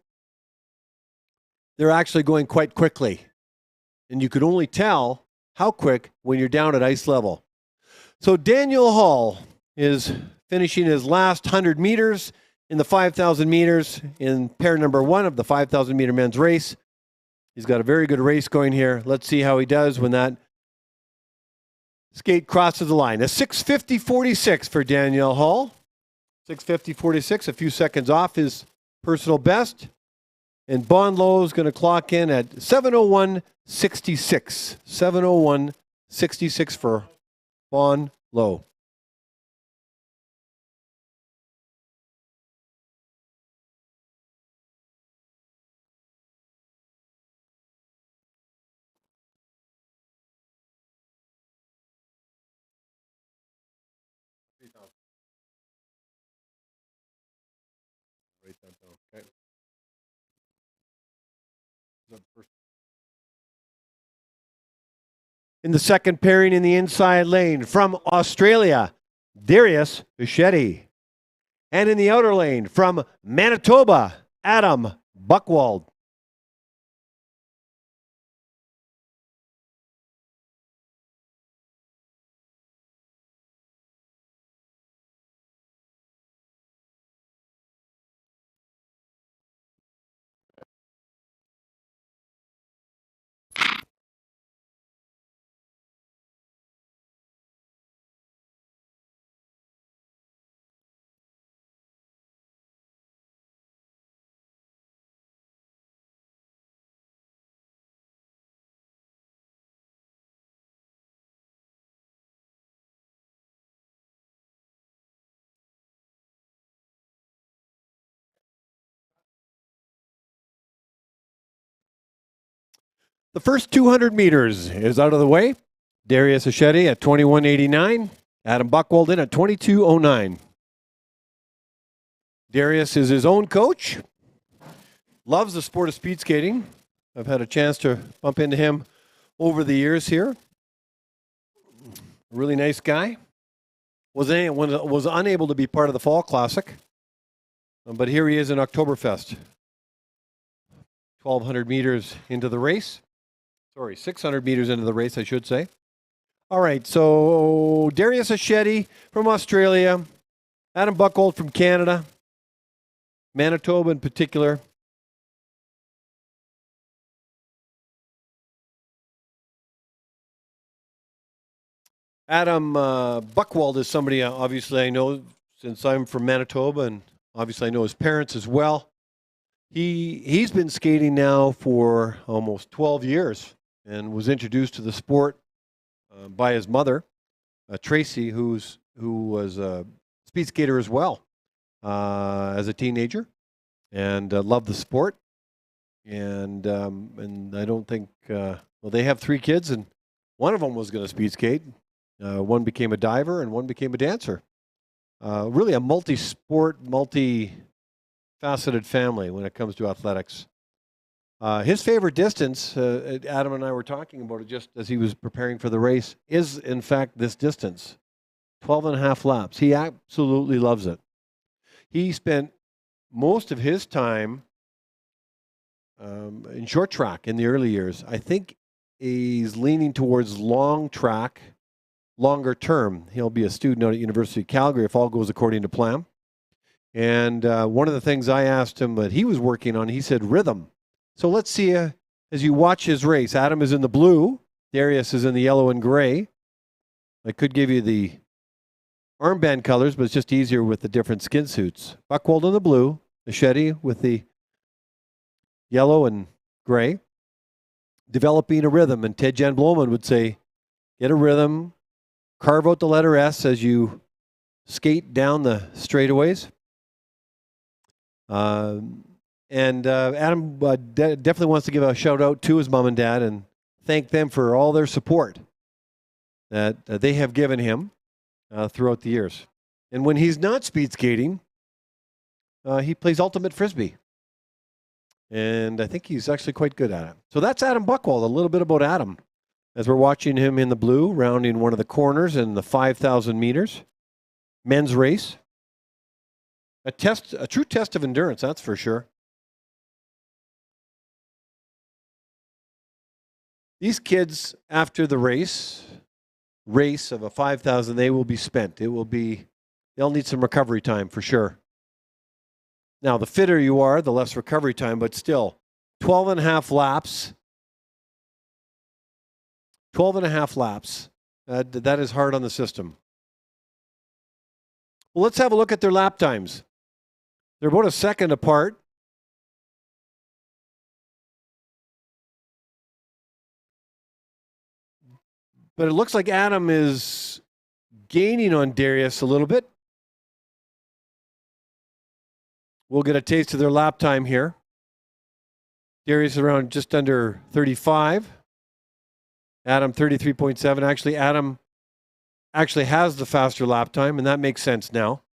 They're actually going quite quickly. And you could only tell how quick when you're down at ice level. So Daniel Hall is finishing his last 100 meters in the 5,000 meters in pair number 1 of the 5,000 meter men's race. He's got a very good race going here. Let's see how he does when that skate crosses the line. A 6:50.46 for Daniel Hall. 6:50.46, a few seconds off his personal best. And Bon Low is going to clock in at 7:01.66. 7:01.66 for Bon Low. Okay. In the second pairing in the inside lane from Australia, Darius Bichetti. And in the outer lane from Manitoba, Adam Buchwald. The first 200 meters is out of the way. Darius Bichetti at 21.89. Adam Buchwald in at 22.09. Darius is his own coach. Loves the sport of speed skating. I've had a chance to bump into him over the years here. Really nice guy. Was unable to be part of the Fall Classic, but here he is in Oktoberfest. 1,200 meters into the race. Sorry, 600 meters into the race, I should say. All right, so Darius Bichetti from Australia, Adam Buchwald from Canada, Manitoba in particular. Adam Buchwald is somebody obviously I know since I'm from Manitoba, and obviously I know his parents as well. He's been skating now for almost 12 years. and was introduced to the sport by his mother, Tracy, who was a speed skater as well as a teenager, and loved the sport. And I don't think they have 3 kids, and one of them was going to speed skate. One became a diver, and one became a dancer. Really a multi-sport, multi-faceted family when it comes to athletics. His favorite distance, Adam and I were talking about it just as he was preparing for the race, is in fact this distance, 12.5 laps. He absolutely loves it. He spent most of his time in short track in the early years. I think he's leaning towards long track, longer term. He'll be a student out at University of Calgary if all goes according to plan. And one of the things I asked him that he was working on, he said rhythm. So let's see as you watch his race. Adam is in the blue. Darius is in the yellow and gray. I could give you the armband colors, but it's just easier with the different skin suits. Buchwald in the blue. Machete with the yellow and gray. Developing a rhythm. And Ted Jan Bloman would say, get a rhythm. Carve out the letter S as you skate down the straightaways. And Adam definitely wants to give a shout out to his mom and dad and thank them for all their support that they have given him throughout the years. And when he's not speed skating, he plays ultimate frisbee. And I think he's actually quite good at it. So that's Adam Buchwald, a little bit about Adam. As we're watching him in the blue, rounding one of the corners in the 5,000 meters. Men's race. A true test of endurance, that's for sure. These kids, after the race of a 5,000, they will be spent. They'll need some recovery time for sure. Now, the fitter you are, the less recovery time, but still, 12.5 laps. 12.5 laps. That is hard on the system. Well, let's have a look at their lap times. They're about a second apart. But it looks like Adam is gaining on Darius a little bit. We'll get a taste of their lap time here. Darius around just under 35. Adam 33.7. Actually, Adam has the faster lap time, and that makes sense now.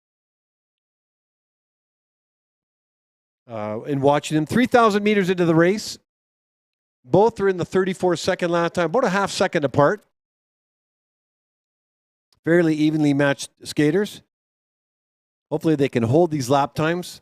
In watching them, 3,000 meters into the race, both are in the 34-second lap time, about a half second apart. Fairly evenly matched skaters. Hopefully they can hold these lap times.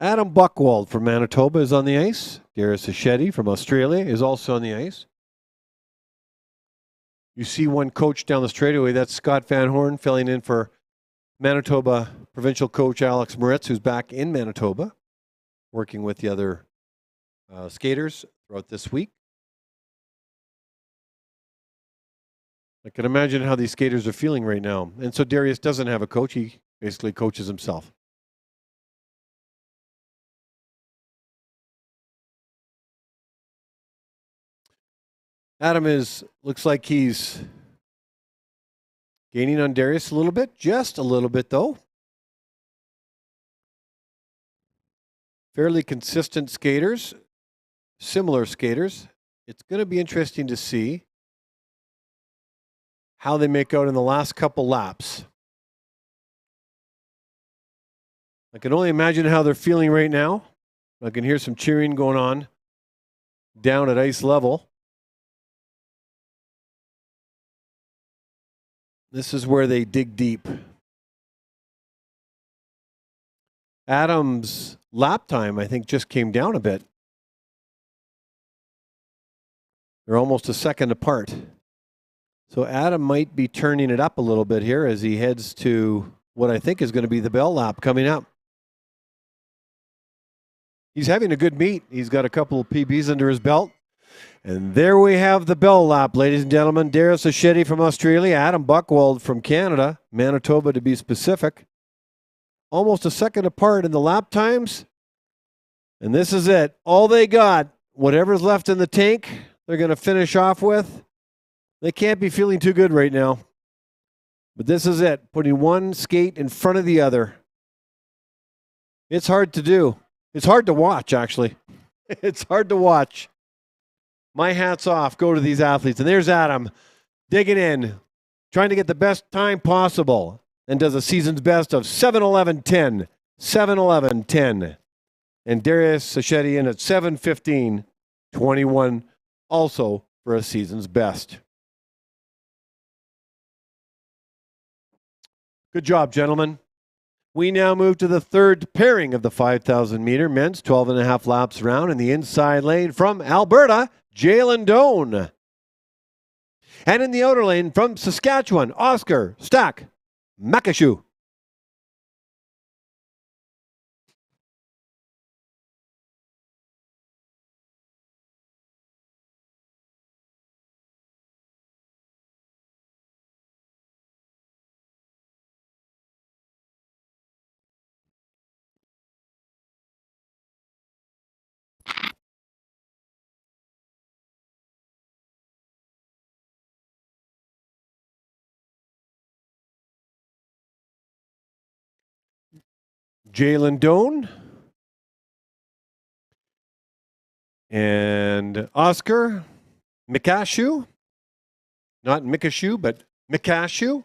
Adam Buchwald from Manitoba is on the ice. Darius Achetti from Australia is also on the ice. You see one coach down the straightaway. That's Scott Van Horn filling in for Manitoba provincial coach Alex Moritz, who's back in Manitoba, working with the other skaters throughout this week. I can imagine how these skaters are feeling right now. And so Darius doesn't have a coach. He basically coaches himself. Adam looks like he's gaining on Darius a little bit, just a little bit though. Fairly consistent skaters, similar skaters. It's going to be interesting to see how they make out in the last couple laps. I can only imagine how they're feeling right now. I can hear some cheering going on down at ice level. This is where they dig deep. Adam's lap time, I think, just came down a bit. They're almost a second apart. So Adam might be turning it up a little bit here as he heads to what I think is going to be the bell lap coming up. He's having a good meet. He's got a couple of PBs under his belt. And there we have the bell lap, ladies and gentlemen. Darius Achetti from Australia, Adam Buchwald from Canada, Manitoba to be specific. Almost a second apart in the lap times. And this is it. All they got, whatever's left in the tank, they're going to finish off with. They can't be feeling too good right now. But this is it, putting one skate in front of the other. It's hard to do. It's hard to watch, actually. It's hard to watch. My hat's off go to these athletes. And there's Adam digging in, trying to get the best time possible, and does a season's best of 7:11:10. 7:11:10. And Darius Achetti in at 7:15:21, also for a season's best. Good job, gentlemen. We now move to the third pairing of the 5,000 meter men's 12.5 laps round in the inside lane from Alberta, Jalen Doan. And in the outer lane from Saskatchewan, Oscar Stack Makashu. Jalen Doan and Oscar Makashu, not Mikashu, but Makashu,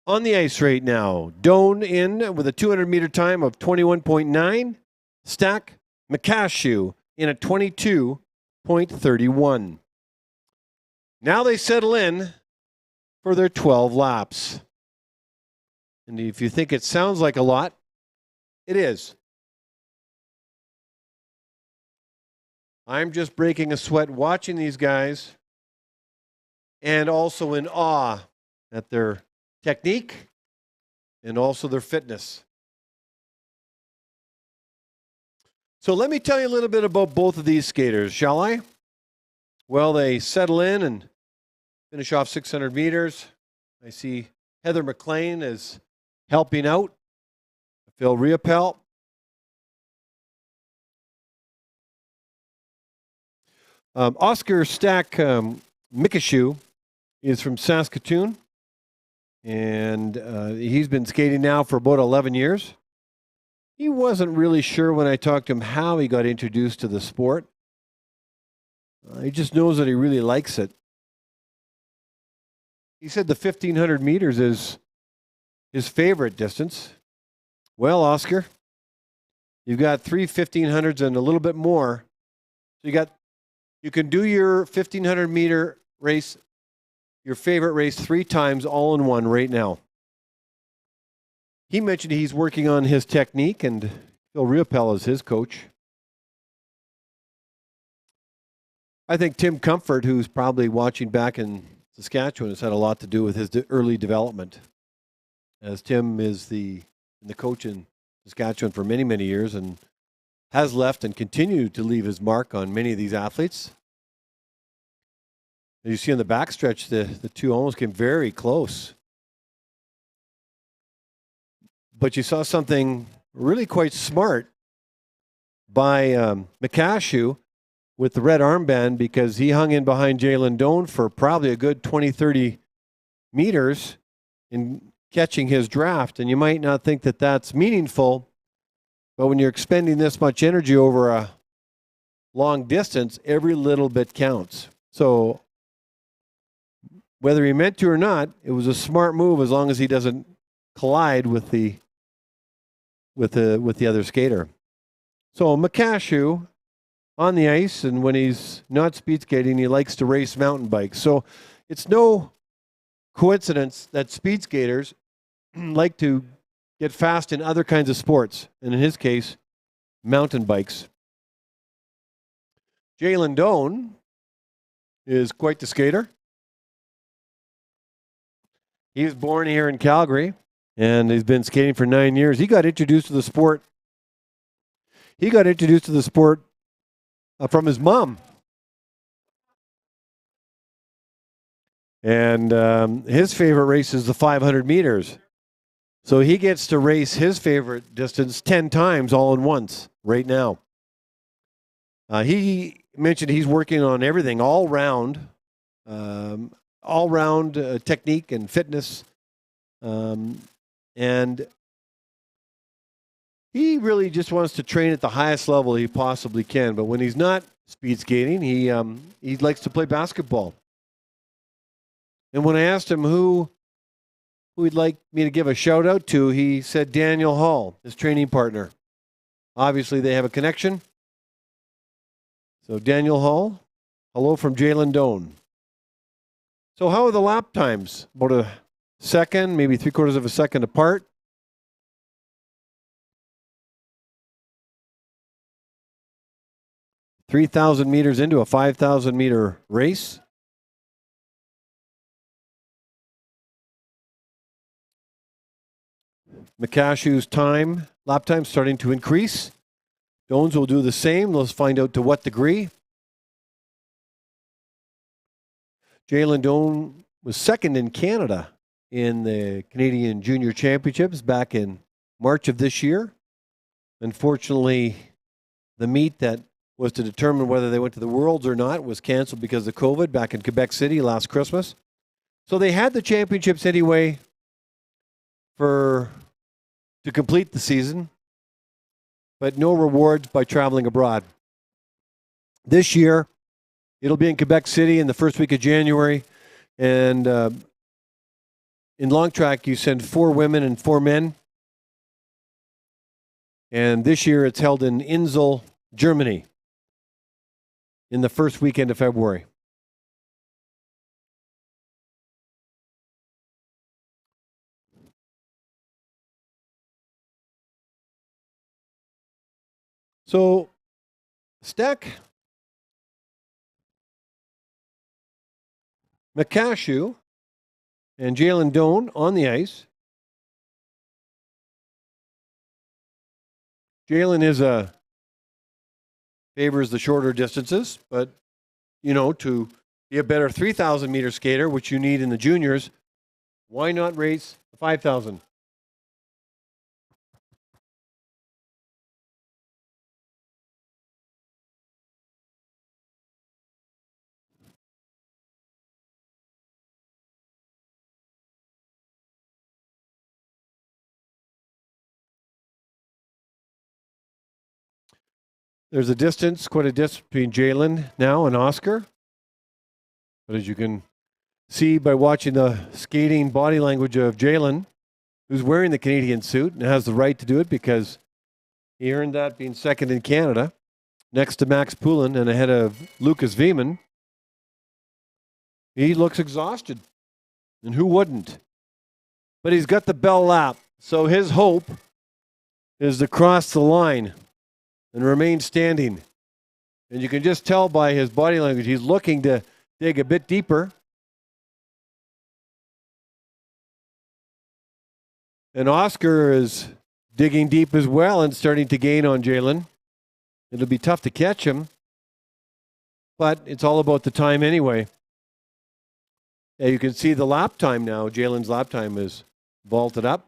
on the ice right now. Doan in with a 200-meter time of 21.9. Stack Makashu in at 22.31. Now they settle in for their 12 laps. And if you think it sounds like a lot, it is. I'm just breaking a sweat watching these guys and also in awe at their technique and also their fitness. So let me tell you a little bit about both of these skaters, shall I? Well, they settle in and finish off 600 meters. I see Heather McLean is helping out. Phil Riopel. Oscar Stack Mikashu is from Saskatoon, and he's been skating now for about 11 years. He wasn't really sure when I talked to him how he got introduced to the sport. He just knows that he really likes it. He said the 1,500 meters is his favorite distance. Well, Oscar, you've got 3 1,500s and a little bit more. So you can do your 1,500 meter race, your favorite race, 3 times all in one right now. He mentioned he's working on his technique, and Phil Riopel is his coach. I think Tim Comfort, who's probably watching back in Saskatchewan, has had a lot to do with his early development, as Tim is the coach in Saskatchewan for many, many years and has left and continued to leave his mark on many of these athletes. As you see on the backstretch, the two almost came very close. But you saw something really quite smart by Makashu with the red armband, because he hung in behind Jalen Doan for probably a good 20, 30 meters in catching his draft. And you might not think that that's meaningful, but when you're expending this much energy over a long distance, every little bit counts. So whether he meant to or not, it was a smart move as long as he doesn't collide with the other skater. So Makashu on the ice, and when he's not speed skating, he likes to race mountain bikes. So it's no coincidence that speed skaters like to get fast in other kinds of sports, and in his case, mountain bikes. Jalen Doan is quite the skater. He was born here in Calgary, And he's been skating for 9 years. He got introduced to the sport. He got introduced to the sport from his mom. And his favorite race is the 500 meters. So he gets to race his favorite distance 10 times all in once right now. He mentioned he's working on everything all round technique and fitness. And he really just wants to train at the highest level he possibly can. But when he's not speed skating, he likes to play basketball. And when I asked him who he'd like me to give a shout out to, he said Daniel Hall, his training partner. Obviously, they have a connection. So Daniel Hall, hello from Jalen Doan. So how are the lap times? About a second, maybe 3/4 of a second apart. $3,000 meters into a 5,000 meter race. McCashew's lap time starting to increase. Jones will do the same. Let's find out to what degree. Jalen Doan was second in Canada in the Canadian Junior Championships back in March of this year. Unfortunately, the meet that was to determine whether they went to the Worlds or not was canceled because of COVID back in Quebec City last Christmas. So they had the championships anyway to complete the season, but no rewards by traveling abroad. This year, it'll be in Quebec City in the first week of January. And in long track, you send 4 women and 4 men. And this year, it's held in Insel, Germany, in the first weekend of February. So, Stack, McCashew, and Jalen Doan on the ice. Jalen favors the shorter distances, but, to be a better 3,000 meter skater, which you need in the juniors, why not race the 5,000? There's quite a distance between Jalen now and Oscar. But as you can see by watching the skating body language of Jalen, who's wearing the Canadian suit and has the right to do it because he earned that being second in Canada, next to Max Poulin and ahead of Lucas Veman, he looks exhausted. And who wouldn't? But he's got the bell lap. So his hope is to cross the line and remain standing. And you can just tell by his body language, he's looking to dig a bit deeper. And Oscar is digging deep as well and starting to gain on Jalen. It'll be tough to catch him, but it's all about the time anyway. Yeah, you can see the lap time now. Jalen's lap time is vaulted up.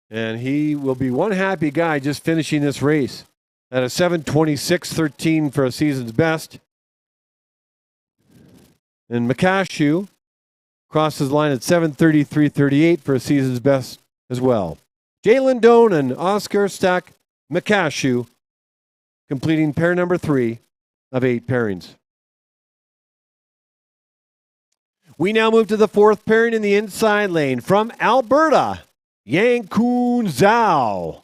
And he will be one happy guy just finishing this race at a 7:26.13 for a season's best. And McCashew crosses the line at 7:33.38 for a season's best as well. Jalen Doan and Oscar Stack McCashew completing pair number 3 of 8 pairings. We now move to the 4th pairing in the inside lane from Alberta, Yankun Zhao.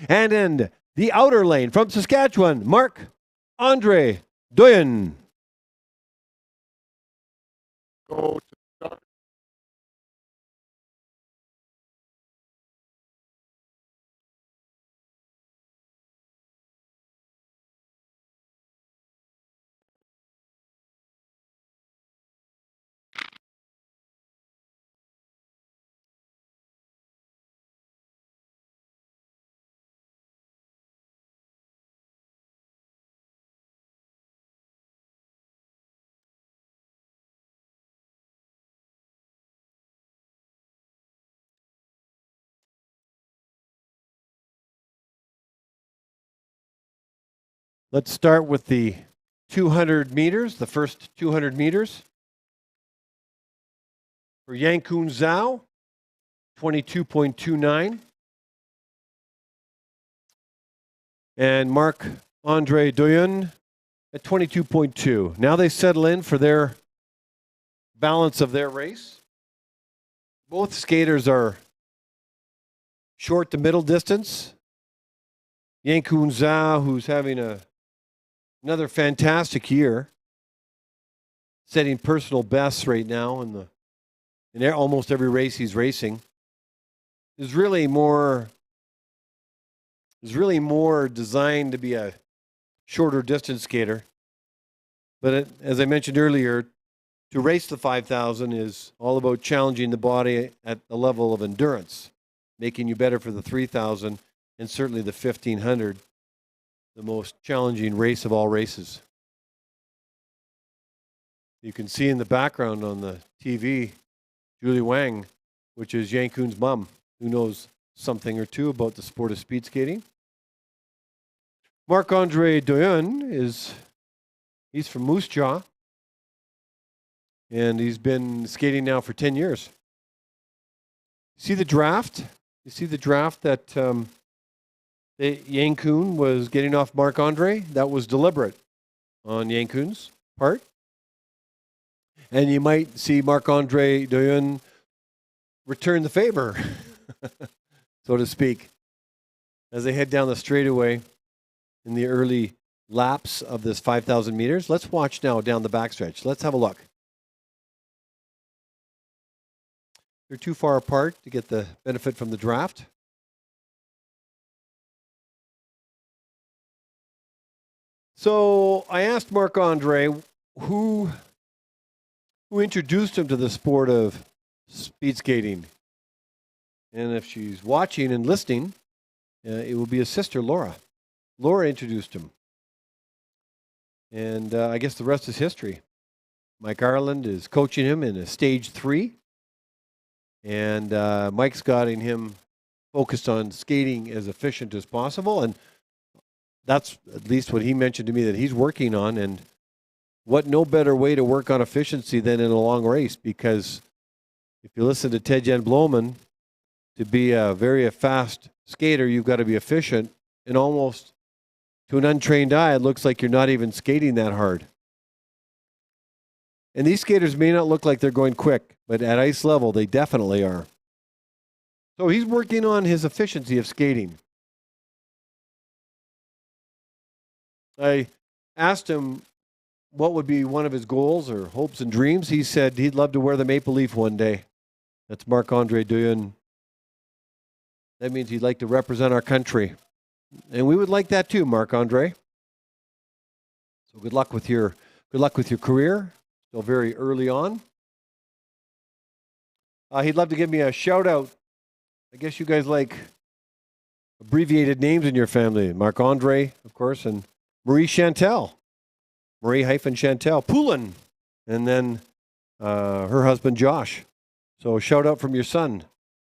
And in the outer lane from Saskatchewan, Marc-Andre Doyen. Go to start. Let's start with the 200 meters, the first 200 meters. For Yankun Zhao, 22.29. And Marc-Andre Doyen at 22.2. Now they settle in for their balance of their race. Both skaters are short to middle distance. Yankun Zhao, who's having another fantastic year, setting personal bests right now in almost every race he's racing, is really more designed to be a shorter distance skater. But as I mentioned earlier, to race the 5,000 is all about challenging the body at a level of endurance, making you better for the 3,000 and certainly the 1,500, the most challenging race of all races. You can see in the background on the TV, Julie Wang, which is Yankun's mom, who knows something or two about the sport of speed skating. Marc-Andre Doyen he's from Moose Jaw, and he's been skating now for 10 years. See the draft? You see the draft that Yankun was getting off Marc-Andre? That was deliberate on Yankun's part. And you might see Marc-Andre Doyen return the favor, so to speak, as they head down the straightaway in the early laps of this 5,000 meters. Let's watch now down the backstretch. Let's have a look. They're too far apart to get the benefit from the draft. So I asked Marc-Andre who introduced him to the sport of speed skating. And if she's watching and listening, it will be his sister, Laura. Laura introduced him. And I guess the rest is history. Mike Ireland is coaching him in a stage 3. And Mike's gotten him focused on skating as efficient as possible. And that's at least what he mentioned to me that he's working on. And what no better way to work on efficiency than in a long race? Because if you listen to Ted Jan Bloman, to be a very fast skater, you've got to be efficient. And almost to an untrained eye, it looks like you're not even skating that hard. And these skaters may not look like they're going quick, but at ice level, they definitely are. So he's working on his efficiency of skating. I asked him what would be one of his goals or hopes and dreams. He said he'd love to wear the maple leaf one day. That's Marc-Andre Doyen. That means he'd like to represent our country. And we would like that too, Marc-Andre. So good luck with your career. Still very early on. He'd love to give me a shout out. I guess you guys like abbreviated names in your family. Marc-Andre, of course, and Marie Chantel. Marie-Chantel Poulin. And then her husband, Josh. So shout out from your son,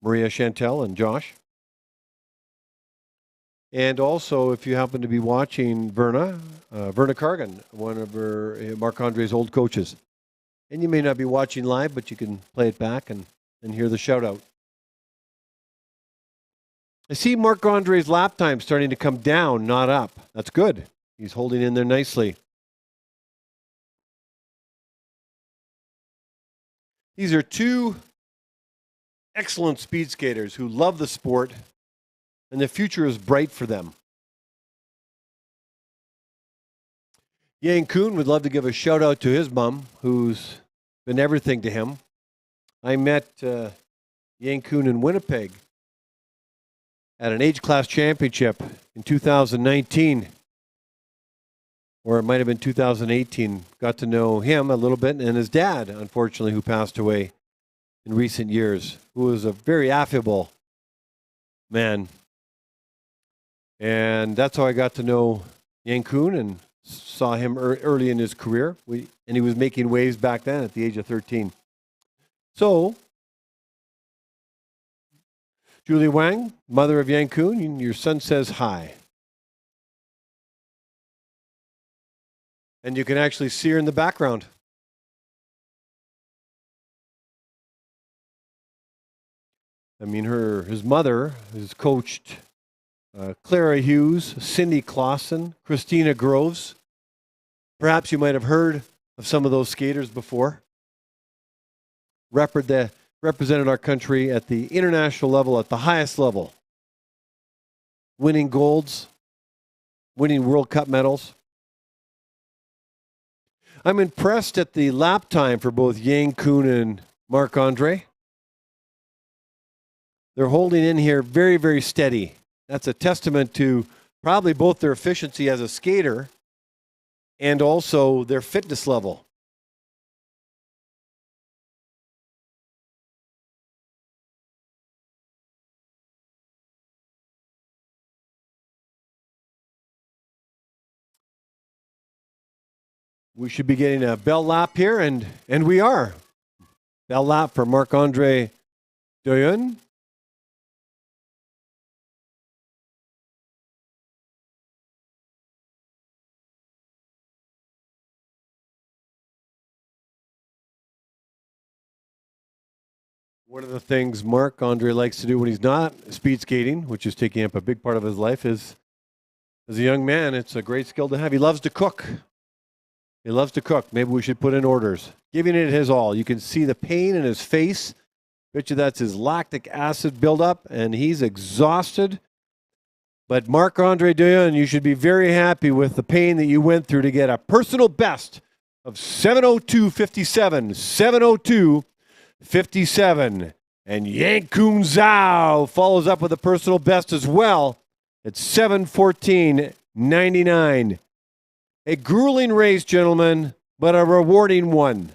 Maria Chantel and Josh. And also, if you happen to be watching Verna Cargan, one of Marc-Andre's old coaches. And you may not be watching live, but you can play it back and hear the shout out. I see Marc-Andre's lap time starting to come down, not up. That's good. He's holding in there nicely. These are two excellent speed skaters who love the sport, and the future is bright for them. Yankun would love to give a shout out to his mom, who's been everything to him. I met Yankun in Winnipeg at an age class championship in 2019, or it might have been 2018. Got to know him a little bit, and his dad, unfortunately, who passed away in recent years, who was a very affable man. And that's how I got to know Yankun and saw him early in his career. And he was making waves back then at the age of 13. So, Julie Wang, mother of Yankun, your son says hi. And you can actually see her in the background. I mean, his mother has coached Clara Hughes, Cindy Clausen, Christina Groves. Perhaps you might have heard of some of those skaters before. Represented our country at the international level, at the highest level. Winning golds, winning World Cup medals. I'm impressed at the lap time for both Yang Kun and Marc-Andre. They're holding in here very, very steady. That's a testament to probably both their efficiency as a skater and also their fitness level. We should be getting a bell lap here, and we are. Bell lap for Marc-Andre Doyon. One of the things Marc-Andre likes to do when he's not speed skating, which is taking up a big part of his life, is as a young man, it's a great skill to have. He loves to cook. He loves to cook. Maybe we should put in orders. Giving it his all. You can see the pain in his face. Bet you that's his lactic acid buildup, and he's exhausted. But Marc-Andre Doyon, you should be very happy with the pain that you went through to get a personal best of 7:02.57. 7:02.57. And Yang Kun Zhao follows up with a personal best as well at 7:14.99. A grueling race, gentlemen, but a rewarding one.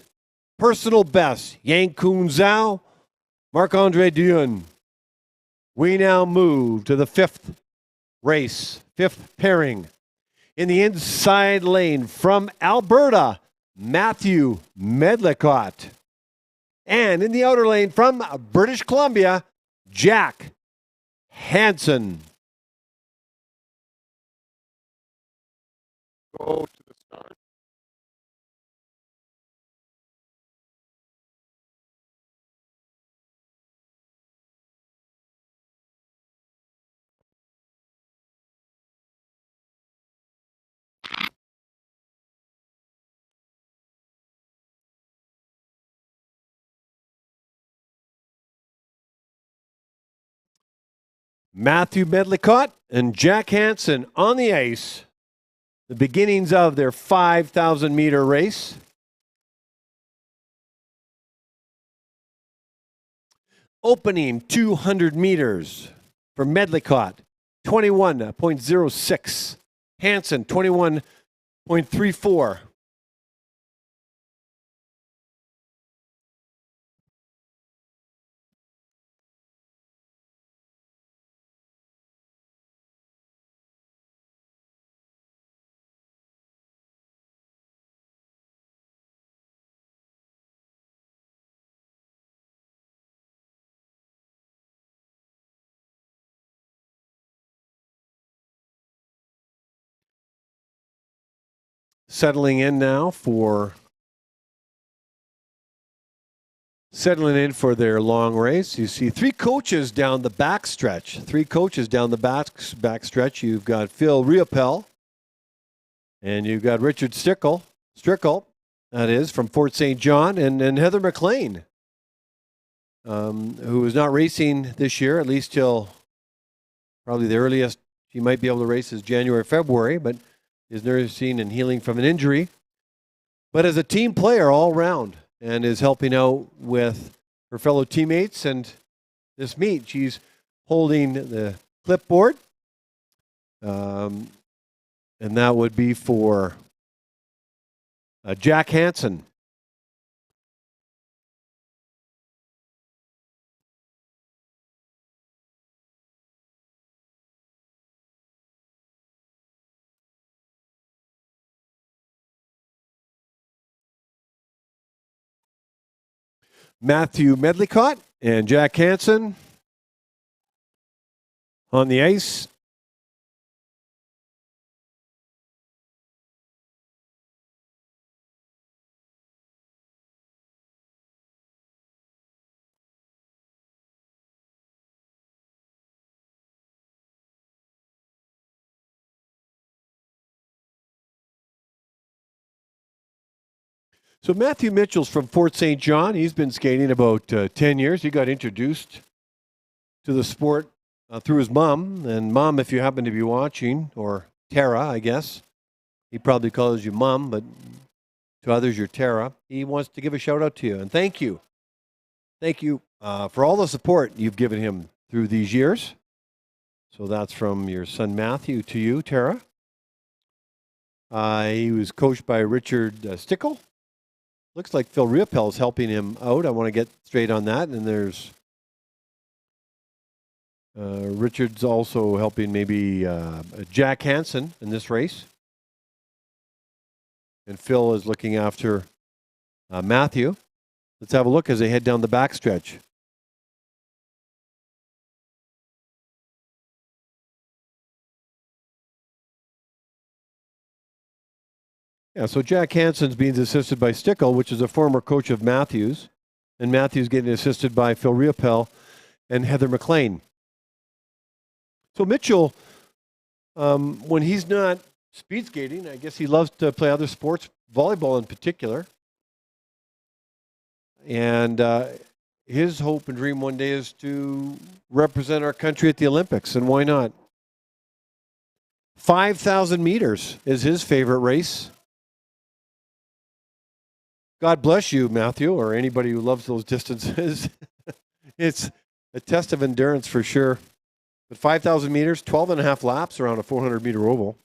Personal best, Yang Kun Zhao, Marc-Andre Doyon. We now move to the fifth race, fifth pairing. In the inside lane from Alberta, Matthew Medlicott. And in the outer lane from British Columbia, Jack Hansen. Go to the start. Matthew Medlicott and Jack Hansen on the ice. The beginnings of their 5,000-meter race. Opening 200 meters for Medlicott, 21.06. Hansen, 21.34. Settling in for their long race. You see three coaches down the backstretch. You've got Phil Riopel, and you've got Richard Strickle, that is, from Fort St. John, and Heather McLean, who is not racing this year, at least till probably the earliest she might be able to race is January, February, but is nursing and healing from an injury. But as a team player all around, and is helping out with her fellow teammates and this meet. She's holding the clipboard, and that would be for Jack Hansen. Matthew Medlicott and Jack Hansen on the ice. So Matthew Mitchell's from Fort St. John. He's been skating about 10 years. He got introduced to the sport through his mom. And Mom, if you happen to be watching, or Tara, I guess. He probably calls you Mom, but to others, you're Tara. He wants to give a shout out to you. And thank you. Thank you for all the support you've given him through these years. So that's from your son Matthew to you, Tara. He was coached by Richard Stickle. Looks like Phil Riopel is helping him out. I want to get straight on that. And there's Richard's also helping maybe Jack Hansen in this race. And Phil is looking after Matthew. Let's have a look as they head down the backstretch. Yeah, so Jack Hansen's being assisted by Stickle, which is a former coach of Matthews. And Matthews getting assisted by Phil Riopel and Heather McLean. So Mitchell, when he's not speed skating, I guess he loves to play other sports, volleyball in particular. And his hope and dream one day is to represent our country at the Olympics, and why not? 5,000 meters is his favorite race. God bless you, Matthew, or anybody who loves those distances. It's a test of endurance for sure. But 5,000 meters, 12 and a half laps around a 400-meter oval.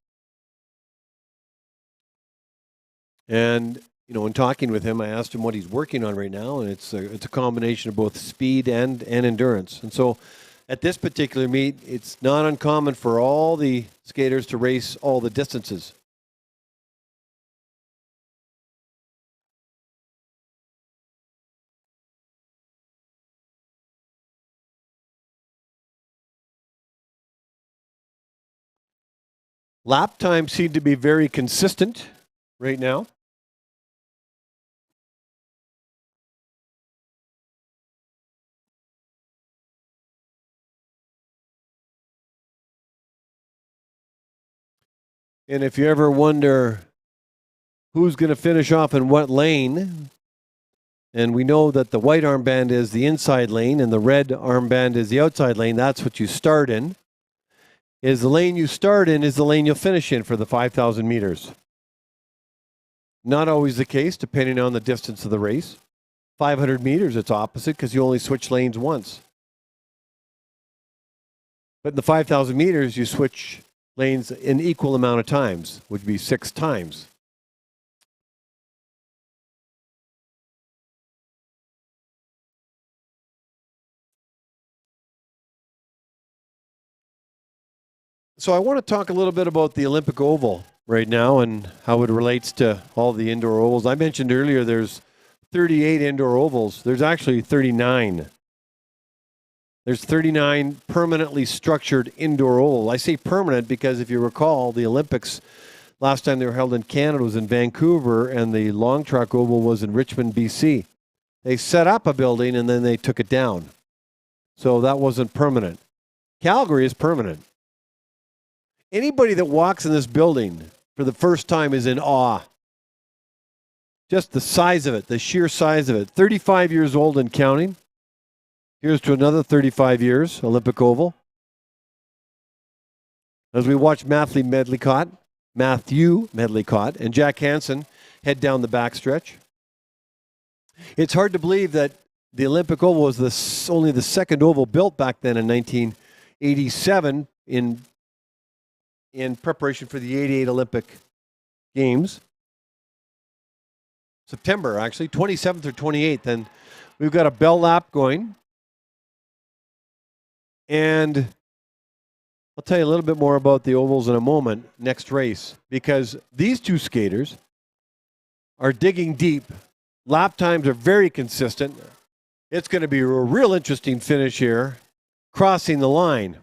And, you know, in talking with him, I asked him what he's working on right now, and it's a combination of both speed and endurance. And so at this particular meet, it's not uncommon for all the skaters to race all the distances. Lap times seem to be very consistent right now. And if you ever wonder who's going to finish off in what lane, and we know that the white armband is the inside lane and the red armband is the outside lane, that's what you start in. Is the lane you start in is the lane you'll finish in for the 5,000 meters. Not always the case, depending on the distance of the race. 500 meters, it's opposite because you only switch lanes once. But in the 5,000 meters, you switch lanes an equal amount of times, which would be 6 times. So I want to talk a little bit about the Olympic Oval right now and how it relates to all the indoor ovals. I mentioned earlier there's 38 indoor ovals. There's actually 39. There's 39 permanently structured indoor ovals. I say permanent because if you recall, the Olympics last time they were held in Canada was in Vancouver, and the long track oval was in Richmond, BC. They set up a building and then they took it down. So that wasn't permanent. Calgary is permanent. Anybody that walks in this building for the first time is in awe. Just the size of it, the sheer size of it. 35 years old and counting. Here's to another 35 years, Olympic Oval. As we watch Matthew Medlicott, and Jack Hansen head down the backstretch. It's hard to believe that the Olympic Oval was only the second oval built back then in 1987 in preparation for the 88 Olympic Games. September, actually, 27th or 28th. And we've got a bell lap going. And I'll tell you a little bit more about the ovals in a moment, next race, because these two skaters are digging deep. Lap times are very consistent. It's going to be a real interesting finish here, crossing the line.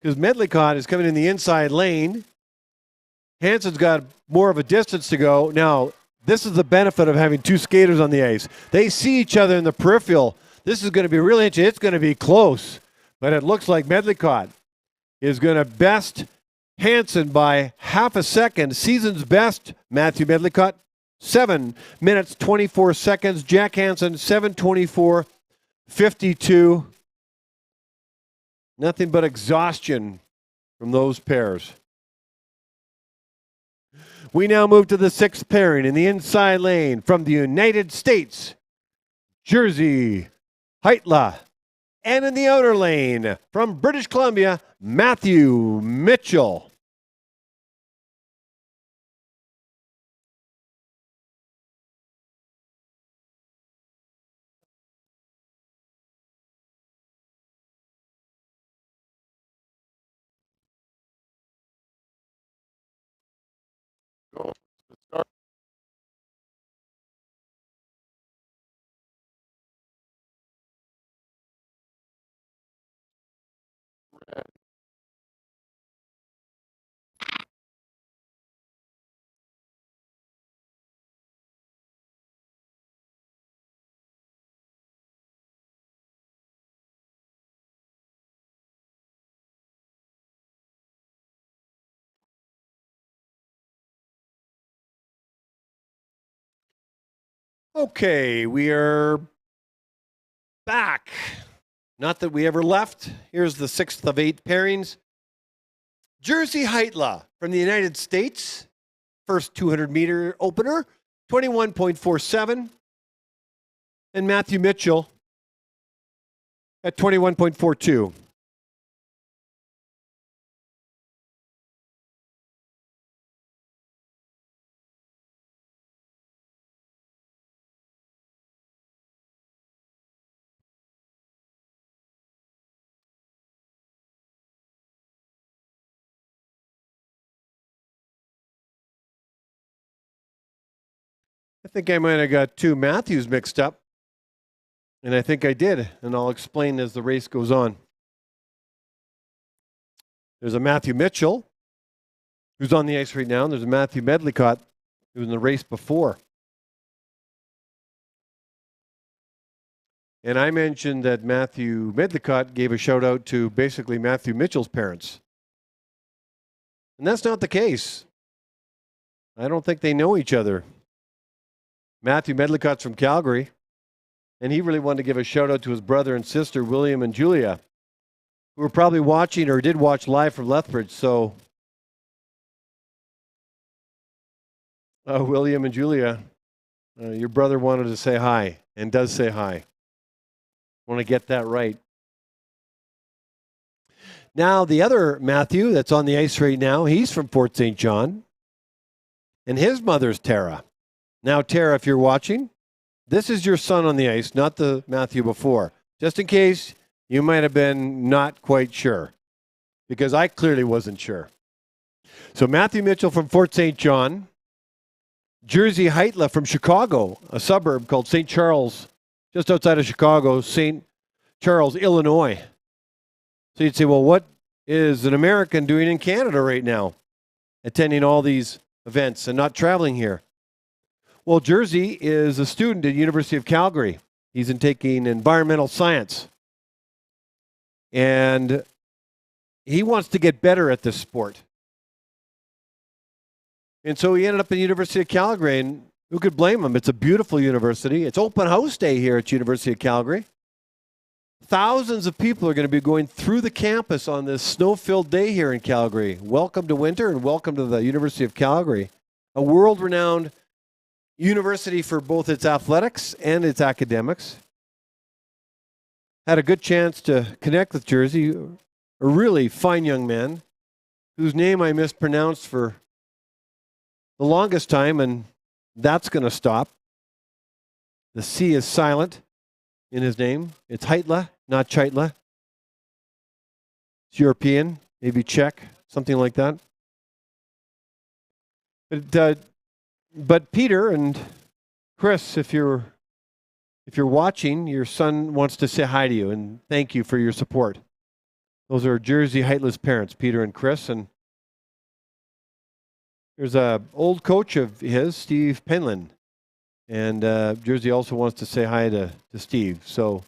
Because Medlicott is coming in the inside lane. Hansen's got more of a distance to go. Now, this is the benefit of having two skaters on the ice. They see each other in the peripheral. This is going to be really interesting. It's going to be close. But it looks like Medlicott is going to best Hansen by half a second. Season's best, Matthew Medlicott. 7 minutes 24 seconds. Jack Hansen 7:24:52. Nothing but exhaustion from those pairs. We now move to the 6th pairing in the inside lane from the United States, Jersey Heitla. And in the outer lane from British Columbia, Matthew Mitchell. Go to the start. Red. Okay, we are back. Not that we ever left. Here's the 6th of 8 pairings. Jersey Heitla from the United States. First 200-meter opener, 21.47. And Matthew Mitchell at 21.42. I think I might have got 2 Matthews mixed up. And I think I did. And I'll explain as the race goes on. There's a Matthew Mitchell, who's on the ice right now. And there's a Matthew Medlicott, who was in the race before. And I mentioned that Matthew Medlicott gave a shout out to basically Matthew Mitchell's parents. And that's not the case. I don't think they know each other. Matthew Medlicott's from Calgary, and he really wanted to give a shout out to his brother and sister, William and Julia, who were probably watching or did watch live from Lethbridge. So, William and Julia, your brother wanted to say hi and does say hi. Want to get that right. Now, the other Matthew that's on the ice right now, he's from Fort St. John, and his mother's Tara. Now, Tara, if you're watching, this is your son on the ice, not the Matthew before. Just in case you might have been not quite sure, because I clearly wasn't sure. So Matthew Mitchell from Fort St. John, Jersey Heitla from Chicago, a suburb called St. Charles, just outside of Chicago, St. Charles, Illinois. So you'd say, well, what is an American doing in Canada right now, attending all these events and not traveling here? Well, Jersey is a student at University of Calgary. He's taking environmental science. And he wants to get better at this sport. And so he ended up at University of Calgary, and who could blame him? It's a beautiful university. It's open house day here at University of Calgary. Thousands of people are going to be going through the campus on this snow-filled day here in Calgary. Welcome to winter and welcome to the University of Calgary, a world-renowned university for both its athletics and its academics. Had a good chance to connect with Jersey, a really fine young man whose name I mispronounced for the longest time, and that's going to stop. The C is silent in his name. It's Heitla, not Cheitla. It's European, maybe Czech, something like that. But Peter and Chris, if you're watching, your son wants to say hi to you and thank you for your support. Those are Jersey Heitla's parents, Peter and Chris, and there's an old coach of his, Steve Penland, and Jersey also wants to say hi to Steve. So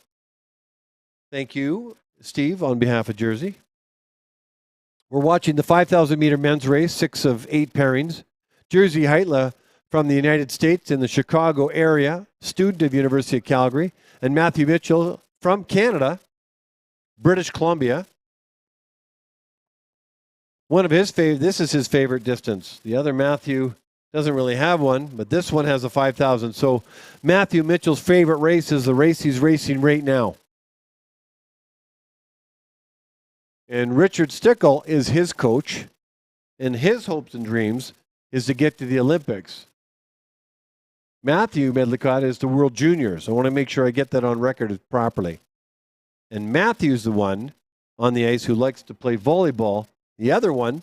thank you, Steve, on behalf of Jersey. We're watching the 5,000-meter men's race, 6 of 8 pairings. Jersey Heitla from the United States in the Chicago area, student of University of Calgary, and Matthew Mitchell from Canada, British Columbia. One of his favorite, this is his favorite distance. The other Matthew doesn't really have one, but this one has a 5,000. So Matthew Mitchell's favorite race is the race he's racing right now. And Richard Stickle is his coach, and his hopes and dreams is to get to the Olympics. Matthew Medlicott is the World Juniors. I want to make sure I get that on record properly. And Matthew's the one on the ice who likes to play volleyball. The other one,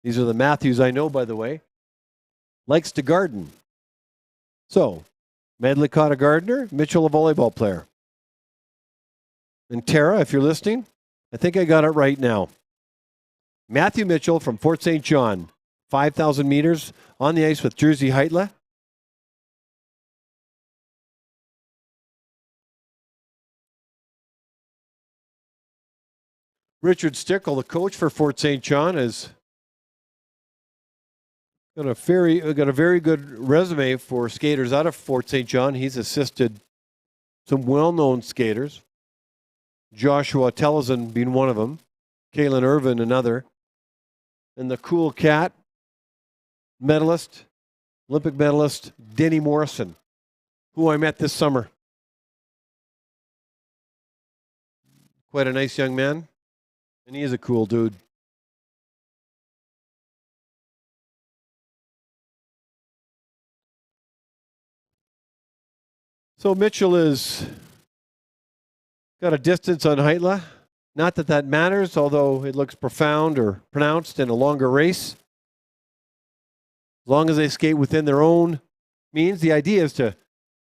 these are the Matthews I know, by the way, likes to garden. So, Medlicott a gardener, Mitchell a volleyball player. And Tara, if you're listening, I think I got it right now. Matthew Mitchell from Fort St. John, 5,000 meters on the ice with Jerzy Heitle. Richard Stickle, the coach for Fort St. John, has got a very good resume for skaters out of Fort St. John. He's assisted some well-known skaters. Joshua Tellison being one of them. Kaylin Irvin another. And the cool cat medalist, Olympic medalist, Denny Morrison, who I met this summer. Quite a nice young man. And he is a cool dude. So Mitchell has got a distance on Heitle. Not that that matters, although it looks profound or pronounced in a longer race. As long as they skate within their own means, the idea is to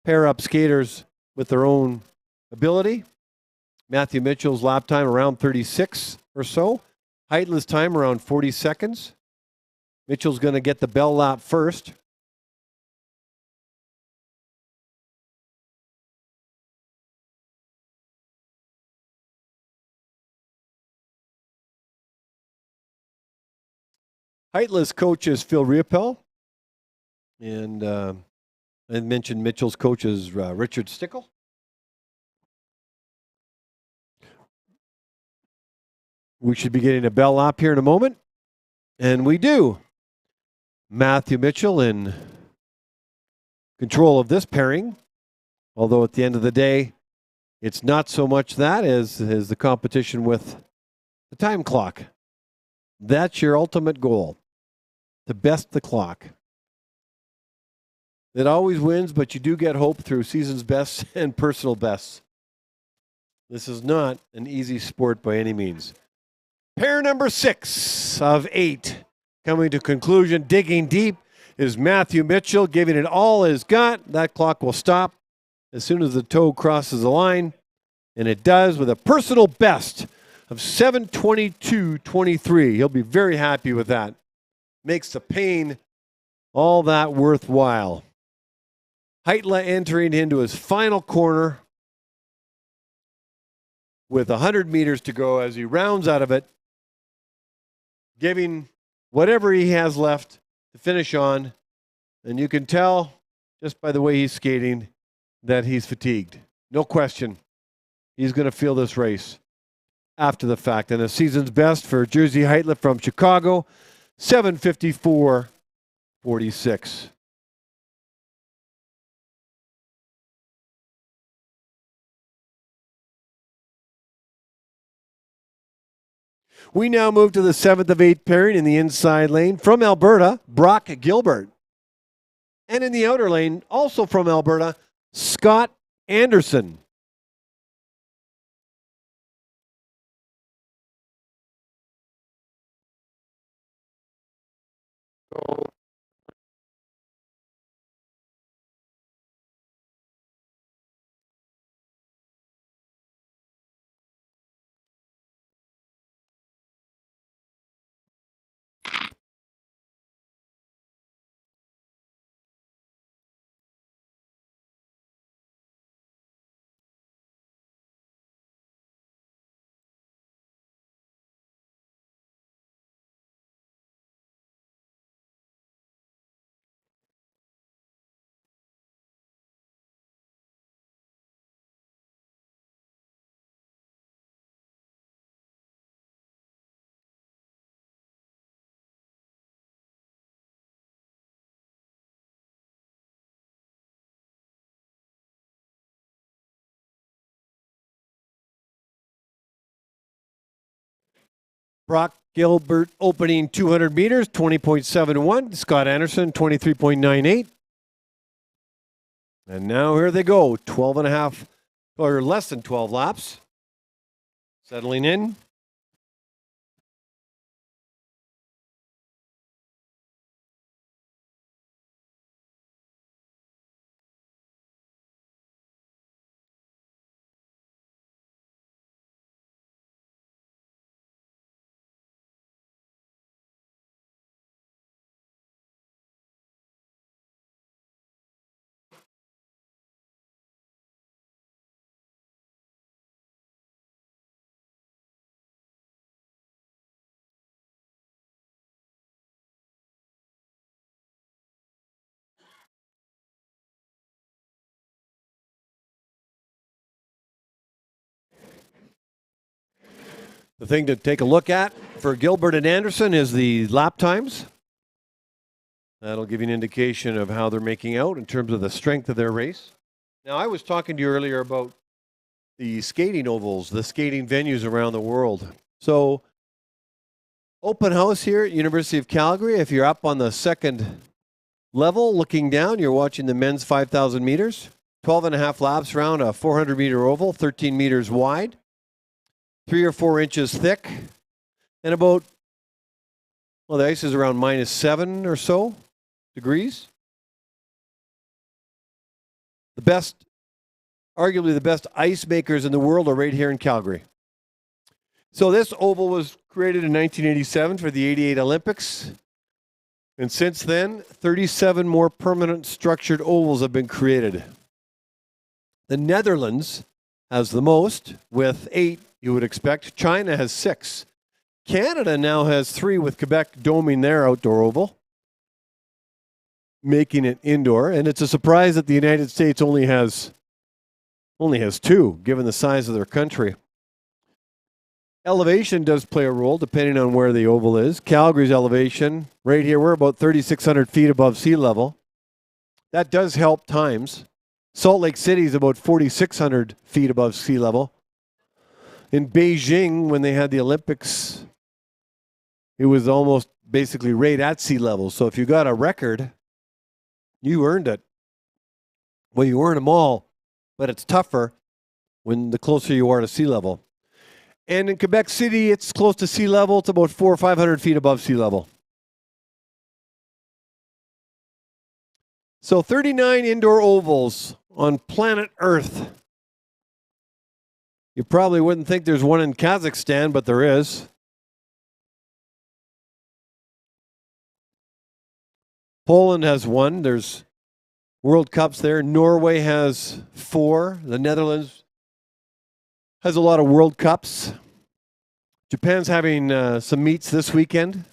pair up skaters with their own ability. Matthew Mitchell's lap time around 36 or so. Heitle's time around 40 seconds. Mitchell's going to get the bell lap first. Heitle's coach is Phil Riopel. And I mentioned Mitchell's coach is Richard Stickle. We should be getting a bell lap here in a moment. And we do. Matthew Mitchell in control of this pairing. Although at the end of the day, it's not so much that as the competition with the time clock. That's your ultimate goal. To best the clock. It always wins, but you do get hope through season's bests and personal bests. This is not an easy sport by any means. Pair number 6 of 8 coming to conclusion. Digging deep is Matthew Mitchell, giving it all he's got. That clock will stop as soon as the toe crosses the line, and it does with a personal best of 7:22:23. He'll be very happy with that. Makes the pain all that worthwhile. Heitle entering into his final corner with 100 meters to go as he rounds out of it, giving whatever he has left to finish on. And you can tell just by the way he's skating that he's fatigued. No question. He's going to feel this race after the fact. And a season's best for Jerzy Heitle from Chicago, 7:54:46. We now move to the 7th of 8 pairing in the inside lane from Alberta, Brock Gilbert. And in the outer lane, also from Alberta, Scott Anderson. So Brock Gilbert opening 200 meters, 20.71. Scott Anderson, 23.98. And now here they go, 12 and a half, or less than 12 laps. Settling in. The thing to take a look at for Gilbert and Anderson is the lap times. That'll give you an indication of how they're making out in terms of the strength of their race. Now, I was talking to you earlier about the skating ovals, the skating venues around the world. So, open house here at University of Calgary. If you're up on the second level looking down, you're watching the men's 5,000 meters. 12 and a half laps around a 400-meter oval, 13 meters wide. 3 or 4 inches thick, and about, well, the ice is around -7 or so degrees. The best, arguably the best ice makers in the world are right here in Calgary. So this oval was created in 1987 for the '88 Olympics. And since then, 37 more permanent structured ovals have been created. The Netherlands has the most, with 8. You would expect. China has 6. Canada now has 3, with Quebec doming their outdoor oval, making it indoor. And it's a surprise that the United States only has 2, given the size of their country. Elevation does play a role, depending on where the oval is. Calgary's elevation, right here, we're about 3,600 feet above sea level. That does help times. Salt Lake City is about 4,600 feet above sea level. In Beijing, when they had the Olympics, it was almost basically right at sea level. So if you got a record, you earned it. Well, you earn them all, but it's tougher when the closer you are to sea level. And in Quebec City, it's close to sea level. It's about 400 or 500 feet above sea level. So 39 indoor ovals on planet Earth. You probably wouldn't think there's one in Kazakhstan, but there is. Poland has 1. There's World Cups there. Norway has 4. The Netherlands has a lot of World Cups. Japan's having some meets this weekend.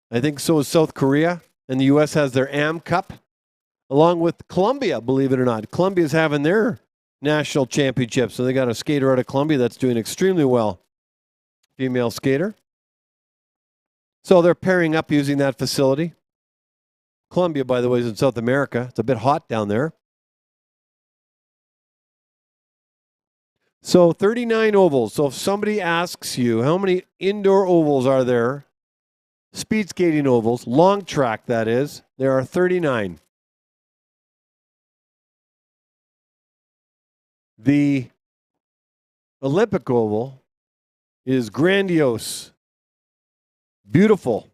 I think so is South Korea. And the U.S. has their AM Cup, along with Colombia, believe it or not. Colombia's having their national championship. So they got a skater out of Colombia that's doing extremely well. Female skater. So they're pairing up using that facility. Colombia, by the way, is in South America. It's a bit hot down there. So 39 ovals. So if somebody asks you how many indoor ovals are there, speed skating ovals, long track that is, there are 39. The Olympic oval is grandiose, beautiful.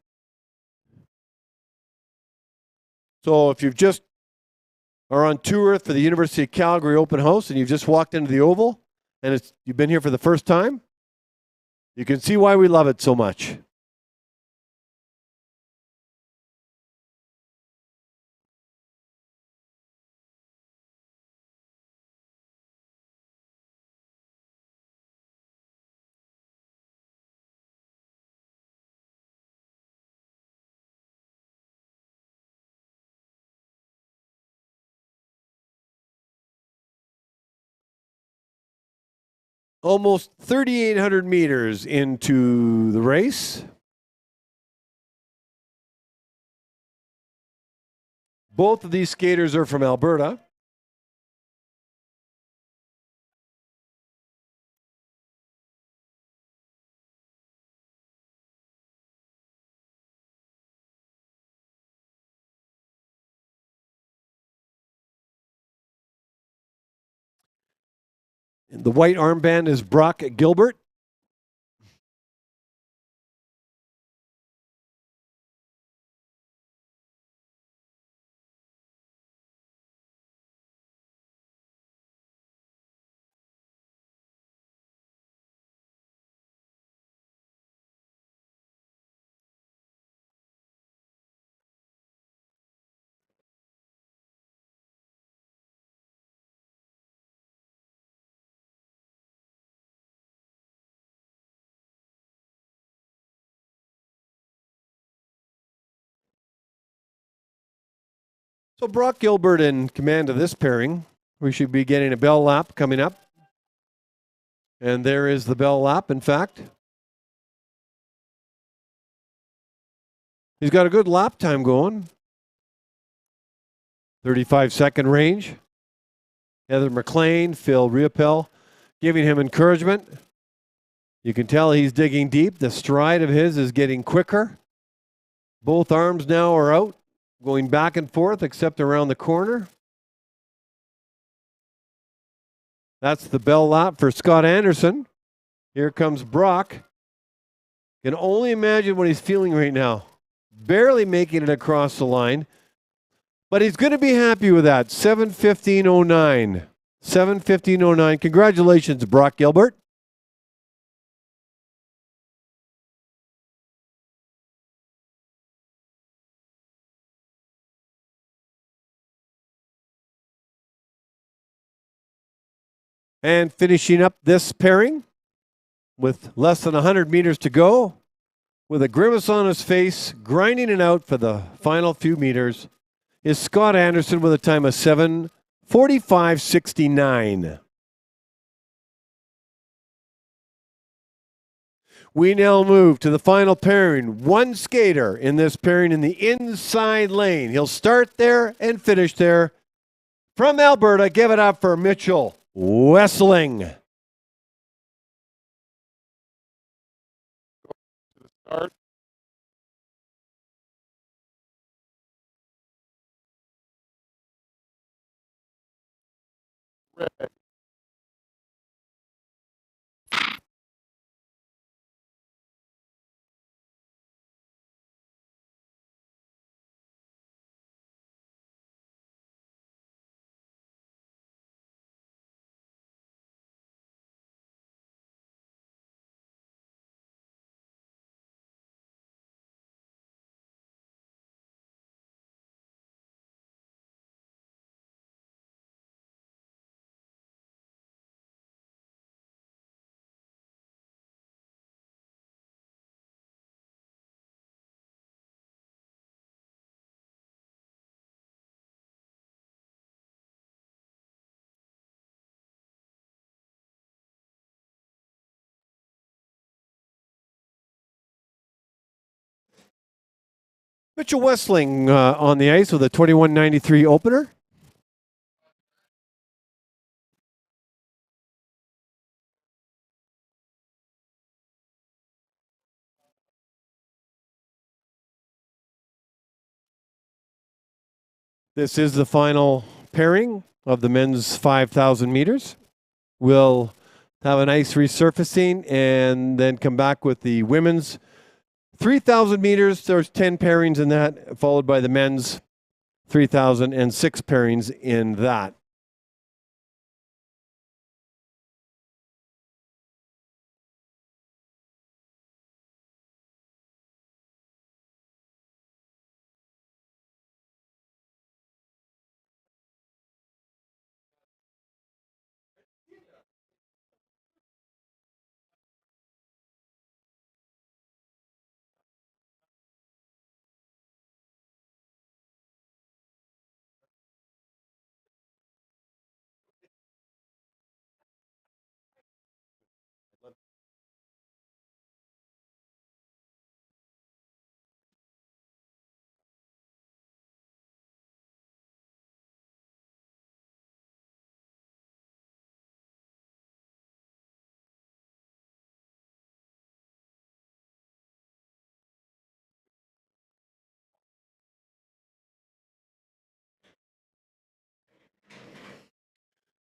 So if you've just are on tour for the University of Calgary open house and you've just walked into the oval and you've been here for the first time, you can see why we love it so much. Almost 3,800 meters into the race. Both of these skaters are from Alberta. The white armband is Brock Gilbert. So Brock Gilbert in command of this pairing. We should be getting a bell lap coming up. And there is the bell lap, in fact. He's got a good lap time going. 35-second range. Heather McLean, Phil Riopel, giving him encouragement. You can tell he's digging deep. The stride of his is getting quicker. Both arms now are out, going back and forth, except around the corner. That's the bell lap for Scott Anderson. Here comes Brock. Can only imagine what he's feeling right now. Barely making it across the line. But he's going to be happy with that. 7:15.09. 7:15.09. Congratulations, Brock Gilbert. And finishing up this pairing with less than 100 meters to go, with a grimace on his face, grinding it out for the final few meters, is Scott Anderson with a time of 7:45.69. We now move to the final pairing. One skater in this pairing in the inside lane. He'll start there and finish there. From Alberta, give it up for Mitchell Wessling. Start. Red. Mitchell Wessling on the ice with a 21.93 opener. This is the final pairing of the men's 5,000 meters. We'll have an ice resurfacing and then come back with the women's 3,000 meters. There's 10 pairings in that, followed by the men's 3,000 and 6 pairings in that.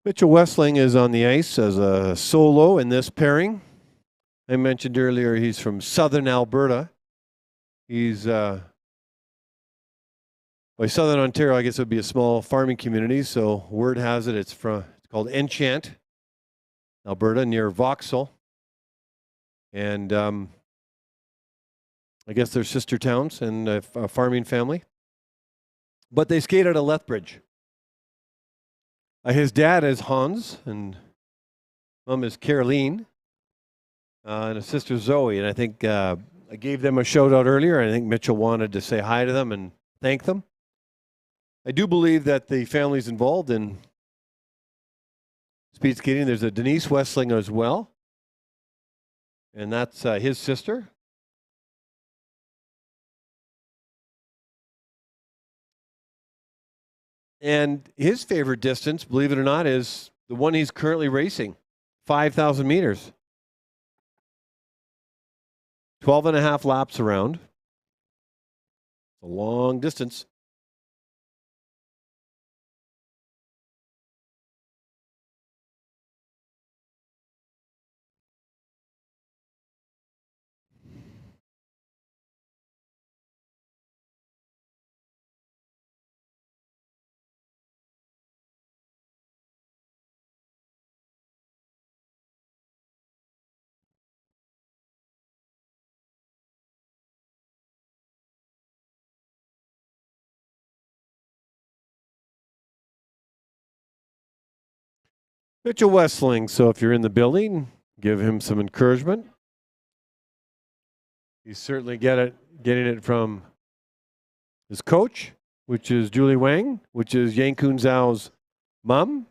Mitchell Westling is on the ice as a solo in this pairing. I mentioned earlier he's from southern Alberta. He's by southern Ontario, I guess it would be a small farming community. So word has it, it's called Enchant, Alberta, near Vauxhall. And I guess they're sister towns and a farming family. But they skate out of Lethbridge. His dad is Hans, and mom is Caroline, and his sister Zoe. And I think I gave them a shout out earlier. I think Mitchell wanted to say hi to them and thank them. I do believe that the family's involved in speed skating. There's a Denise Westling as well, and that's his sister. And his favorite distance, believe it or not, is the one he's currently racing, 5,000 meters. 12 and a half laps around. It's a long distance. Mitchell Westling, so if you're in the building, give him some encouragement. He's certainly getting it from his coach, which is Julie Wang, which is Yankun Zhao's mom.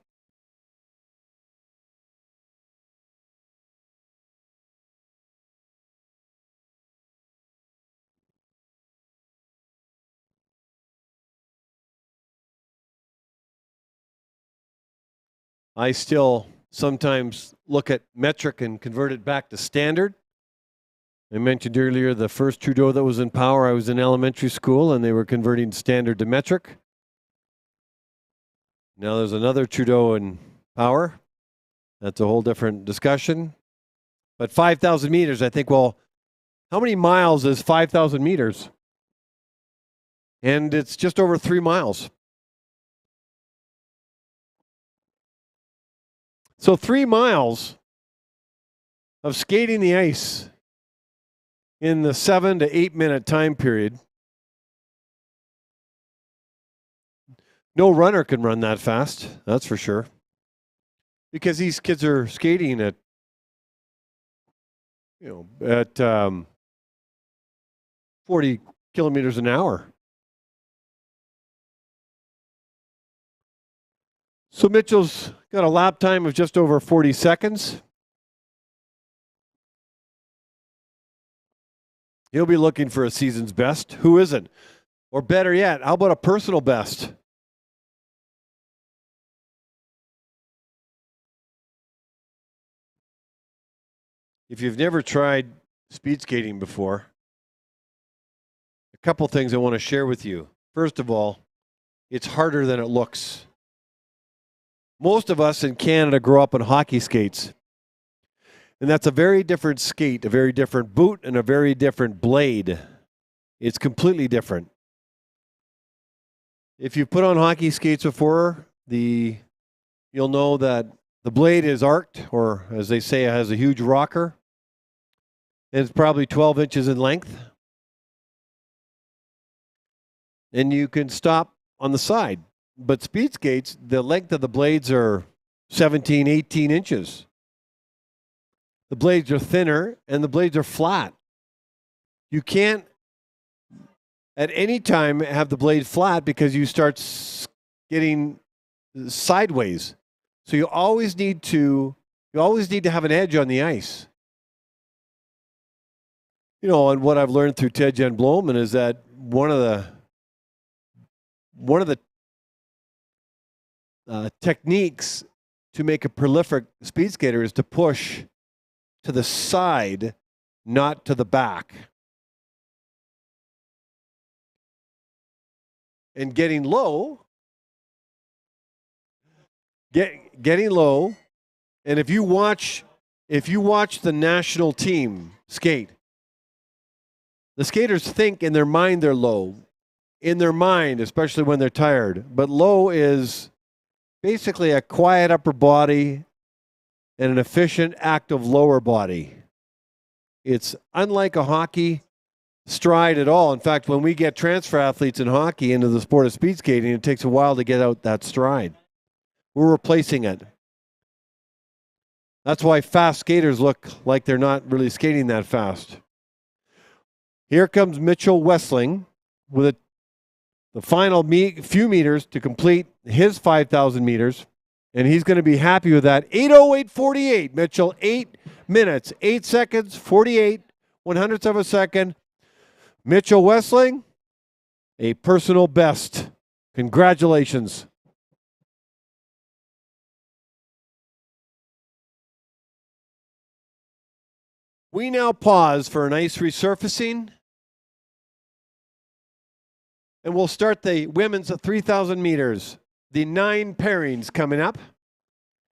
I still sometimes look at metric and convert it back to standard. I mentioned earlier the first Trudeau that was in power. I was in elementary school and they were converting standard to metric. Now there's another Trudeau in power. That's a whole different discussion. But 5,000 meters, I think, well, how many miles is 5,000 meters? And it's just over 3 miles. So 3 miles of skating the ice in the 7 to 8 minute time period. No runner can run that fast, that's for sure. Because these kids are skating at, 40 kilometers an hour. So Mitchell's got a lap time of just over 40 seconds. He'll be looking for a season's best. Who isn't? Or better yet, how about a personal best? If you've never tried speed skating before, a couple things I want to share with you. First of all, it's harder than it looks. Most of us in Canada grow up on hockey skates. And that's a very different skate, a very different boot, and a very different blade. It's completely different. If you've put on hockey skates before, you'll know that the blade is arced, or as they say, it has a huge rocker. And it's probably 12 inches in length. And you can stop on the side. But speed skates, the length of the blades are 17, 18 inches. The blades are thinner and the blades are flat. You can't at any time have the blade flat because you start getting sideways. So you always need to have an edge on the ice. And what I've learned through Ted Jen Bloman is that one of the techniques to make a prolific speed skater is to push to the side, not to the back. And getting low, getting low. And if you watch the national team skate, the skaters think in their mind they're low. In their mind, especially when they're tired. But low is basically a quiet upper body and an efficient, active lower body. It's unlike a hockey stride at all. In fact, when we get transfer athletes in hockey into the sport of speed skating, it takes a while to get out that stride. We're replacing it. That's why fast skaters look like they're not really skating that fast. Here comes Mitchell Wessling with the final few meters to complete his 5,000 meters, and he's going to be happy with that. 8:08:48, Mitchell, 8 minutes, 8 seconds, 48 100ths of a second. Mitchell Wessling, a personal best. Congratulations. We now pause for an ice resurfacing, and we'll start the women's 3,000 meters. The 9 pairings coming up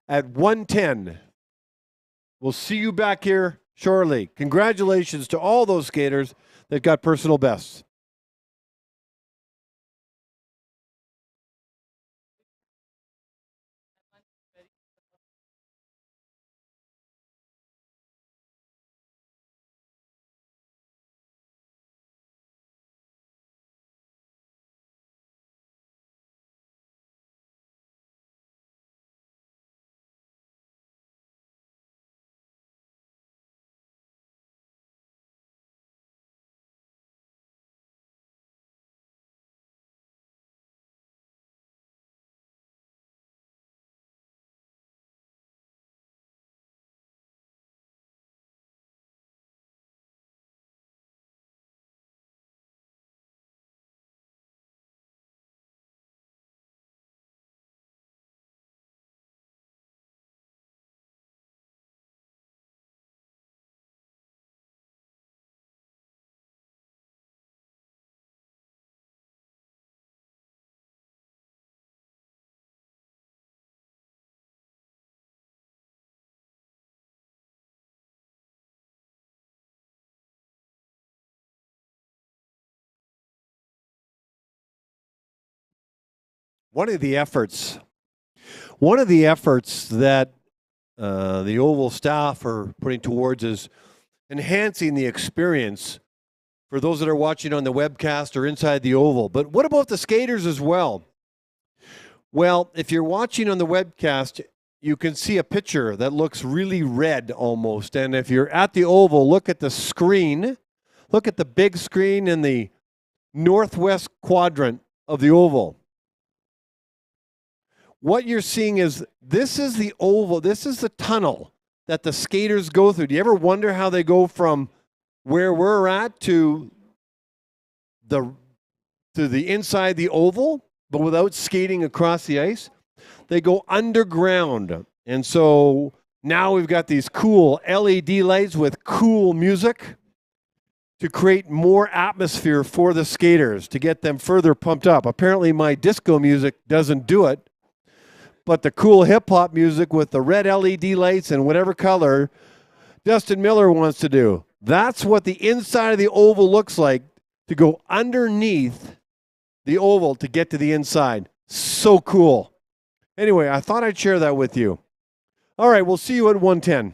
at 1:10. We'll see you back here shortly. Congratulations to all those skaters that got personal bests. One of the efforts that the Oval staff are putting towards is enhancing the experience for those that are watching on the webcast or inside the Oval. But what about the skaters as well? Well, if you're watching on the webcast, you can see a picture that looks really red almost. And if you're at the Oval, look at the screen. Look at the big screen in the northwest quadrant of the Oval. What you're seeing is this is the Oval. This is the tunnel that the skaters go through. Do you ever wonder how they go from where we're at to the inside the Oval, but without skating across the ice? They go underground. And so now we've got these cool LED lights with cool music to create more atmosphere for the skaters, to get them further pumped up. Apparently my disco music doesn't do it, but the cool hip-hop music with the red LED lights and whatever color Dustin Miller wants to do. That's what the inside of the Oval looks like, to go underneath the Oval to get to the inside. So cool. Anyway, I thought I'd share that with you. All right, we'll see you at 1:10.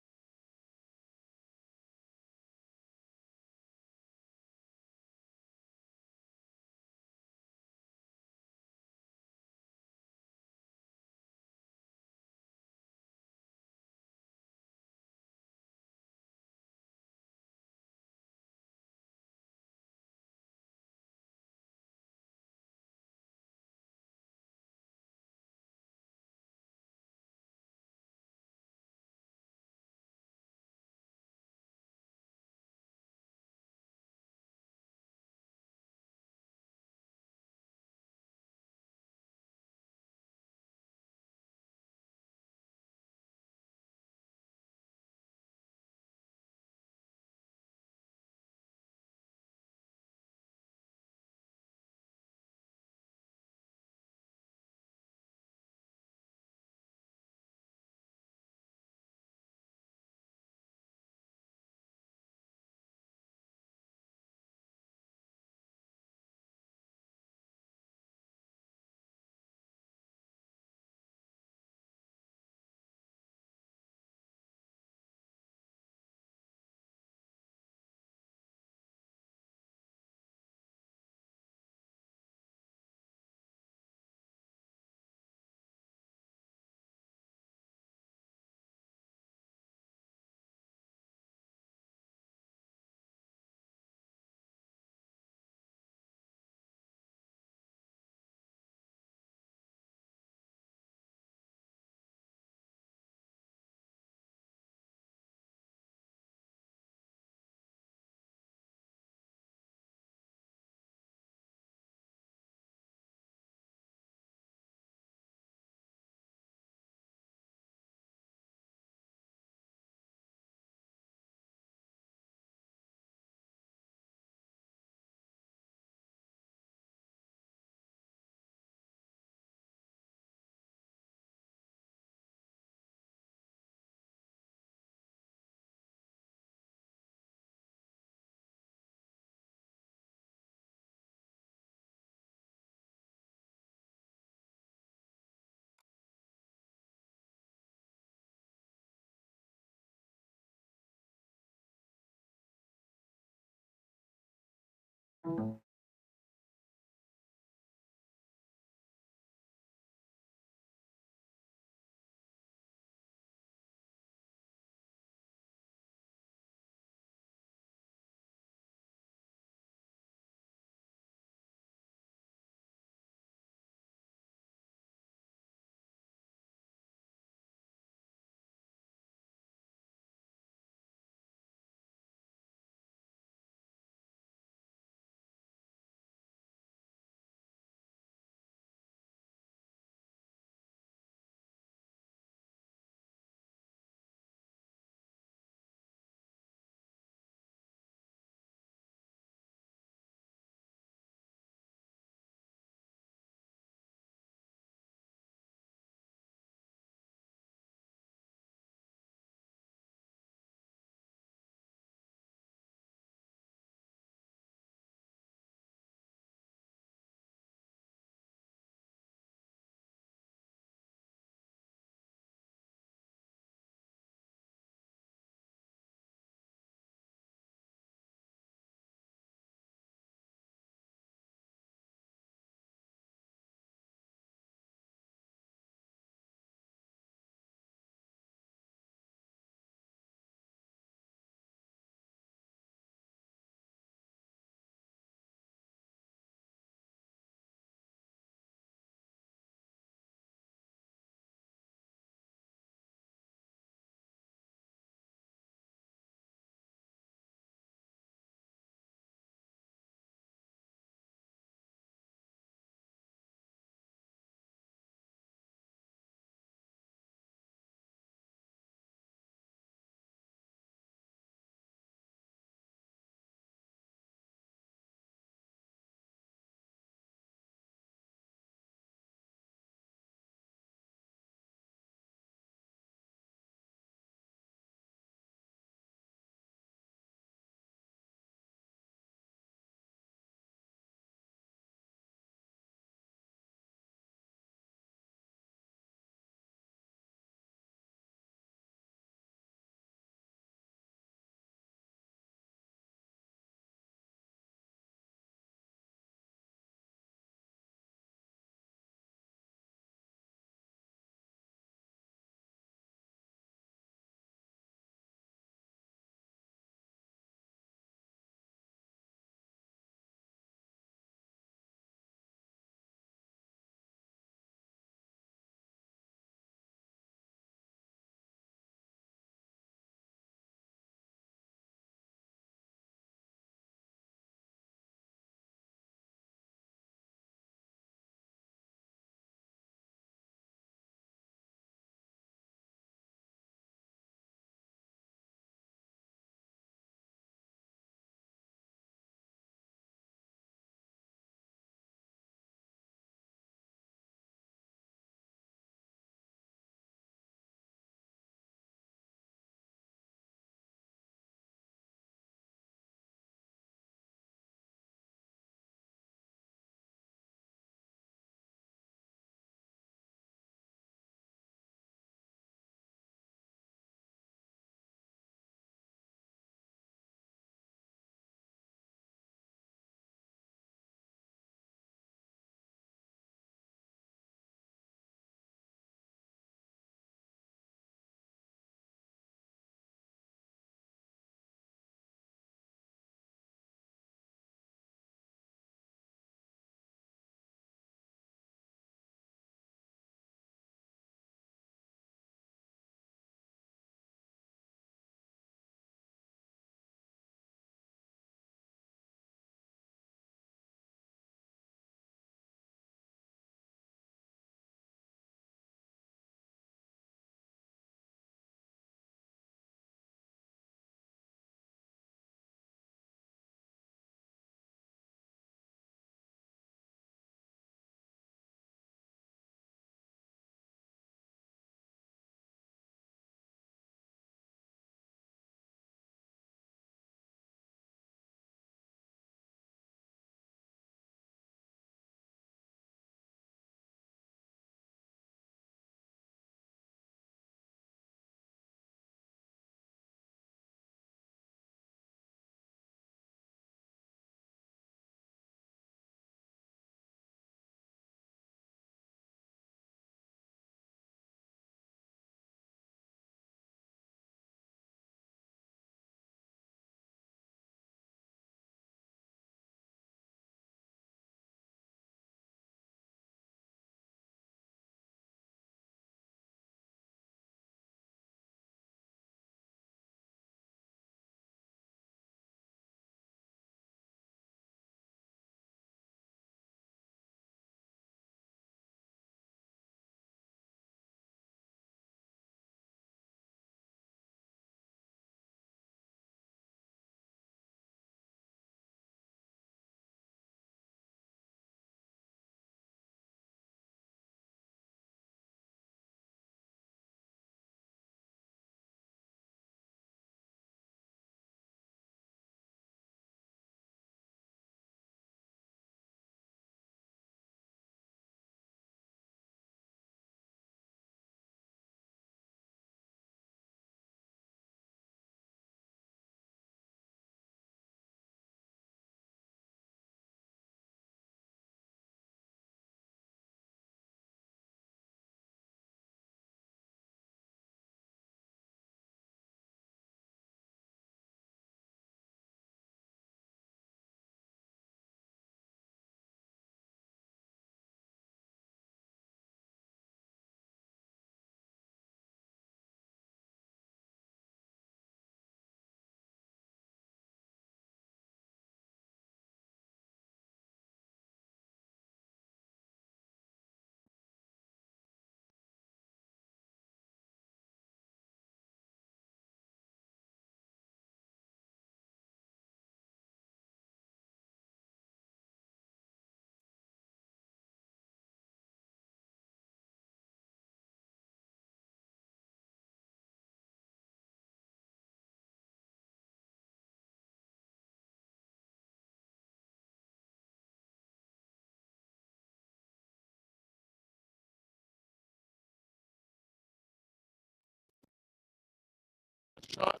shot.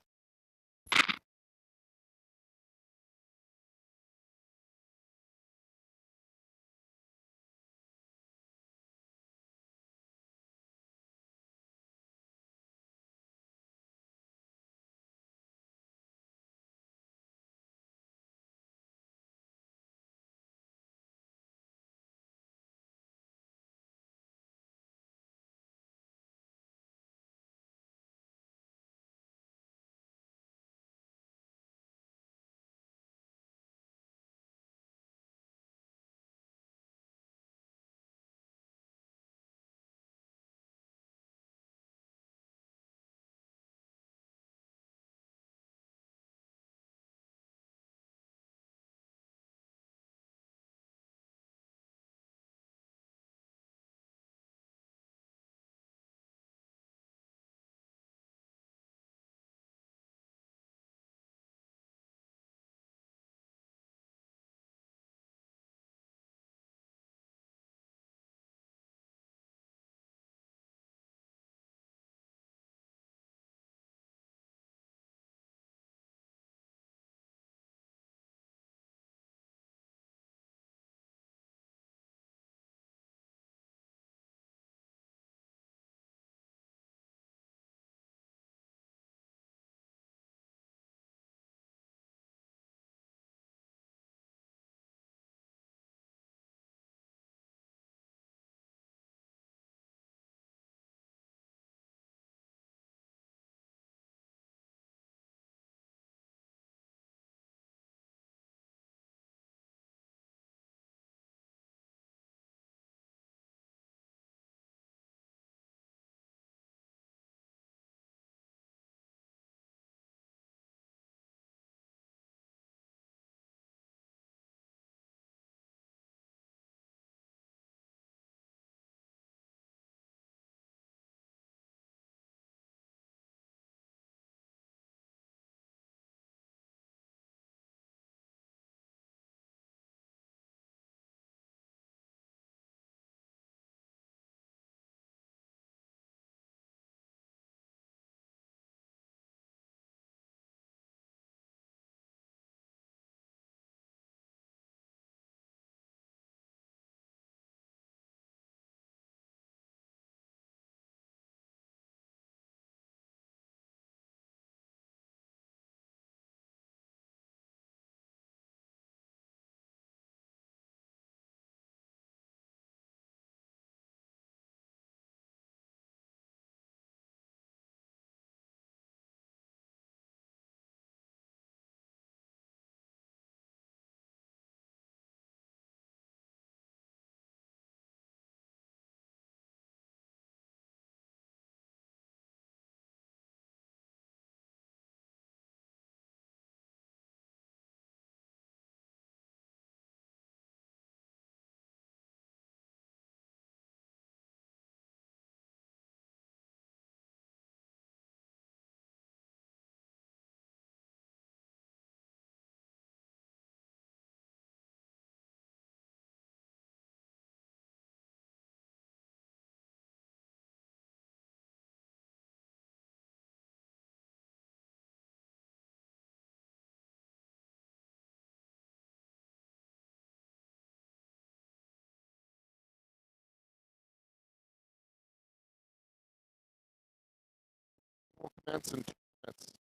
We'll commence in 2 minutes.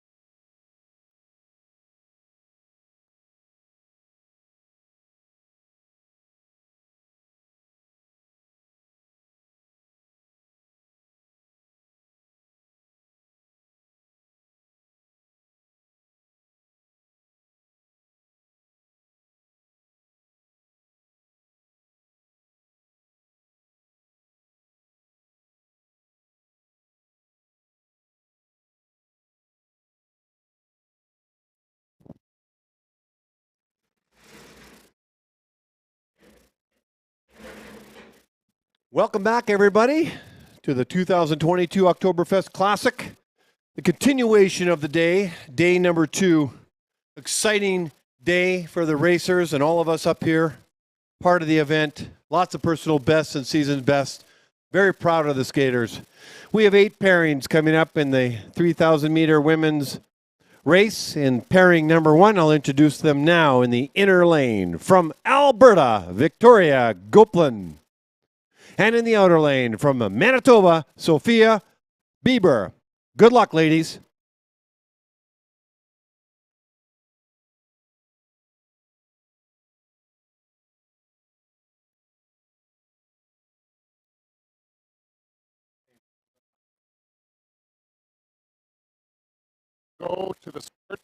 Welcome back, everybody, to the 2022 Oktoberfest Classic. The continuation of the day, day number 2. Exciting day for the racers and all of us up here, part of the event. Lots of personal bests and season bests. Very proud of the skaters. We have 8 pairings coming up in the 3,000 meter women's race. In pairing number 1, I'll introduce them now in the inner lane. From Alberta, Victoria Goplan. And in the outer lane, from Manitoba, Sophia Bieber. Good luck, ladies. Go to the start.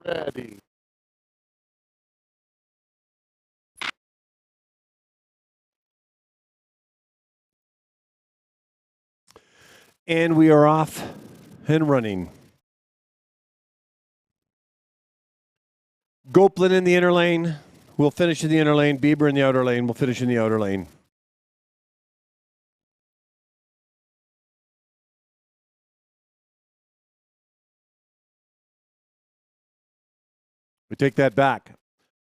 Ready. And we are off and running. Goplan in the inner lane. We'll finish in the inner lane. Bieber in the outer lane. We'll finish in the outer lane. We take that back.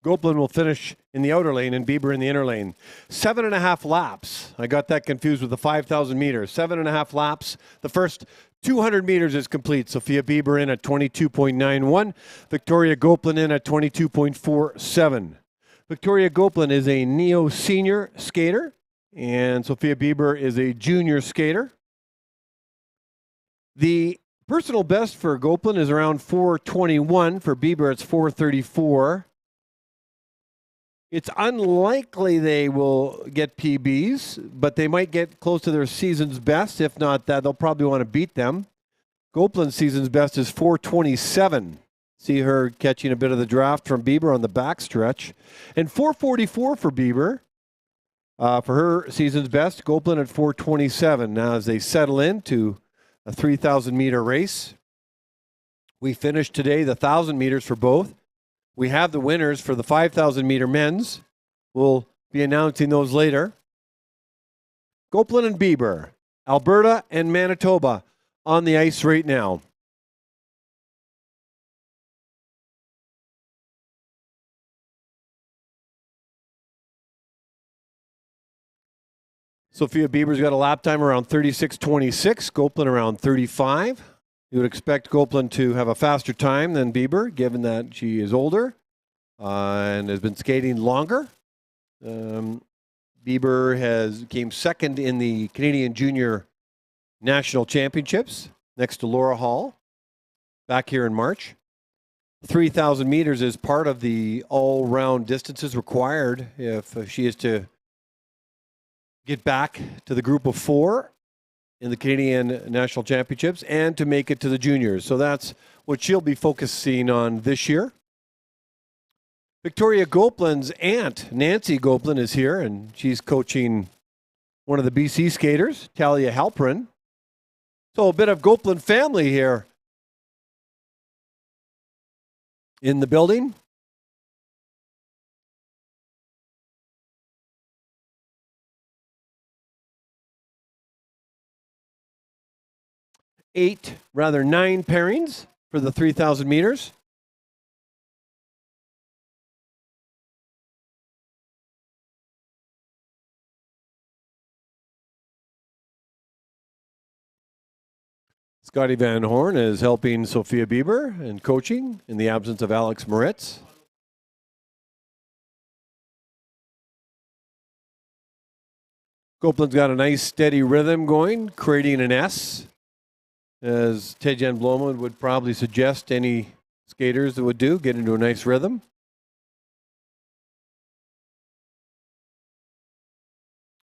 Goplan will finish in the outer lane and Bieber in the inner lane. 7.5 laps. I got that confused with the 5,000 meters. 7.5 laps. The first 200 meters is complete. Sophia Bieber in at 22.91. Victoria Goplan in at 22.47. Victoria Goplan is a neo-senior skater, and Sophia Bieber is a junior skater. The personal best for Goplan is around 4:21. For Bieber, it's 4:34. It's unlikely they will get PBs, but they might get close to their season's best. If not that, they'll probably want to beat them. Goplan's season's best is 4:27. See her catching a bit of the draft from Bieber on the backstretch. And 4:44 for Bieber. For her season's best, Goplan at 4:27. Now as they settle into a 3,000 meter race, we finished today the 1,000 meters for both. We have the winners for the 5,000 meter men's. We'll be announcing those later. Goplan and Bieber, Alberta and Manitoba on the ice right now. Sophia Bieber's got a lap time around 36:26, Goplan around 35. You would expect Goplan to have a faster time than Bieber, given that she is older and has been skating longer. Bieber came second in the Canadian Junior National Championships next to Laura Hall back here in March. 3,000 meters is part of the all-round distances required if she is to get back to the group of 4 in the Canadian National Championships and to make it to the juniors. So that's what she'll be focusing on this year. Victoria Goplan's aunt, Nancy Goplan, is here, and she's coaching one of the BC skaters, Talia Halprin. So a bit of Goplan family here in the building. Nine pairings for the 3,000 meters. Scotty Van Horn is helping Sophia Bieber and coaching in the absence of Alex Moritz. Goplan's got a nice steady rhythm going, creating an S, as Tejan Blomlund would probably suggest any skaters that would do, get into a nice rhythm.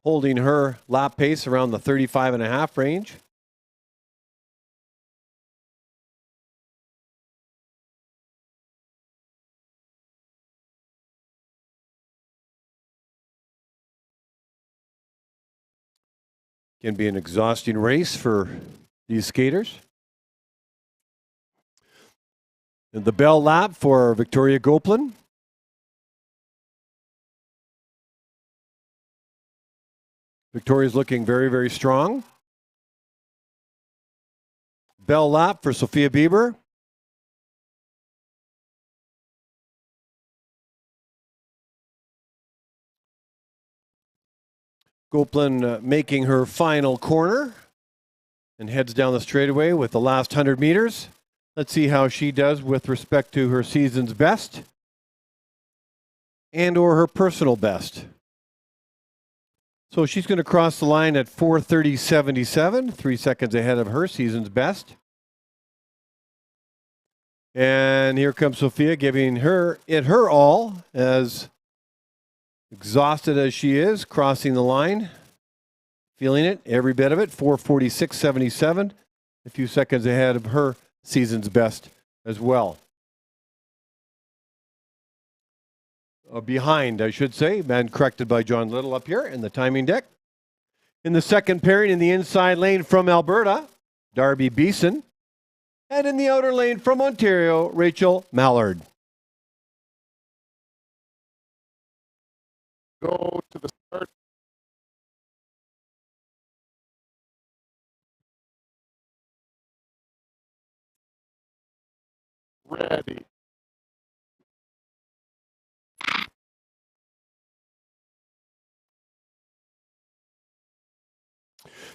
Holding her lap pace around the 35.5 range. Can be an exhausting race for these skaters. And the bell lap for Victoria Goplan. Victoria's looking very, very strong. Bell lap for Sophia Bieber. Gopelin making her final corner and heads down the straightaway with the last 100 meters. Let's see how she does with respect to her season's best and or her personal best. So she's going to cross the line at 4:30.77, 3 seconds ahead of her season's best. And here comes Sophia giving her all, as exhausted as she is, crossing the line. Feeling it, every bit of it, 4:46.77, a few seconds ahead of her season's best as well. Behind, I should say, and corrected by John Little up here in the timing deck. In the second pairing in the inside lane from Alberta, Darby Beeson. And in the outer lane from Ontario, Rachel Mallard. Go to the start. Ready.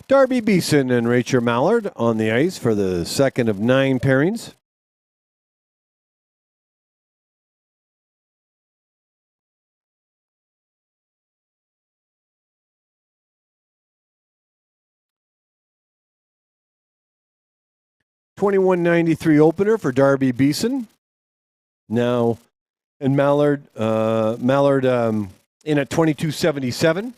Darby Beeson and Rachel Mallard on the ice for the second of 9 pairings. $21.93 opener for Darby Beeson. Now, and Mallard in at $22.77.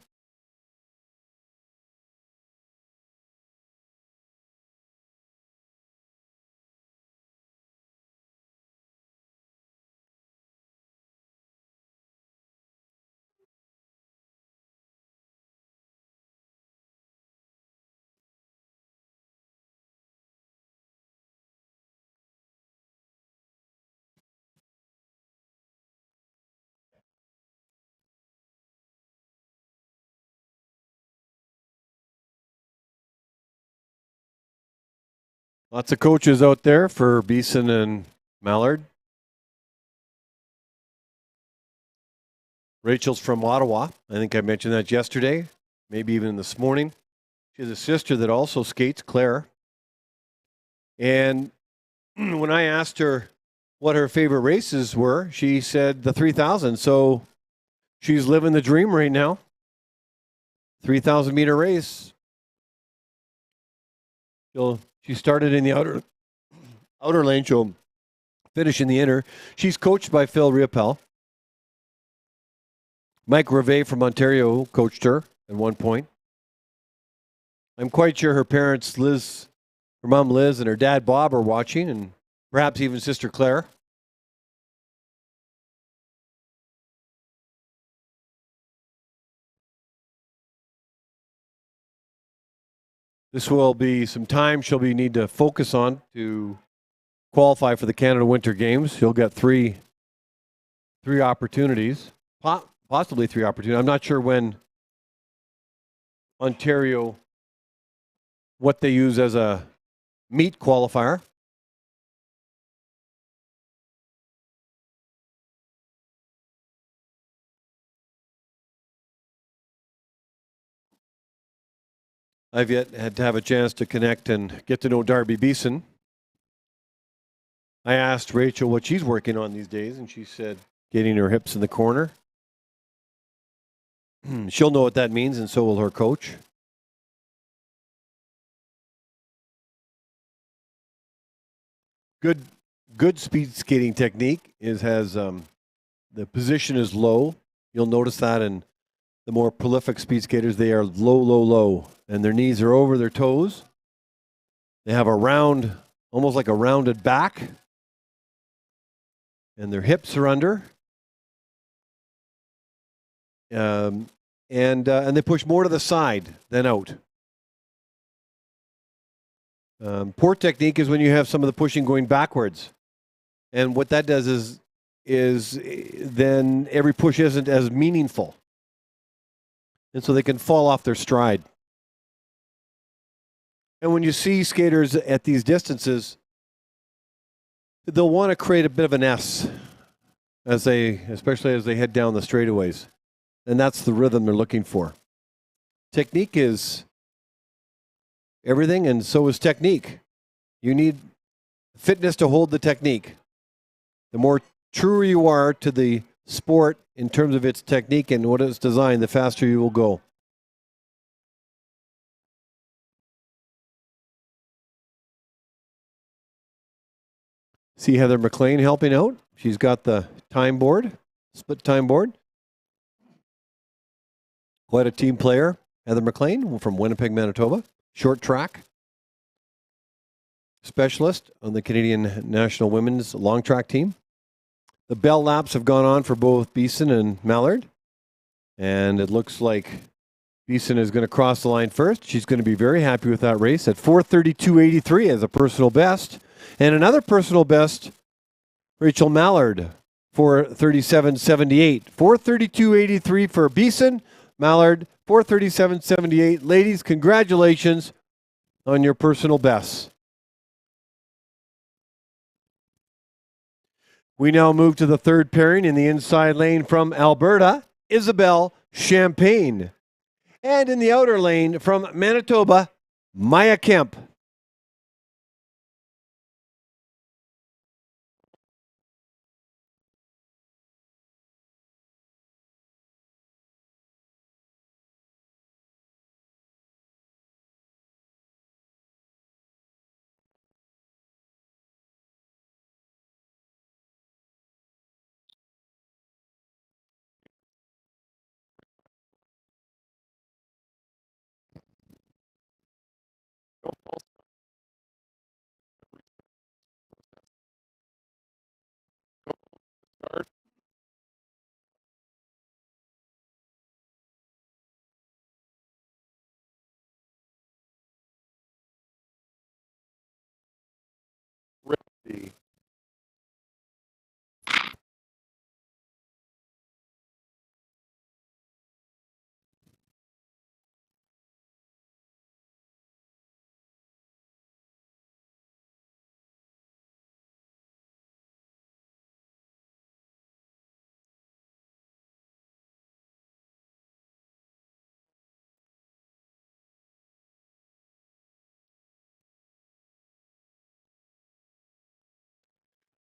Lots of coaches out there for Beeson and Mallard. Rachel's from Ottawa. I think I mentioned that yesterday, maybe even this morning. She has a sister that also skates, Claire. And when I asked her what her favorite races were, she said the 3,000. So she's living the dream right now. 3,000 meter race. She started in the outer lane. She'll finish in the inner. She's coached by Phil Riopel. Mike Rivet from Ontario coached her at one point. I'm quite sure her parents, Liz, her mom Liz, and her dad Bob are watching, and perhaps even sister Claire. This will be some time she'll need to focus on to qualify for the Canada Winter Games. She'll get three opportunities, possibly 3 opportunities. I'm not sure when Ontario, what they use as a meet qualifier. I've yet had to have a chance to connect and get to know Darby Beeson. I asked Rachel what she's working on these days, and she said getting her hips in the corner. She'll know what that means, and so will her coach. Good speed skating technique has the position is low. You'll notice that in the more prolific speed skaters, they are low, and their knees are over their toes. They have a round, almost like a rounded back, and their hips are under. And they push more to the side than out. Poor technique is when you have some of the pushing going backwards, and what that does is then every push isn't as meaningful, and so they can fall off their stride. And when you see skaters at these distances, they'll want to create a bit of an S especially as they head down the straightaways. And that's the rhythm they're looking for. Technique is everything, and so is technique. You need fitness to hold the technique. The more true you are to the sport in terms of its technique and what it's designed, the faster you will go. See Heather McLean helping out. She's got the time board, split time board. Quite a team player. Heather McLean from Winnipeg, Manitoba. Short track specialist on the Canadian National Women's Long Track team. The bell laps have gone on for both Beeson and Mallard. And it looks like Beeson is going to cross the line first. She's going to be very happy with that race at 4:32.83 as a personal best. And another personal best, Rachel Mallard, 4:37.78. 4:32.83 for Beeson. Mallard, 4:37.78. Ladies, congratulations on your personal bests. We now move to the third pairing in the inside lane from Alberta, Isabel Champagne. And in the outer lane from Manitoba, Maya Kemp. Go false start. Ready.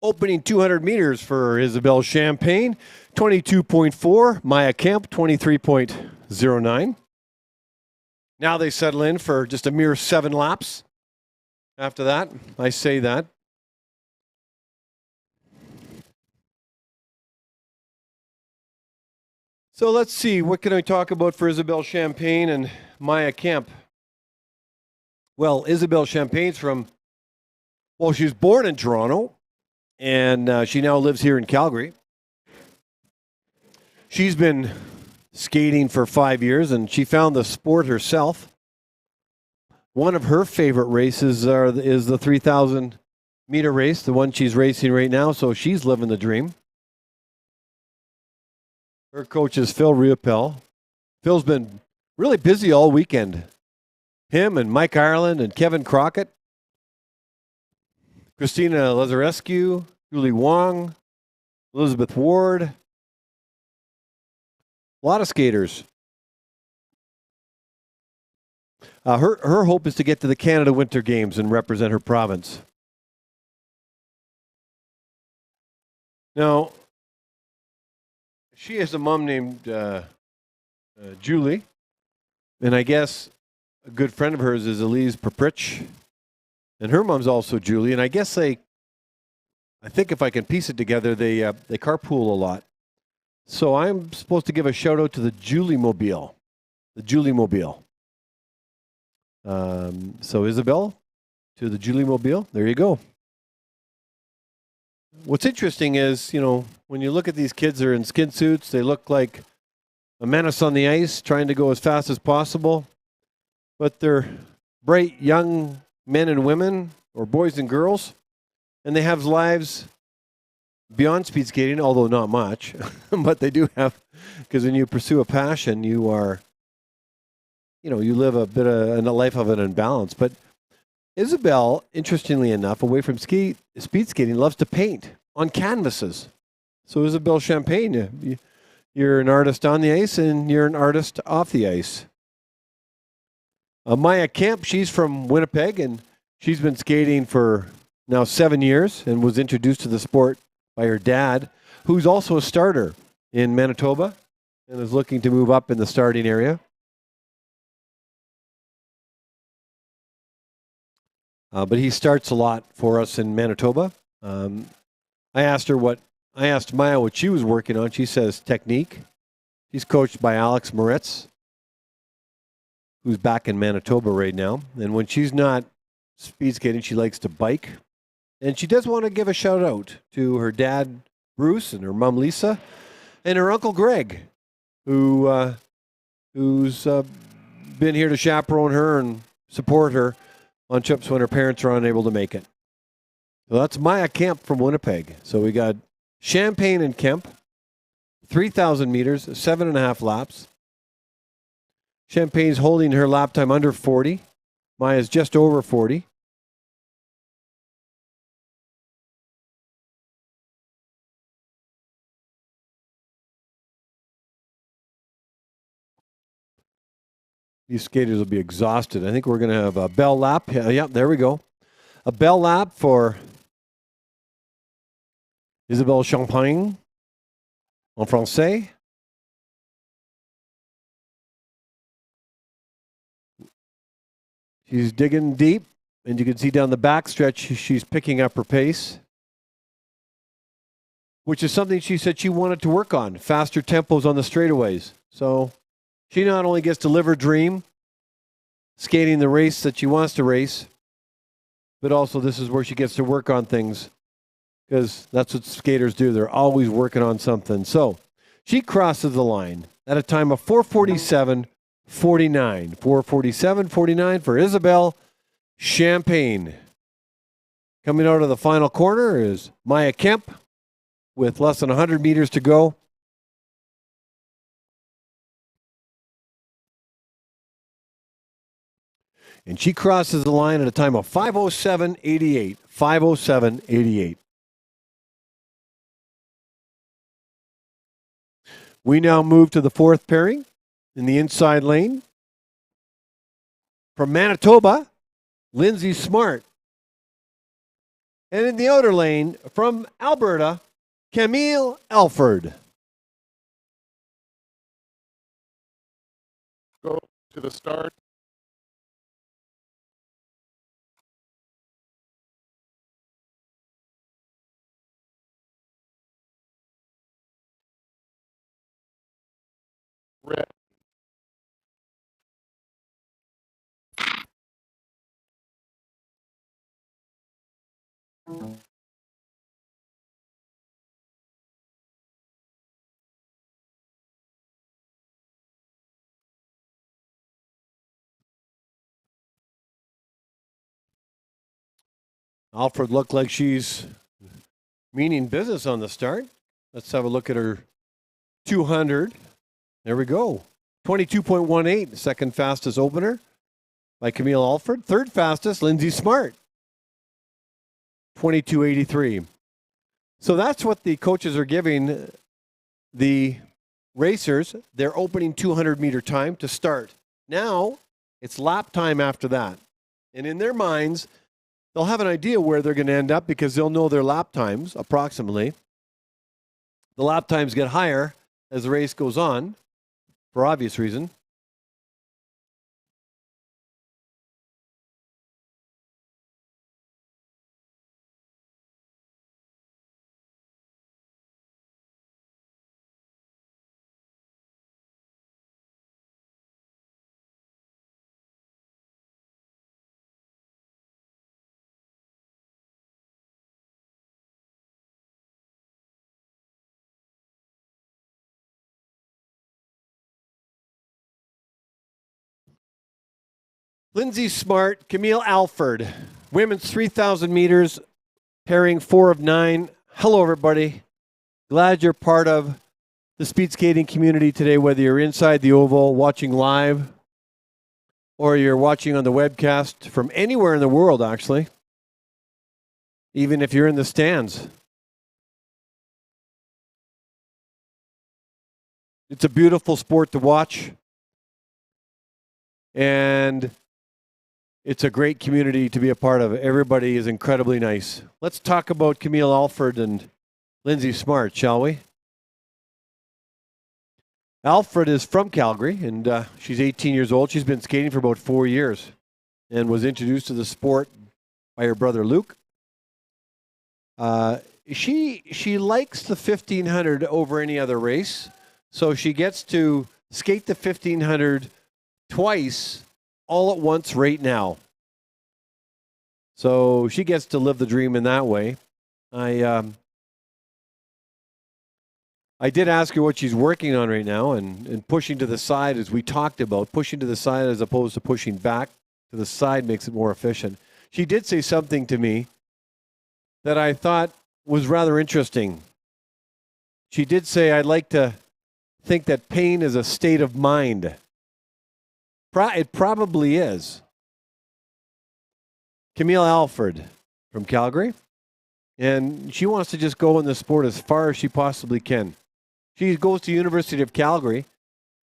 Opening 200 meters for Isabel Champagne, 22.4. Maya Kemp, 23.09. Now they settle in for just a mere 7 laps. After that, I say that. So let's see, what can I talk about for Isabel Champagne and Maya Kemp? Well, Isabel Champagne's she was born in Toronto. And she now lives here in Calgary. She's been skating for 5 years, and she found the sport herself. One of her favorite races is the 3,000-meter race, the one she's racing right now, so she's living the dream. Her coach is Phil Riopel. Phil's been really busy all weekend. Him and Mike Ireland and Kevin Crockett. Christina Lazarescu, Julie Wong, Elizabeth Ward. A lot of skaters. Her hope is to get to the Canada Winter Games and represent her province. Now, she has a mom named Julie, and I guess a good friend of hers is Elise Paprich. And her mom's also Julie, and I guess I think if I can piece it together, they carpool a lot. So I'm supposed to give a shout out to the Julie Mobile. The Julie Mobile. So Isabel, to the Julie Mobile, there you go. What's interesting is, when you look at these kids, they're in skin suits, they look like a menace on the ice, trying to go as fast as possible. But they're bright, young men and women, or boys and girls, and they have lives beyond speed skating, although not much, but they do have, because when you pursue a passion, you are, you live a bit of a life of an imbalance, but Isabel, interestingly enough, away from speed skating, loves to paint on canvases. So Isabel Champagne, you're an artist on the ice and you're an artist off the ice. Maya Kemp, she's from Winnipeg and she's been skating for now 7 years and was introduced to the sport by her dad, who's also a starter in Manitoba and is looking to move up in the starting area. But he starts a lot for us in Manitoba. I asked Maya what she was working on. She says technique. She's coached by Alex Moritz, who's back in Manitoba right now. And when she's not speed skating, she likes to bike. And she does want to give a shout out to her dad, Bruce, and her mom, Lisa, and her uncle, Greg, who's been here to chaperone her and support her on trips when her parents are unable to make it. So that's Maya Kemp from Winnipeg. So we got Champagne and Kemp, 3,000 meters, 7.5 laps. Champagne's holding her lap time under 40. Maya's just over 40. These skaters will be exhausted. I think we're going to have a bell lap. Yeah, there we go. A bell lap for Isabelle Champagne en français. She's digging deep, and you can see down the back stretch she's picking up her pace, which is something she said she wanted to work on, faster tempos on the straightaways. So she not only gets to live her dream, skating the race that she wants to race, but also this is where she gets to work on things, because that's what skaters do. They're always working on something. So she crosses the line at a time of 4:47.49. 4:47.49 for Isabelle Champagne. Coming out of the final corner is Maya Kemp with less than 100 meters to go. And she crosses the line at a time of 5:07.88. 5:07.88. We now move to the fourth pairing in the inside lane. From Manitoba, Lindsay Smart. And in the outer lane, from Alberta, Camille Alford. Go to the start. Red. Alford looked like she's meaning business on the start. Let's have a look at her 200. There we go. 22.18, second fastest opener by Camille Alford. Third fastest, Lindsay Smart. 22.83. So that's what the coaches are giving the racers, their opening 200-meter time to start. Now, it's lap time after that. And in their minds, they'll have an idea where they're going to end up because they'll know their lap times approximately. The lap times get higher as the race goes on, for obvious reason. Lindsay Smart, Camille Alford, women's 3,000 meters, pairing 4 of 9. Hello, everybody. Glad you're part of the speed skating community today, whether you're inside the oval, watching live, or you're watching on the webcast from anywhere in the world, actually, even if you're in the stands. It's a beautiful sport to watch, and it's a great community to be a part of. Everybody is incredibly nice. Let's talk about Camille Alford and Lindsay Smart, shall we? Alfred is from Calgary, and she's 18 years old. She's been skating for about 4 years and was introduced to the sport by her brother Luke. She likes the 1500 over any other race, so she gets to skate the 1500 twice all at once right now. So she gets to live the dream in that way. I did ask her what she's working on right now, and pushing to the side, as we talked about, pushing to the side as opposed to pushing back to the side makes it more efficient. She did say something to me that I thought was rather interesting. She did say, I'd like to think that pain is a state of mind. It probably is. Camille Alford from Calgary, and she wants to just go in the sport as far as she possibly can. She goes to University of Calgary,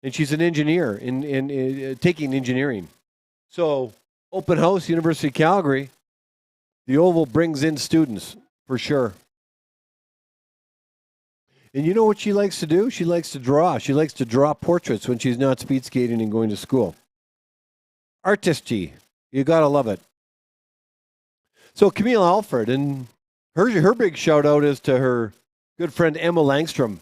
and she's an engineer in taking engineering. So, open house, University of Calgary, the Oval brings in students, for sure. And you know what she likes to do? She likes to draw. She likes to draw portraits when she's not speed skating and going to school. Artistry. You got to love it. So Camille Alford, and her big shout out is to her good friend Emma Langstrom.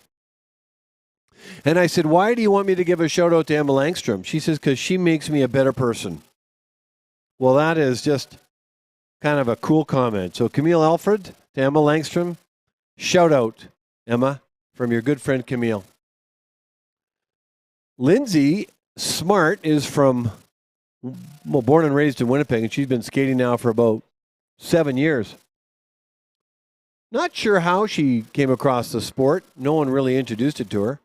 And I said, why do you want me to give a shout out to Emma Langstrom? She says, because she makes me a better person. Well, that is just kind of a cool comment. So Camille Alford to Emma Langstrom, shout out, Emma, from your good friend Camille. Lindsay Smart is from, well, born and raised in Winnipeg, and she's been skating now for about 7 years. Not sure how she came across the sport. No one really introduced it to her.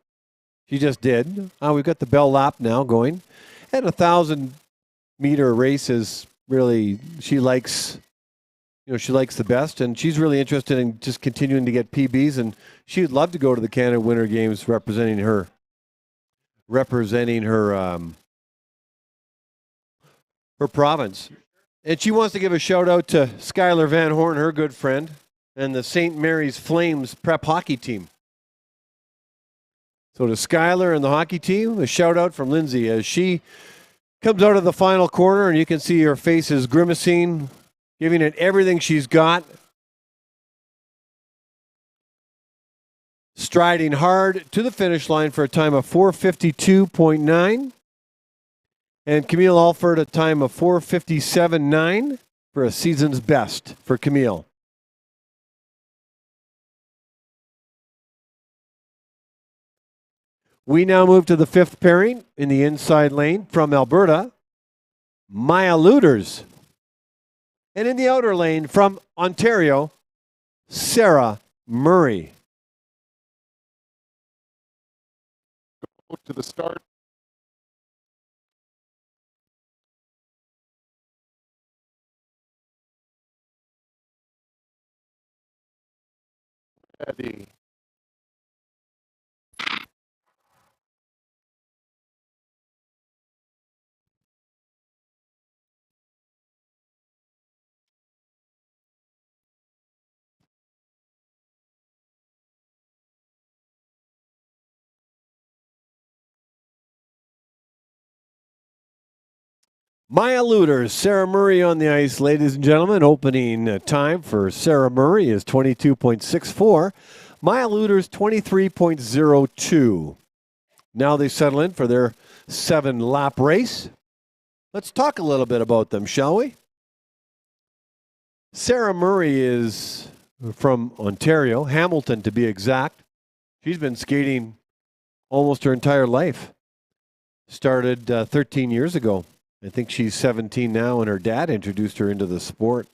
She just did. We've got the Bell Lap now going. And 1,000-meter race is really, she likes the best, and she's really interested in just continuing to get PBs, and she would love to go to the Canada Winter Games representing her province. And she wants to give a shout out to Skylar Van Horn, her good friend, and the St. Mary's Flames prep hockey team. So to Skylar and the hockey team, a shout out from Lindsay as she comes out of the final corner, and you can see her face is grimacing, giving it everything she's got. Striding hard to the finish line for a time of 4:52.9. And Camille Alford a time of 4:57.9 for a season's best for Camille. We now move to the fifth pairing in the inside lane from Alberta, Maya Luders. And in the outer lane from Ontario, Sarah Murray. Go to the start. Ready. Maya Luders, Sarah Murray on the ice, ladies and gentlemen. Opening time for Sarah Murray is 22.64. Maya Luders, 23.02. Now they settle in for their 7-lap race. Let's talk a little bit about them, shall we? Sarah Murray is from Ontario, Hamilton to be exact. She's been skating almost her entire life. Started 13 years ago. I think she's 17 now, and her dad introduced her into the sport.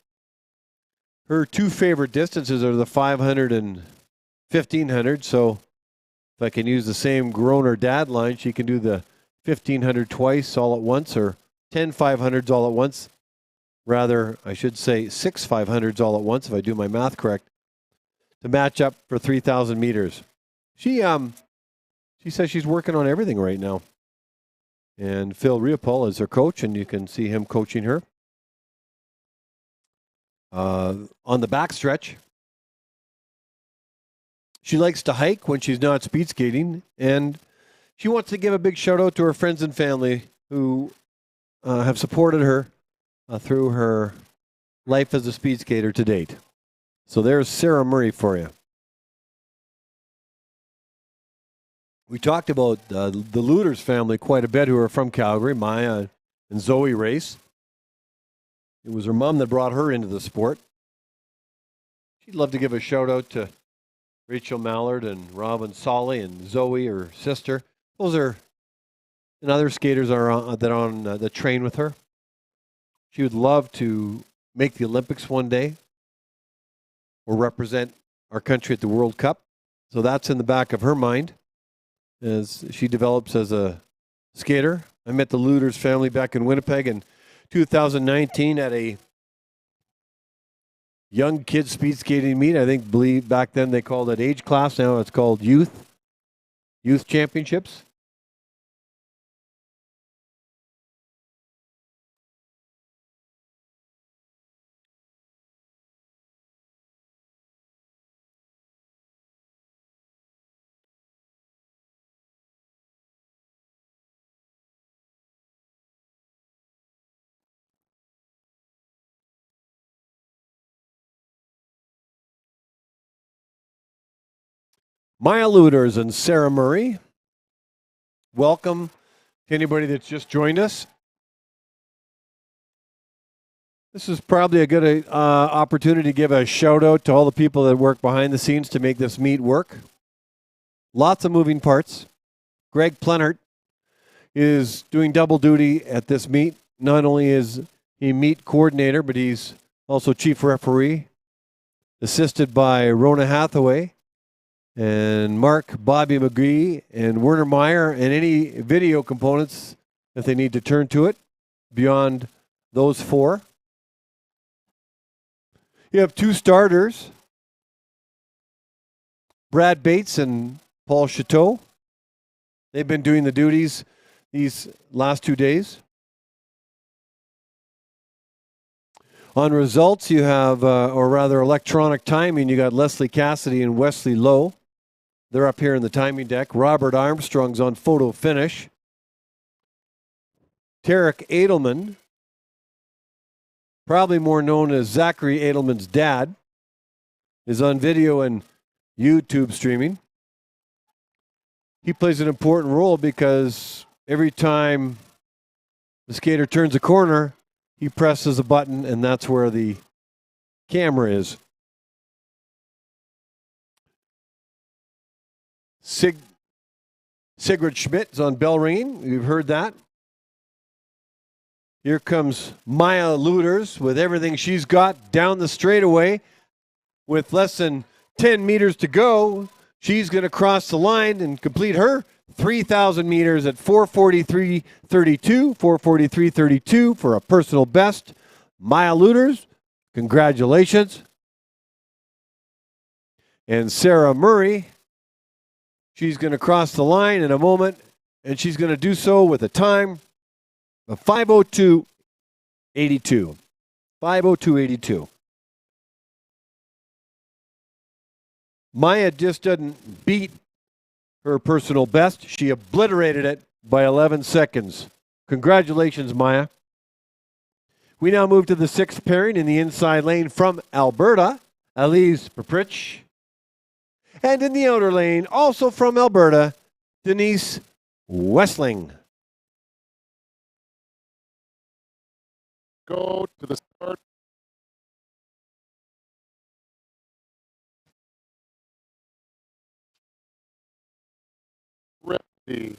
Her two favorite distances are the 500 and 1500, so if I can use the same grown-her dad line, she can do the 1500 twice all at once, or 10 500s all at once. Rather, I should say 6 500s all at once, if I do my math correct, to match up for 3,000 meters. She says she's working on everything right now. And Phil Riopol is her coach, and you can see him coaching her. On the backstretch, she likes to hike when she's not speed skating, and she wants to give a big shout out to her friends and family who have supported her through her life as a speed skater to date. So there's Sarah Murray for you. We talked about the Luders family quite a bit, who are from Calgary, Maya and Zoe Race. It was her mom that brought her into the sport. She'd love to give a shout out to Rachel Mallard and Robin Solly and Zoe, her sister. Those are, and other skaters are that train with her. She would love to make the Olympics one day or represent our country at the World Cup. So that's in the back of her mind as she develops as a skater. I met the Luders family back in Winnipeg in 2019 at a young kids speed skating meet. I believe back then they called it age class. Now it's called youth championships. Maya Luders and Sarah Murray. Welcome to anybody that's just joined us. This is probably a good opportunity to give a shout out to all the people that work behind the scenes to make this meet work. Lots of moving parts. Greg Plenart is doing double duty at this meet. Not only is he meet coordinator, but he's also chief referee, assisted by Rona Hathaway and Mark Bobby McGee and Werner Meyer, and any video components if they need to turn to it beyond those four. You have two starters, Brad Bates and Paul Chateau. They've been doing the duties these last 2 days. On results, you have, or rather electronic timing, you got Leslie Cassidy and Wesley Lowe. They're up here in the timing deck. Robert Armstrong's on photo finish. Tarek Edelman, probably more known as Zachary Edelman's dad, is on video and YouTube streaming. He plays an important role because every time the skater turns a corner, he presses a button, and that's where the camera is. Sigrid Schmidt is on bell ringing. You've heard that. Here comes Maya Luders with everything she's got down the straightaway. With less than 10 meters to go, she's going to cross the line and complete her 3,000 meters at 4:43.32, 4:43.32 for a personal best. Maya Luders, congratulations. And Sarah Murray, she's going to cross the line in a moment, and she's going to do so with a time of 5:02.82. 5:02.82. Maya just didn't beat her personal best. She obliterated it by 11 seconds. Congratulations, Maya. We now move to the sixth pairing in the inside lane from Alberta, Elise Paprich. And in the outer lane, also from Alberta, Denise Westling. Go to the start. Ready.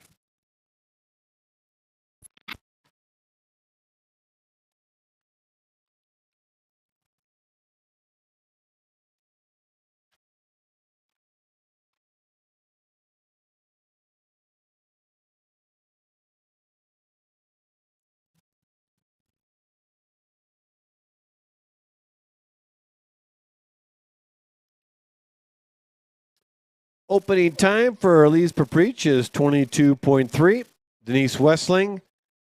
Opening time for Elise Paprich is 22.3. Denise Wessling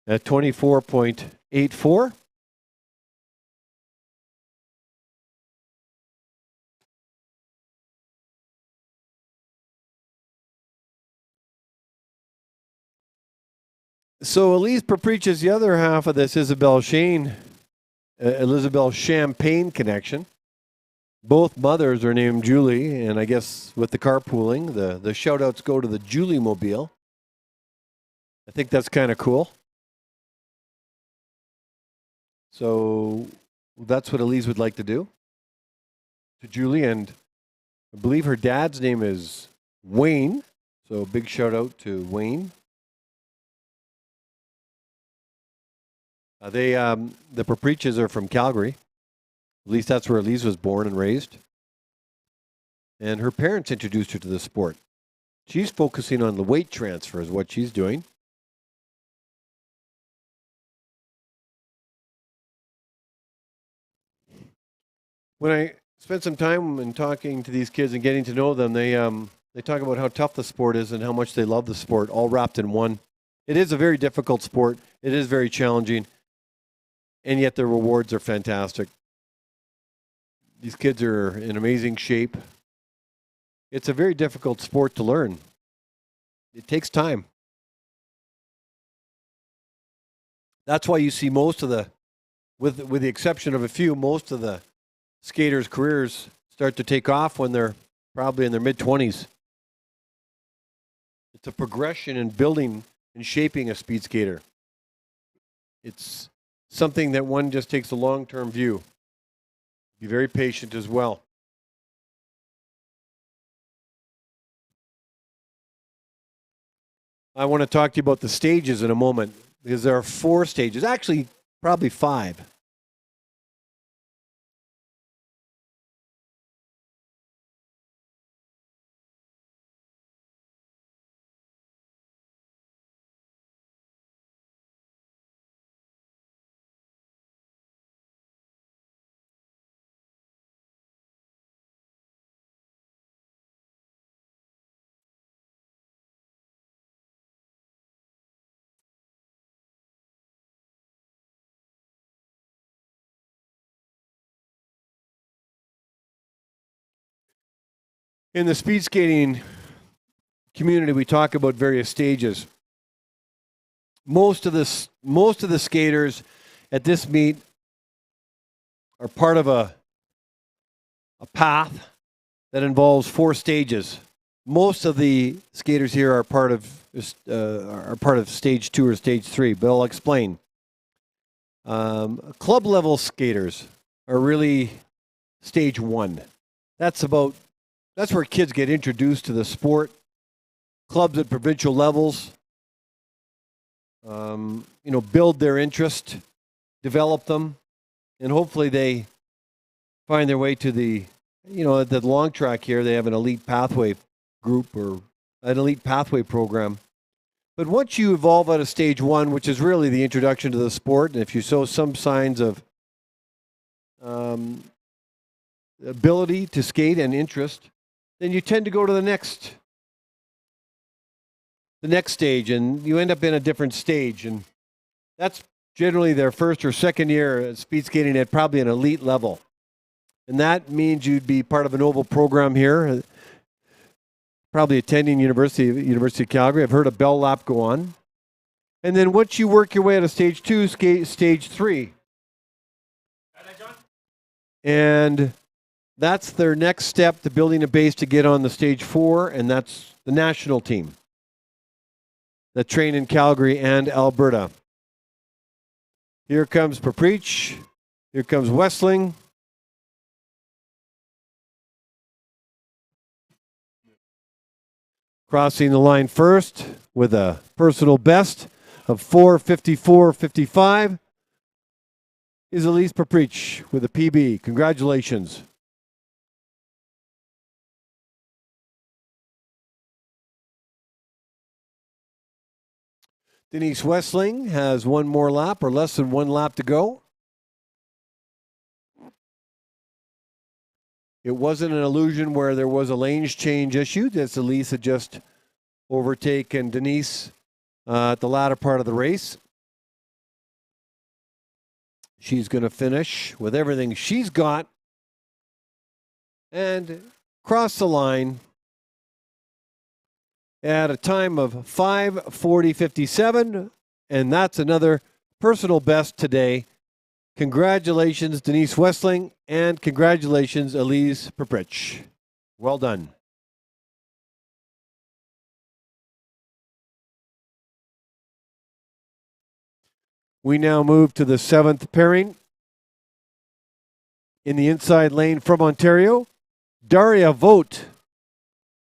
at 24.84. So Elise Paprich is the other half of this Elizabeth Champagne connection. Both mothers are named Julie, and I guess with the carpooling, the shout-outs go to the Julie Mobile. I think that's kind of cool. So that's what Elise would like to do to Julie, and I believe her dad's name is Wayne, so big shout-out to Wayne. The Papriches are from Calgary. At least that's where Elise was born and raised. And her parents introduced her to the sport. She's focusing on the weight transfer is what she's doing. When I spent some time in talking to these kids and getting to know them, they talk about how tough the sport is and how much they love the sport, all wrapped in one. It is a very difficult sport. It is very challenging. And yet the rewards are fantastic. These kids are in amazing shape. It's a very difficult sport to learn. It takes time. That's why you see most of with the exception of a few, most of the skaters' careers start to take off when they're probably in their mid-20s. It's a progression in building and shaping a speed skater. It's something that one just takes a long-term view. Be very patient as well. I want to talk to you about the stages in a moment, because there are 4 stages, actually probably 5. In the speed skating community, we talk about various stages. Most of the skaters at this meet are part of a path that involves 4 stages. Most of the skaters here are part of stage 2 or stage 3, but I'll explain. Club level skaters are really stage 1. That's where kids get introduced to the sport. Clubs at provincial levels, build their interest, develop them, and hopefully they find their way to at the long track here, they have an elite pathway group or an elite pathway program. But once you evolve out of stage 1, which is really the introduction to the sport, and if you show some signs of ability to skate and interest, then you tend to go to the next stage, and you end up in a different stage. And that's generally their first or second year at speed skating at probably an elite level. And that means you'd be part of an oval program here, probably attending University of Calgary. I've heard a bell lap go on. And then once you work your way out of stage 2, stage 3. And that's their next step to building a base to get on the stage 4, and that's the national team that train in Calgary and Alberta. Here comes Paprich. Here comes Wessling. Crossing the line first with a personal best of 4:54.55 is Elise Paprich with a PB. Congratulations. Denise Wessling has one more lap or less than one lap to go. It wasn't an illusion where there was a lanes change issue. That's Elise had just overtaken Denise at the latter part of the race. She's going to finish with everything she's got and cross the line at a time of 5:40.57, and that's another personal best today. Congratulations, Denise Westling, and congratulations, Elise Perprich. Well done. We now move to the 7th pairing. In the inside lane from Ontario, Daria Vogt.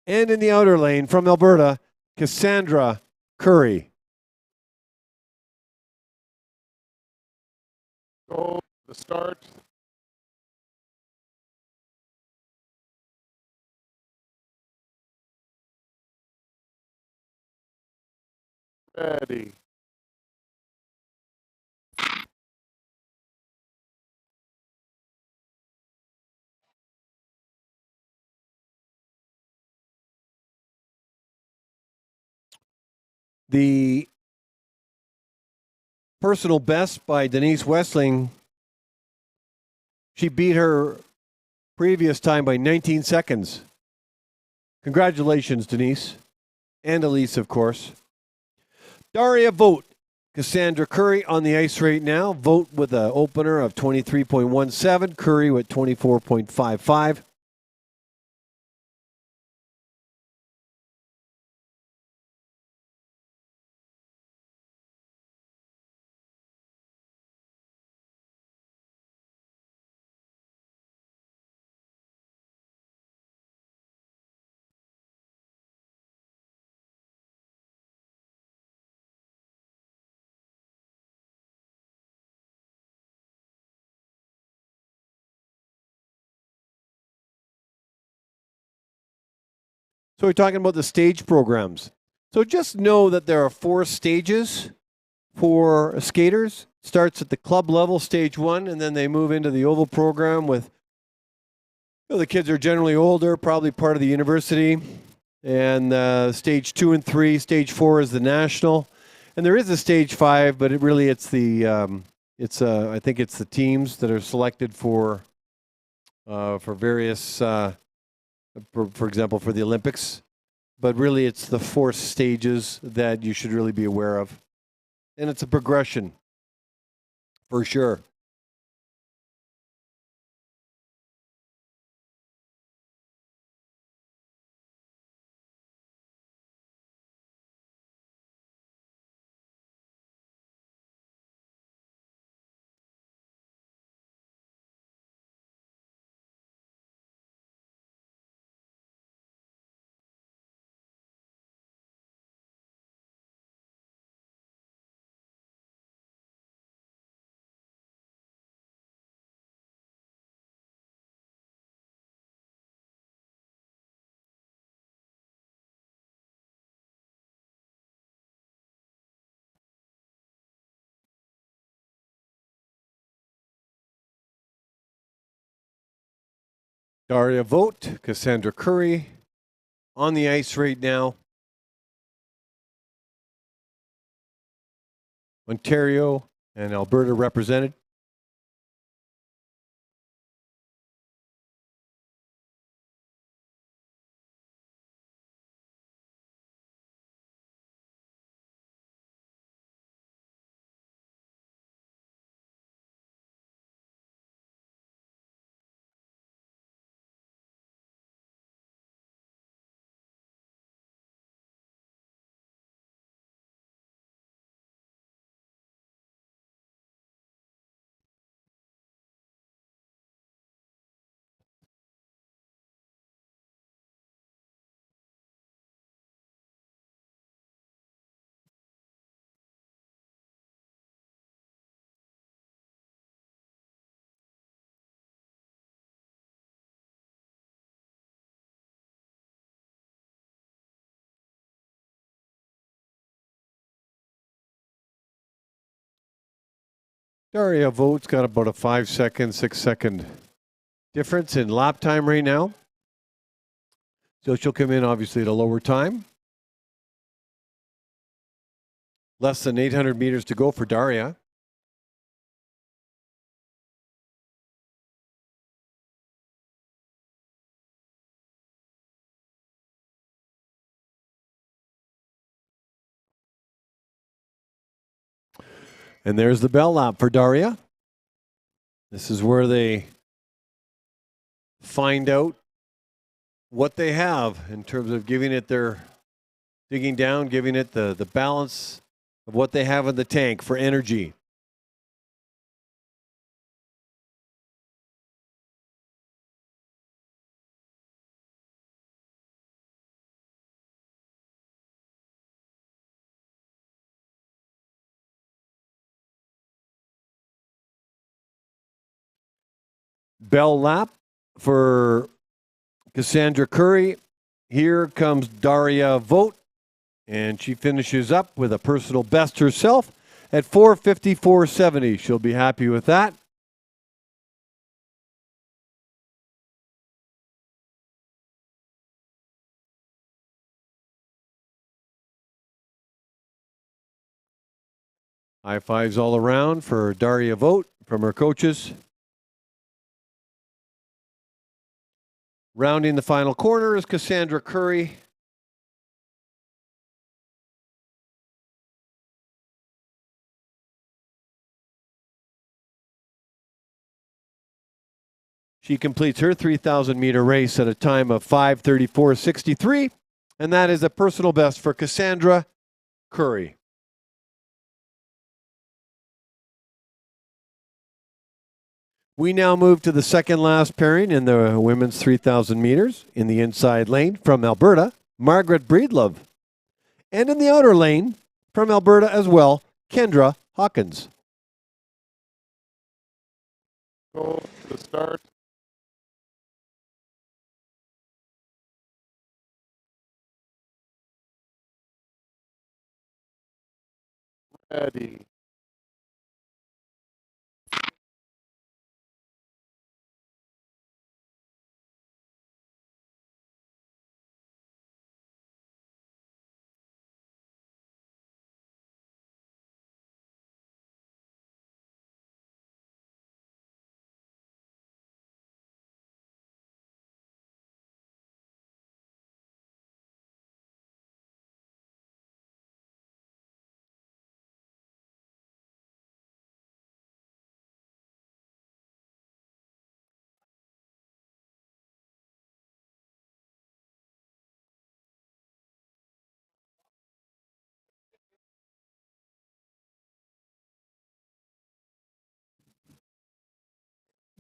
And in the outer lane from Alberta, Cassandra Curry. Go to the start. Ready. The personal best by Denise Westling. She beat her previous time by 19 seconds. Congratulations, Denise. And Elise, of course. Daria Vogt. Cassandra Curry on the ice right now. Vogt with an opener of 23.17. Curry with 24.55. So we're talking about the stage programs. So just know that there are 4 stages for skaters. Starts at the club level, stage 1, and then they move into the oval program with, the kids are generally older, probably part of the university. And stage 2 and 3, stage 4 is the national. And there is a stage 5, but it's the, I think it's the teams that are selected for various, for example, for the Olympics. But really, it's the 4 stages that you should really be aware of. And it's a progression, for sure. Daria Vogt, Cassandra Curry on the ice right now. Ontario and Alberta represented. Daria Vogt's got about a 5-second, 6-second difference in lap time right now. So she'll come in obviously at a lower time. Less than 800 meters to go for Daria. And there's the bell lap for Daria. This is where they find out what they have in terms of giving it their, digging down, giving it the balance of what they have in the tank for energy. Bell lap for Cassandra Curry. Here comes Daria Vogt, and she finishes up with a personal best herself at 4:54.70. She'll be happy with that. High fives all around for Daria Vogt from her coaches. Rounding the final corner is Cassandra Curry. She completes her 3,000 meter race at a time of 5:34.63, and that is a personal best for Cassandra Curry. We now move to the second last pairing in the women's 3,000 meters in the inside lane from Alberta, Margaret Breedlove. And in the outer lane from Alberta as well, Kendra Hawkins. Go to the start. Ready.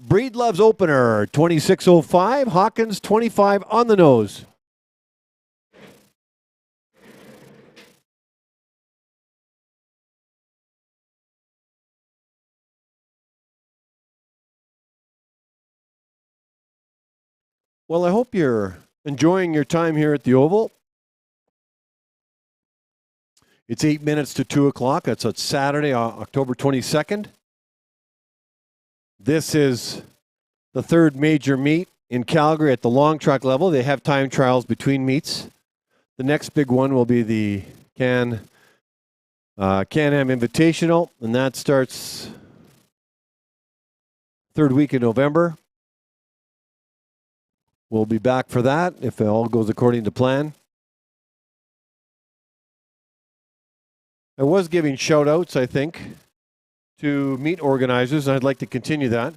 Breedlove's opener, 26.05. Hawkins, 25 on the nose. Well, I hope you're enjoying your time here at the Oval. It's 8 minutes to 2 o'clock. That's on Saturday, October 22nd. This is the third major meet in Calgary at the long track level. They have time trials between meets. The next big one will be the Can-Am Invitational, and that starts third week in November. We'll be back for that if it all goes according to plan. I was giving shout outs, I think, to meet organizers, and I'd like to continue that.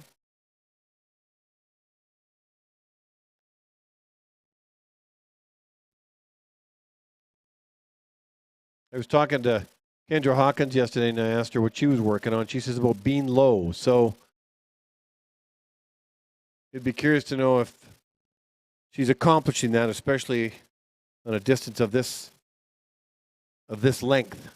I was talking to Kendra Hawkins yesterday, and I asked her what she was working on. She says about being low. So it'd be curious to know if she's accomplishing that, especially on a distance of this length.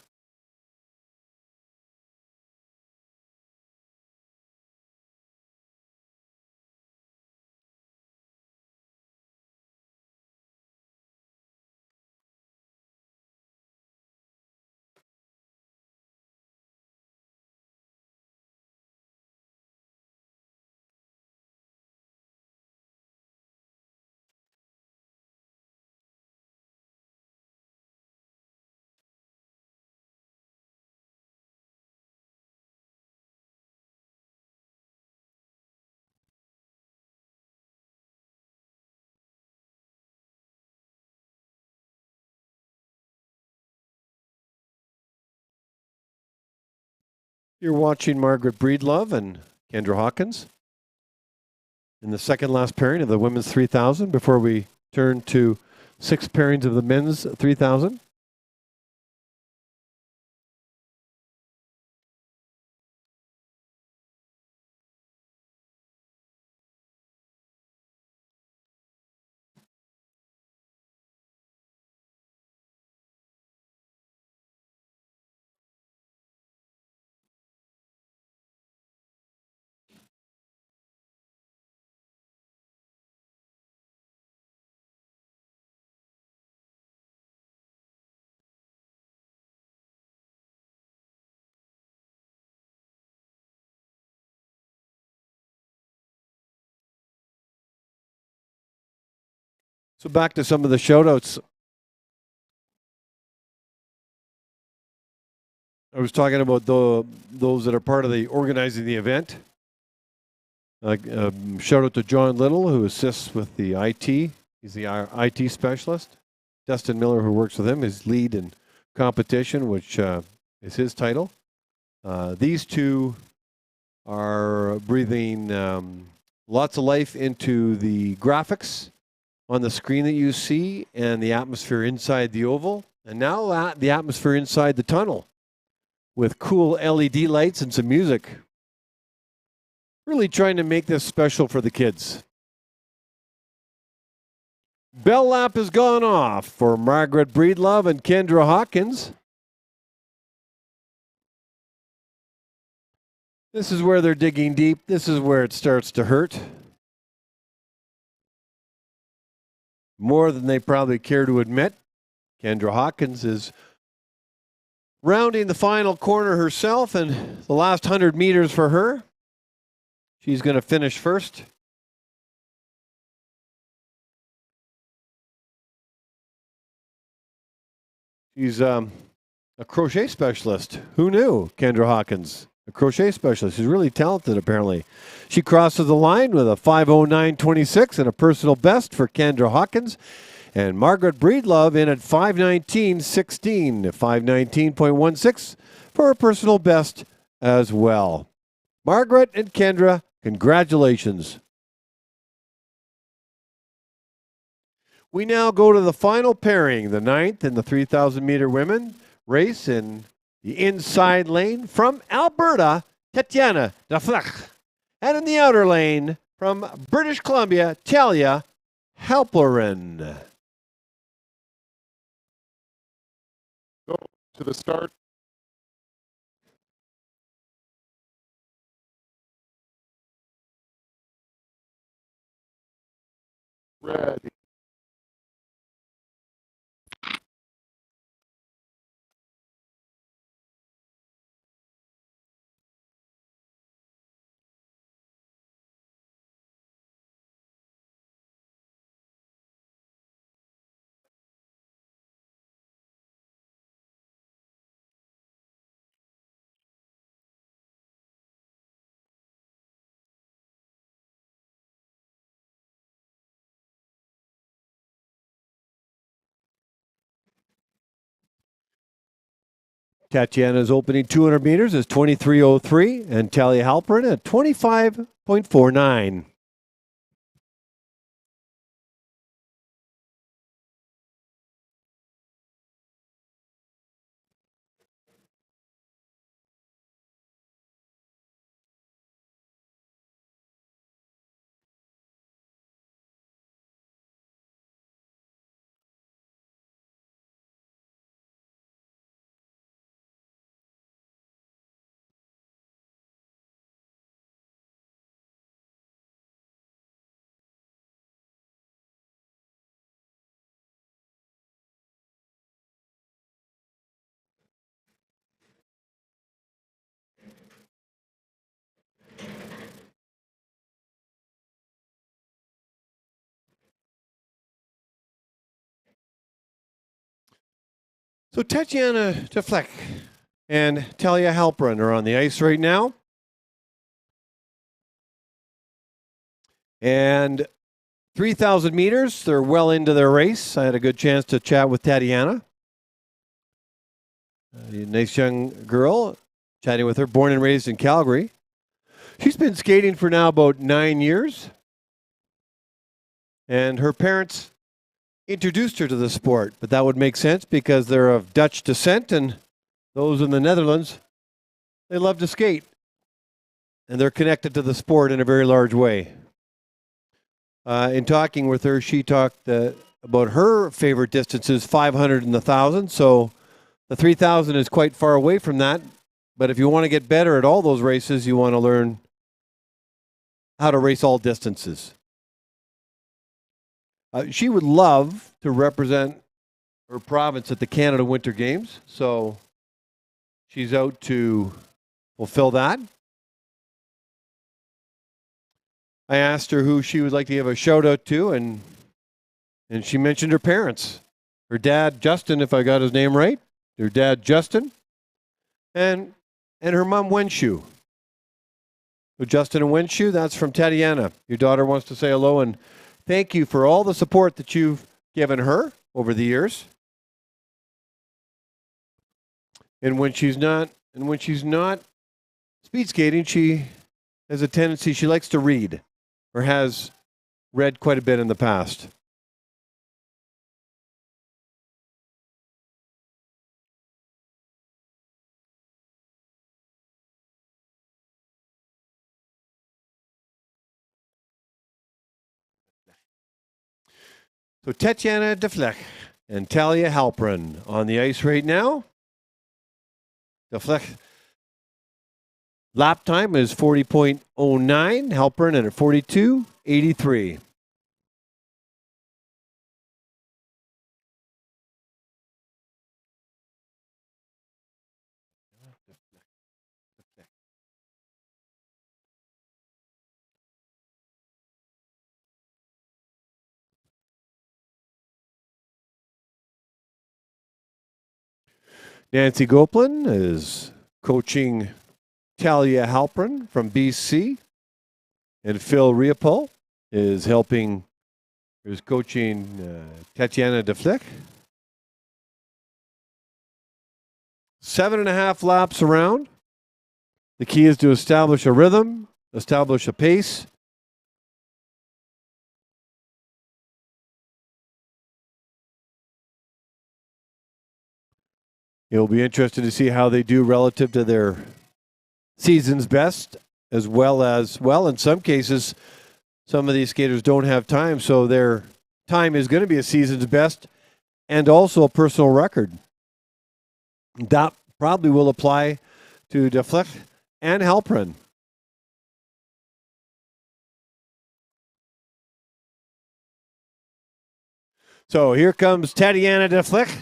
You're watching Margaret Breedlove and Kendra Hawkins in the second last pairing of the women's 3,000 before we turn to 6 pairings of the men's 3,000. So back to some of the shout-outs. I was talking about those that are part of the organizing the event. Shout out to John Little, who assists with the IT. He's the IT specialist. Dustin Miller, who works with him, is lead in competition, which is his title. These two are breathing lots of life into the graphics on the screen that you see and the atmosphere inside the oval, and now the atmosphere inside the tunnel with cool LED lights and some music. Really trying to make this special for the kids. Bell lap has gone off for Margaret Breedlove and Kendra Hawkins. This is where they're digging deep. This is where it starts to hurt. More than they probably care to admit. Kendra Hawkins is rounding the final corner herself, and the last 100 meters for her. She's going to finish first. She's a crochet specialist. Who knew? Kendra Hawkins, a crochet specialist. She's really talented, apparently. She crosses the line with a 5:09.26 and a personal best for Kendra Hawkins. And Margaret Breedlove in at 5:19.16, 5:19.16 for a personal best as well. Margaret and Kendra, congratulations. We now go to the final pairing, the 9th in the 3,000-meter women race in the inside lane from Alberta, Tatiana Daflech. And in the outer lane from British Columbia, Talia Halperin. Go to the start. Ready. Tatiana's opening 200 meters is 23:03, and Talia Halperin at 25.49. So Tatiana Daflech and Talia Halperin are on the ice right now. And 3,000 meters, they're well into their race. I had a good chance to chat with Tatiana. A nice young girl, chatting with her, born and raised in Calgary. She's been skating for now about 9 years. And her parents introduced her to the sport, but that would make sense because they're of Dutch descent, and those in the Netherlands, they love to skate. And they're connected to the sport in a very large way. In talking with her, she talked about her favorite distances, 500 and the 1,000. So the 3,000 is quite far away from that. But if you want to get better at all those races, you want to learn how to race all distances. She would love to represent her province at the Canada Winter Games. So she's out to fulfill that. I asked her who she would like to give a shout out to, and she mentioned her parents. Her dad, Justin, if I got his name right. Her dad, Justin, and her mom, Wenshu. So Justin and Wenshu, that's from Tatiana. Your daughter wants to say hello and thank you for all the support that you've given her over the years. And when she's not speed skating, she has a tendency, she likes to read, or has read quite a bit in the past. So Tatiana Deflech and Talia Halpern on the ice right now. Deflech lap time is 40.09. Halpern at 42.83. Nancy Goplin is coaching Talia Halpern from BC. And Phil Riopol is coaching Tatiana Deflech. 7.5 laps around. The key is to establish a rhythm, establish a pace. It'll be interesting to see how they do relative to their season's best, as well as, well, in some cases, some of these skaters don't have time, so their time is going to be a season's best and also a personal record. That probably will apply to Deflech and Halpern. So here comes Tatiana Deflech.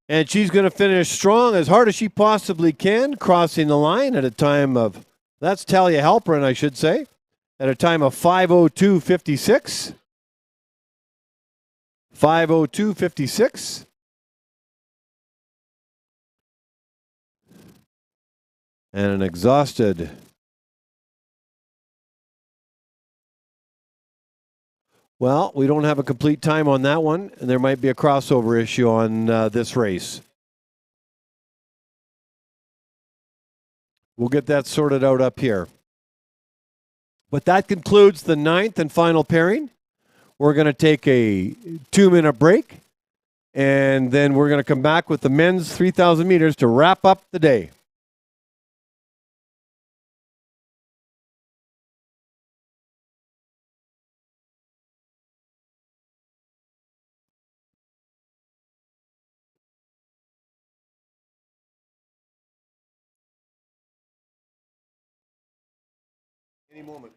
And she's going to finish strong, as hard as she possibly can, crossing the line at a time of, that's Talia Halpern, I should say, at a time of 5:02.56. 5:02.56. And an exhausted Well, we don't have a complete time on that one, and there might be a crossover issue on this race. We'll get that sorted out up here. But that concludes the 9th and final pairing. We're going to take a 2-minute break, and then we're going to come back with the men's 3,000 meters to wrap up the day. Any moment.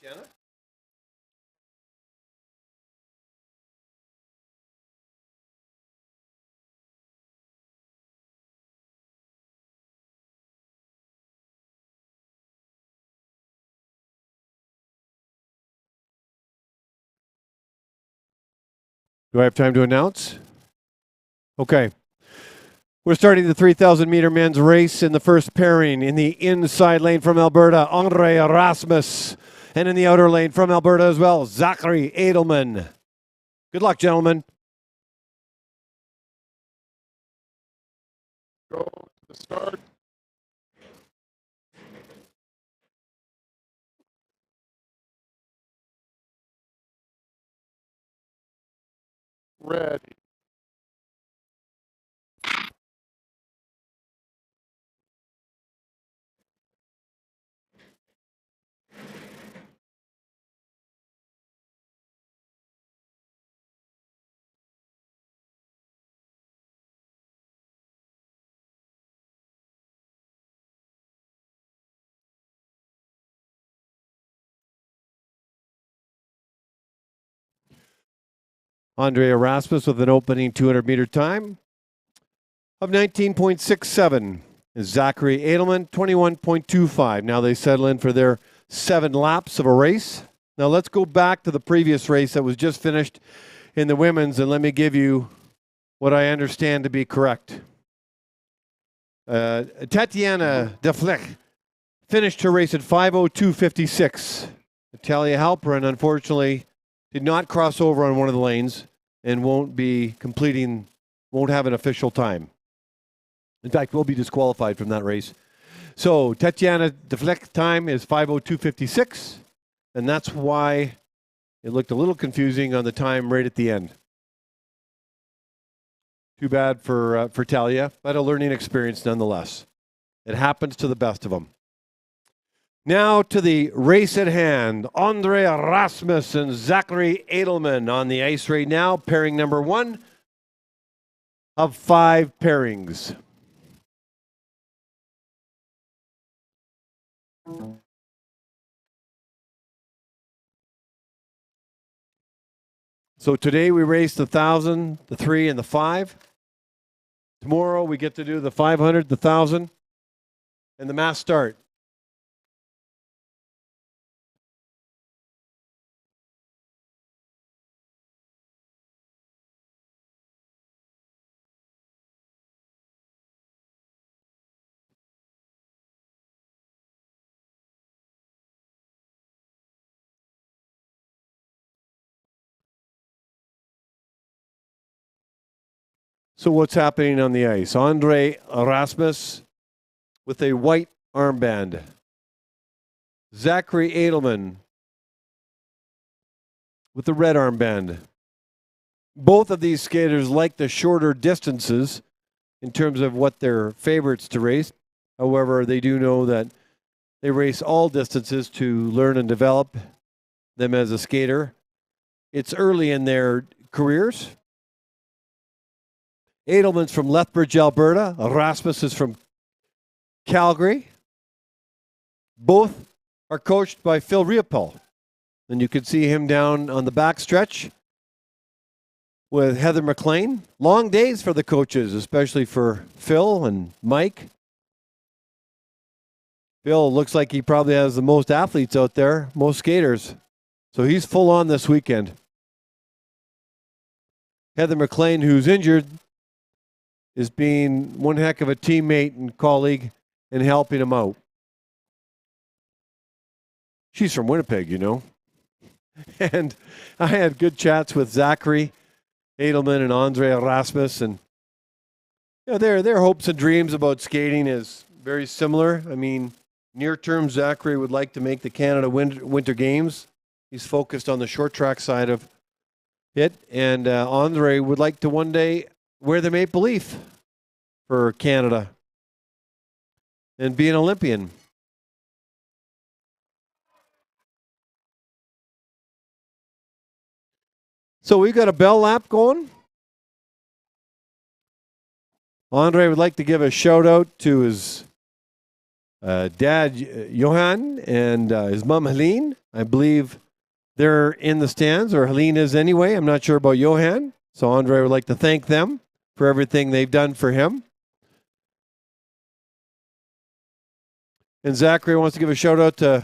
Tatiana. Do I have time to announce? Okay. We're starting the 3,000 meter men's race in the first pairing in the inside lane from Alberta, Andre Erasmus. And in the outer lane from Alberta as well, Zachary Edelman. Good luck, gentlemen. Go to the start. Ready. Andre Erasmus with an opening 200 meter time of 19.67. Zachary Edelman, 21.25. Now they settle in for their 7 laps of a race. Now let's go back to the previous race that was just finished in the women's, and let me give you what I understand to be correct. Tatiana Deflech finished her race at 5:02:56. Natalia Halperin, unfortunately, did not cross over on one of the lanes and won't have an official time. In fact, will be disqualified from that race. So Tatiana Deflech time is 5:02:56, and that's why it looked a little confusing on the time right at the end. Too bad for Talia, but a learning experience nonetheless. It happens to the best of them. Now to the race at hand. Andre Erasmus and Zachary Edelman on the ice right now, pairing number 1 of 5 pairings. So today we raced the 1,000, the 3, and the 5. Tomorrow we get to do the 500, the 1,000, and the mass start. So what's happening on the ice? Andre Erasmus with a white armband. Zachary Edelman with the red armband. Both of these skaters like the shorter distances in terms of what they're favorites to race. However, they do know that they race all distances to learn and develop them as a skater. It's early in their careers. Edelman's from Lethbridge, Alberta. Erasmus is from Calgary. Both are coached by Phil Riopel. And you can see him down on the back stretch with Heather McLean. Long days for the coaches, especially for Phil and Mike. Phil looks like he probably has the most athletes out there, most skaters. So he's full on this weekend. Heather McLean, who's injured, is being one heck of a teammate and colleague and helping him out. She's from Winnipeg, you know. And I had good chats with Zachary Edelman and Andre Erasmus, and you know, their hopes and dreams about skating is very similar. I mean, near term, Zachary would like to make the Canada Winter Games. He's focused on the short track side of it, and Andre would like to one day wear the maple leaf for Canada and be an Olympian. So we've got a bell lap going. Andre would like to give a shout out to his Dad Johan and his mom Helene. I believe they're in the stands, or Helene is anyway. I'm not sure about Johan. So Andre would like to thank them for everything they've done for him. And Zachary wants to give a shout out to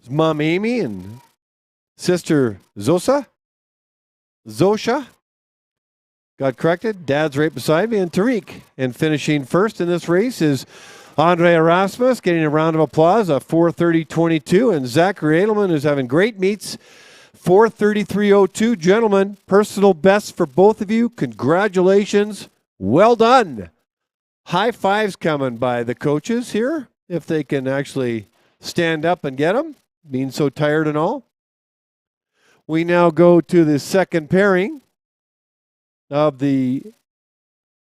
his mom Amy and sister Zosha. Got corrected. Dad's right beside me, and Tariq. And finishing first in this race is Andre Erasmus, getting a round of applause, a 4:30.22. And Zachary Edelman, who's having great meets, 4:33.02. Gentlemen, personal best for both of you. Congratulations. Well done. High fives coming by the coaches here, if they can actually stand up and get them, being so tired and all. We now go to the second pairing of the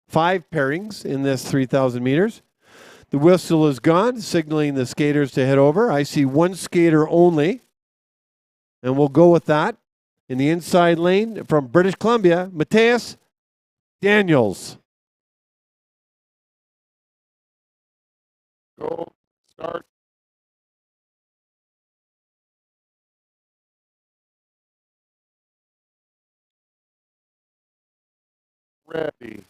5 pairings in this 3,000 meters. The whistle is gone, signaling the skaters to head over. I see one skater only, and we'll go with that. In the inside lane from British Columbia, Mateus Daniels. Go. Start. Ready.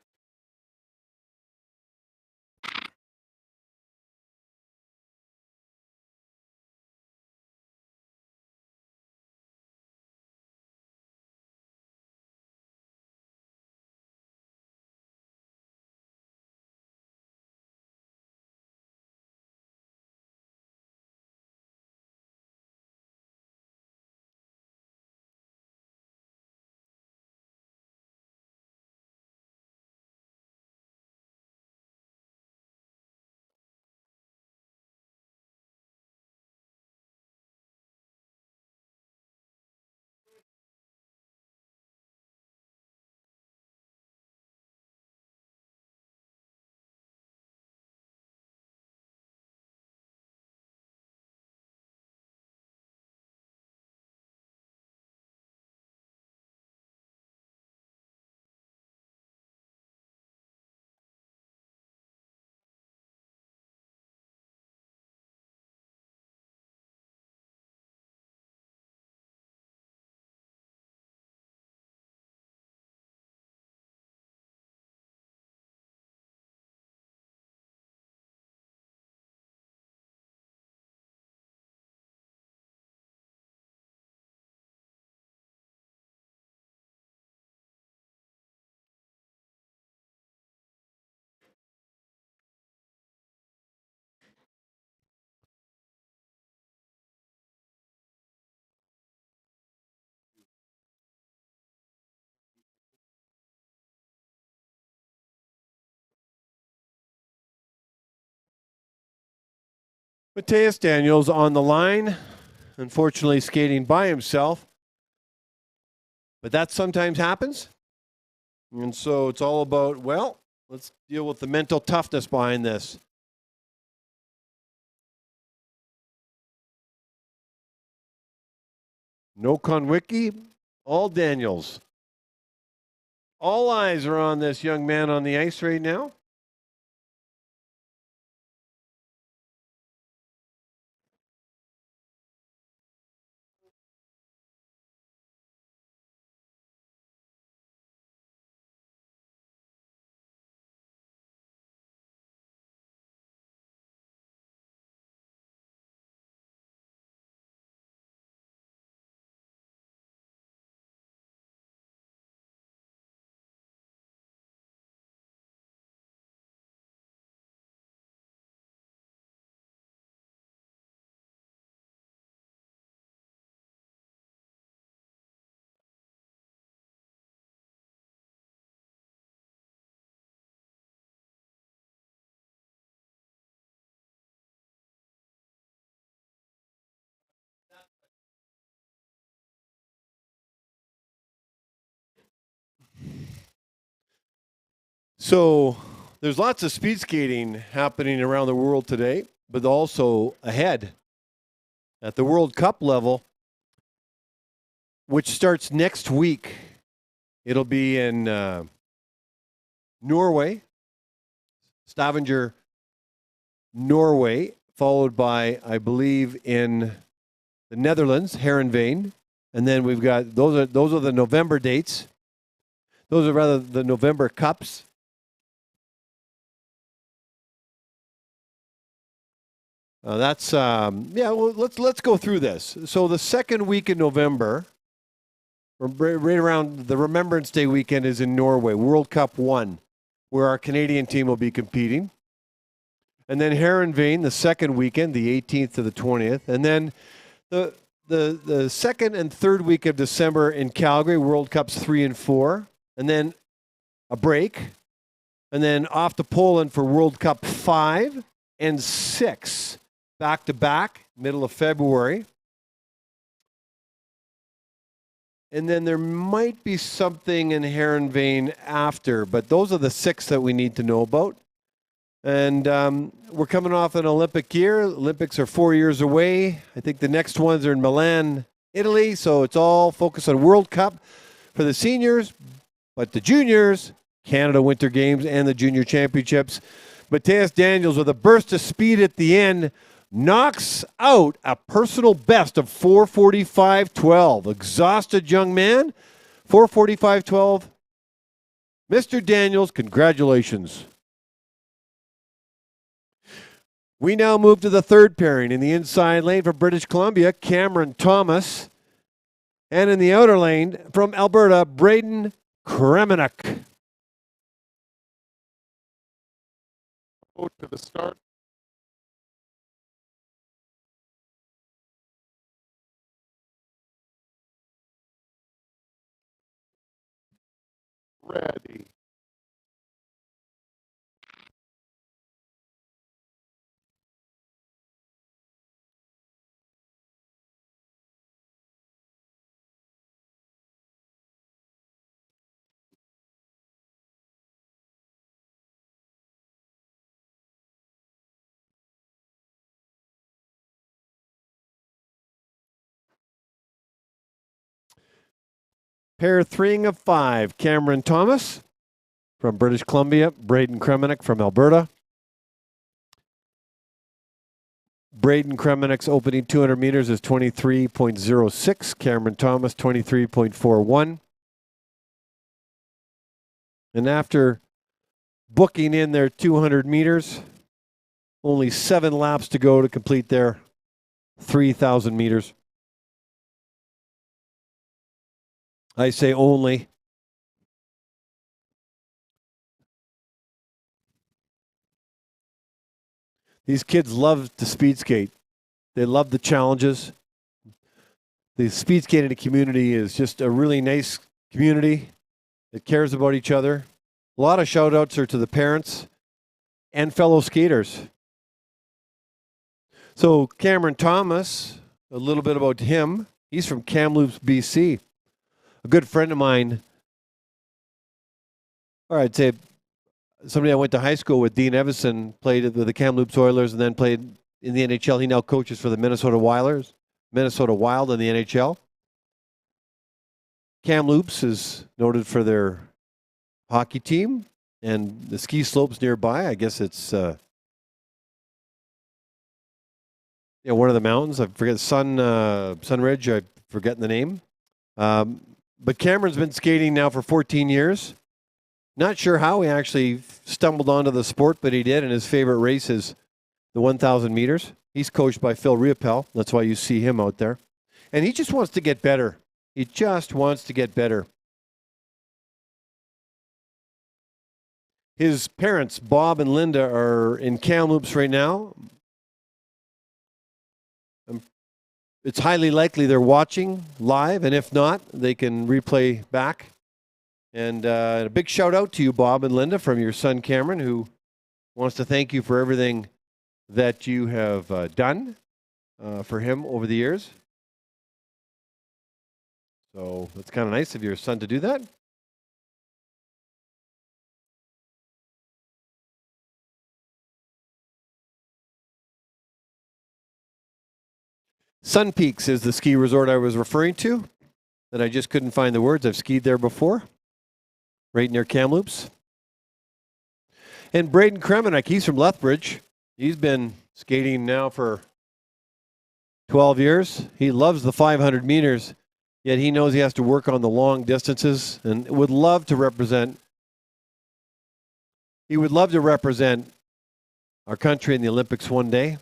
Mateus Daniels on the line, unfortunately skating by himself. But that sometimes happens. And so it's all about, well, let's deal with the mental toughness behind this. No Konwicki, all Daniels. All eyes are on this young man on the ice right now. So there's lots of speed skating happening around the world today, but also ahead at the World Cup level, which starts next week. It'll be in Norway, Stavanger, Norway, followed by, I believe, in the Netherlands, Heerenveen. And then we've got, those are the November dates. Those are rather the November Cups. Well, let's go through this. So the second week in November, right around the Remembrance Day weekend, is in Norway, World Cup 1, where our Canadian team will be competing. And then Heerenveen, the second weekend, the 18th to the 20th. And then the second and third week of December in Calgary, World Cups 3 and 4. And then a break. And then off to Poland for World Cup 5 and 6. Back-to-back, middle of February. And then there might be something in Heerenveen after, but those are the 6 that we need to know about. And we're coming off an Olympic year. Olympics are 4 years away. I think the next ones are in Milan, Italy, so it's all focused on World Cup for the seniors, but the juniors, Canada Winter Games and the Junior Championships. Mateus Daniels with a burst of speed at the end knocks out a personal best of 4:45.12. Exhausted young man, 4:45.12. Mr. Daniels, congratulations. We now move to the third pairing in the inside lane for British Columbia, Cameron Thomas. And in the outer lane from Alberta, Braden Kremenek. Go to the start. Ready. Pair 3 of 5, Cameron Thomas from British Columbia, Braden Kremenek from Alberta. Braden Kremenek's opening 200 meters is 23.06. Cameron Thomas, 23.41. And after booking in their 200 meters, only 7 laps to go to complete their 3,000 meters. I say only. These kids love to speed skate. They love the challenges. The speed skating community is just a really nice community that cares about each other. A lot of shout outs are to the parents and fellow skaters. So Cameron Thomas, a little bit about him. He's from Kamloops, BC. A good friend of mine, or I'd say somebody I went to high school with, Dean Evison, played with the Kamloops Oilers and then played in the NHL. He now coaches for the Minnesota Wild in the NHL. Kamloops is noted for their hockey team and the ski slopes nearby. I guess it's one of the mountains. I forget Sunridge. I'm forgetting the name. But Cameron's been skating now for 14 years. Not sure how he actually stumbled onto the sport, but he did, and his favorite race is the 1,000 meters. He's coached by Phil Riopel. That's why you see him out there. And he just wants to get better. He just wants to get better. His parents, Bob and Linda, are in Kamloops right now. It's highly likely they're watching live, and if not, they can replay back. And a big shout out to you, Bob and Linda, from your son Cameron, who wants to thank you for everything that you have done for him over the years. So that's kind of nice of your son to do that. Sun Peaks is the ski resort I was referring to, that I just couldn't find the words. I've skied there before, right near Kamloops. And Braden Kremenek, he's from Lethbridge. He's been skating now for 12 years. He loves the 500 meters, yet he knows he has to work on the long distances and would love to represent. He would love to represent our country in the Olympics one day.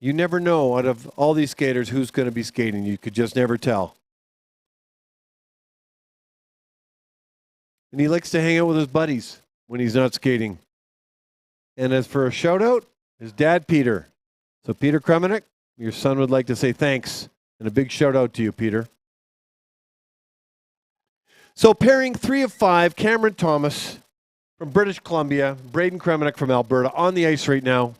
You never know out of all these skaters who's going to be skating. You could just never tell. And he likes to hang out with his buddies when he's not skating. And as for a shout out, his dad, Peter. So Peter Kremenick, your son would like to say thanks and a big shout out to you, Peter. So pairing 3 of 5, Cameron Thomas from British Columbia, Braden Kremenick from Alberta on the ice right now.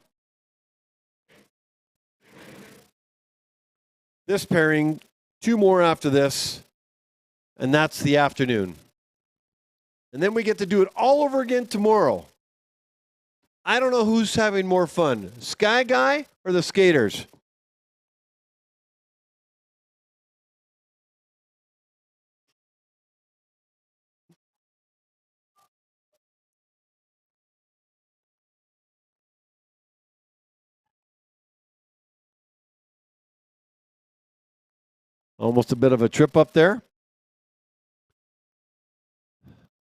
This pairing, 2 more after this, and that's the afternoon. And then we get to do it all over again tomorrow. I don't know who's having more fun, Sky Guy or the skaters. Almost a bit of a trip up there.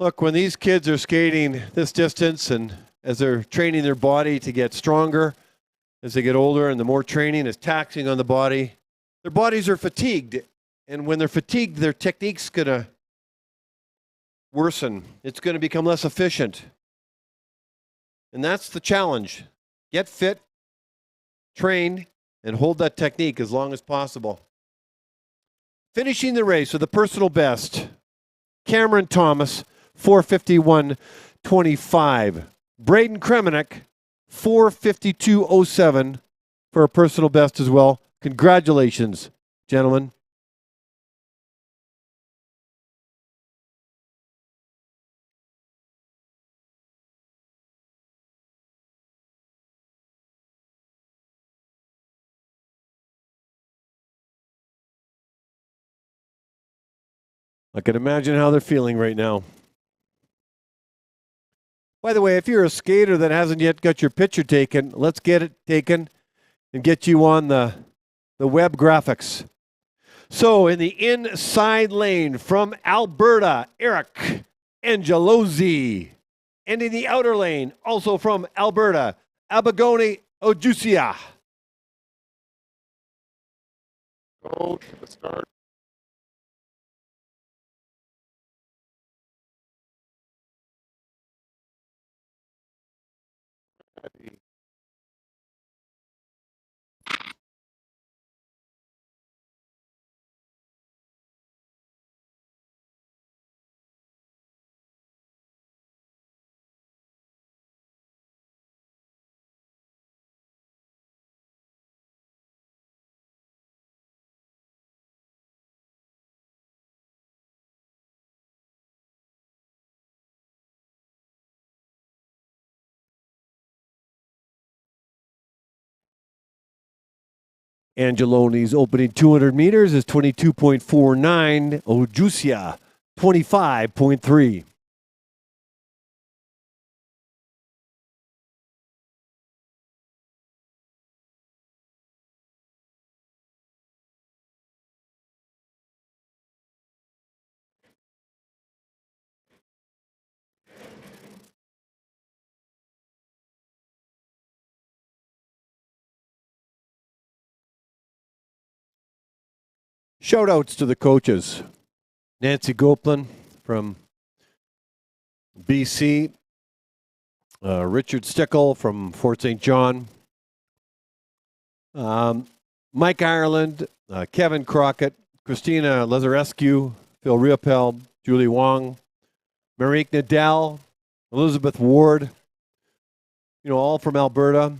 Look, when these kids are skating this distance and as they're training their body to get stronger, as they get older and the more training is taxing on the body, their bodies are fatigued. And when they're fatigued, their technique's going to worsen. It's going to become less efficient. And that's the challenge. Get fit, train, and hold that technique as long as possible. Finishing the race with a personal best, Cameron Thomas, 4:51.25. Braden Kremenick, 4:52.07 for a personal best as well. Congratulations, gentlemen. I can imagine how they're feeling right now. By the way, if you're a skater that hasn't yet got your picture taken, let's get it taken and get you on the web graphics. So in the inside lane from Alberta, Eric Angelozzi. And in the outer lane, also from Alberta, Abagone Ojusia. Go to the start. Ready. Angeloni's opening 200 meters is 22.49. Ojusia, 25.3. Shout outs to the coaches. Nancy Goplan from BC. Richard Stickle from Fort St. John. Mike Ireland, Kevin Crockett, Christina Lazarescu, Phil Riopel, Julie Wong, Marique Nadal, Elizabeth Ward, all from Alberta.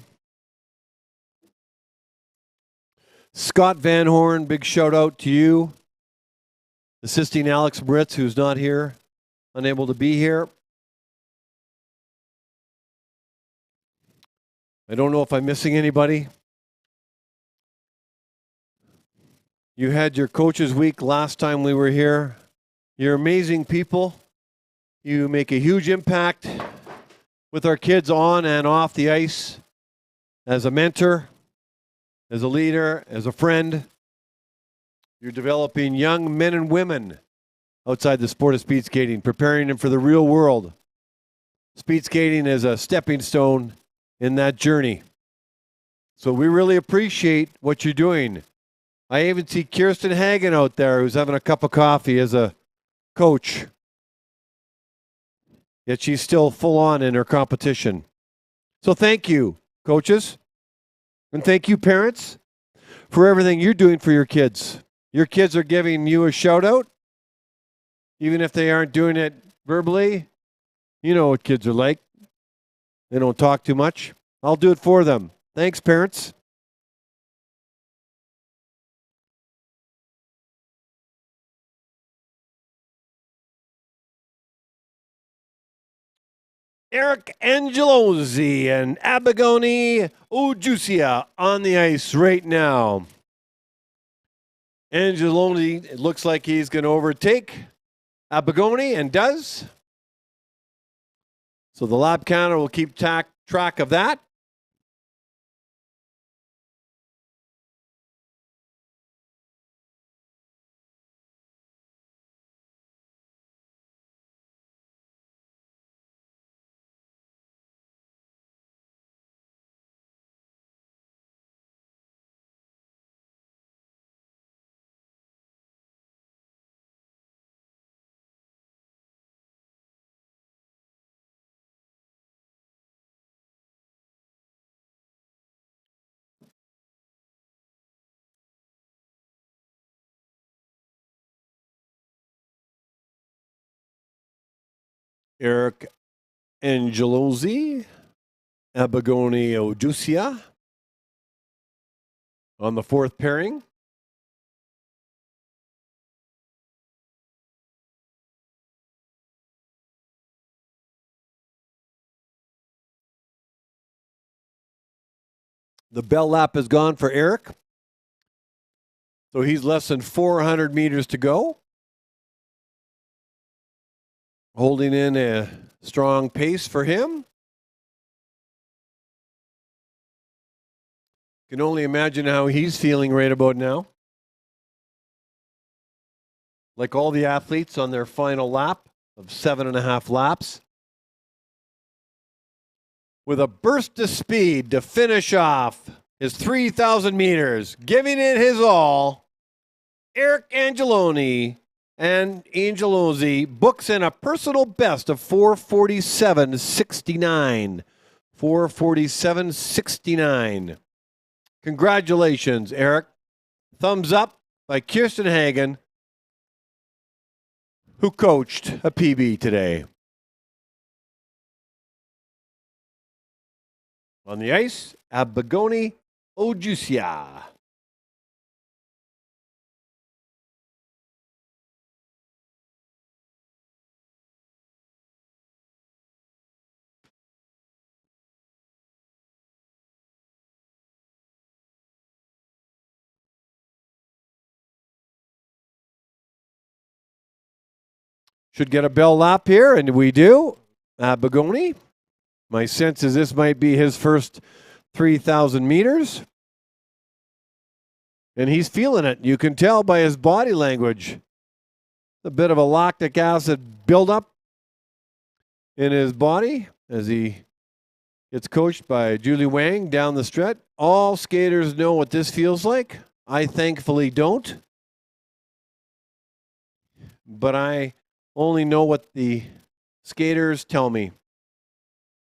Scott Van Horn, big shout out to you. Assisting Alex Moritz, who's not here, unable to be here. I don't know if I'm missing anybody. You had your coaches week last time we were here. You're amazing people. You make a huge impact with our kids on and off the ice. as a mentor, as a leader, as a friend. You're developing young men and women outside the sport of speed skating, preparing them for the real world. Speed skating is a stepping stone in that journey. So we really appreciate what you're doing. I even see Kirsten Hagen out there who's having a cup of coffee as a coach. Yet she's still full on in her competition. So thank you, coaches. And thank you, parents, for everything you're doing for your kids. Your kids are giving you a shout out, even if they aren't doing it verbally. You know what kids are like. They don't talk too much. I'll do it for them. Thanks, parents. Eric Angelozzi and Abigoni Ojusia on the ice right now. Angelozzi, it looks like he's going to overtake Abigoni, and does. So the lap counter will keep track of that. Eric Angelozzi, Abigoni Ojusia on the fourth pairing. The bell lap is gone for Eric. So he's less than 400 meters to go. Holding in a strong pace for him. Can only imagine how he's feeling right about now. Like all the athletes on their final lap of 7.5 laps. With a burst of speed to finish off his 3,000 meters, giving it his all, Eric Angelozzi books in a personal best of 4:47.69. 4:47.69. Congratulations, Eric. Thumbs up by Kirsten Hagen, who coached a PB today. On the ice, Abigoni Ojusia. Should get a bell lap here, and we do. Abigoni. My sense is this might be his first 3,000 meters. And he's feeling it. You can tell by his body language. A bit of a lactic acid buildup in his body as he gets coached by Julie Wang down the stretch. All skaters know what this feels like. I thankfully don't. But I only know what the skaters tell me,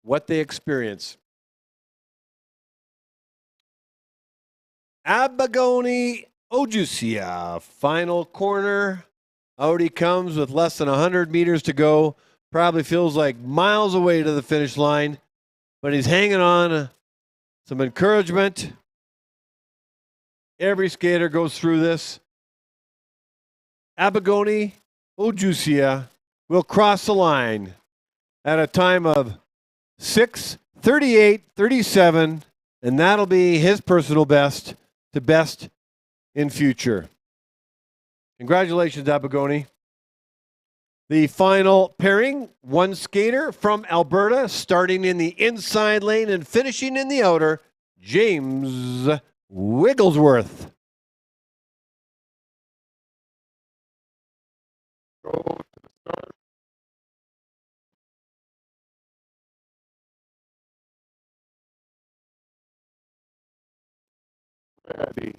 what they experience. Abigoni Ojusia, final corner. Out he comes with less than 100 meters to go. Probably feels like miles away to the finish line, but he's hanging on. Some encouragement. Every skater goes through this. Abigoni Ojusia will cross the line at a time of 6:38.37, and that'll be his personal best to best in future. Congratulations, Abigoni. The final pairing, one skater from Alberta, starting in the inside lane and finishing in the outer, James Wigglesworth. Go to the start. Ready.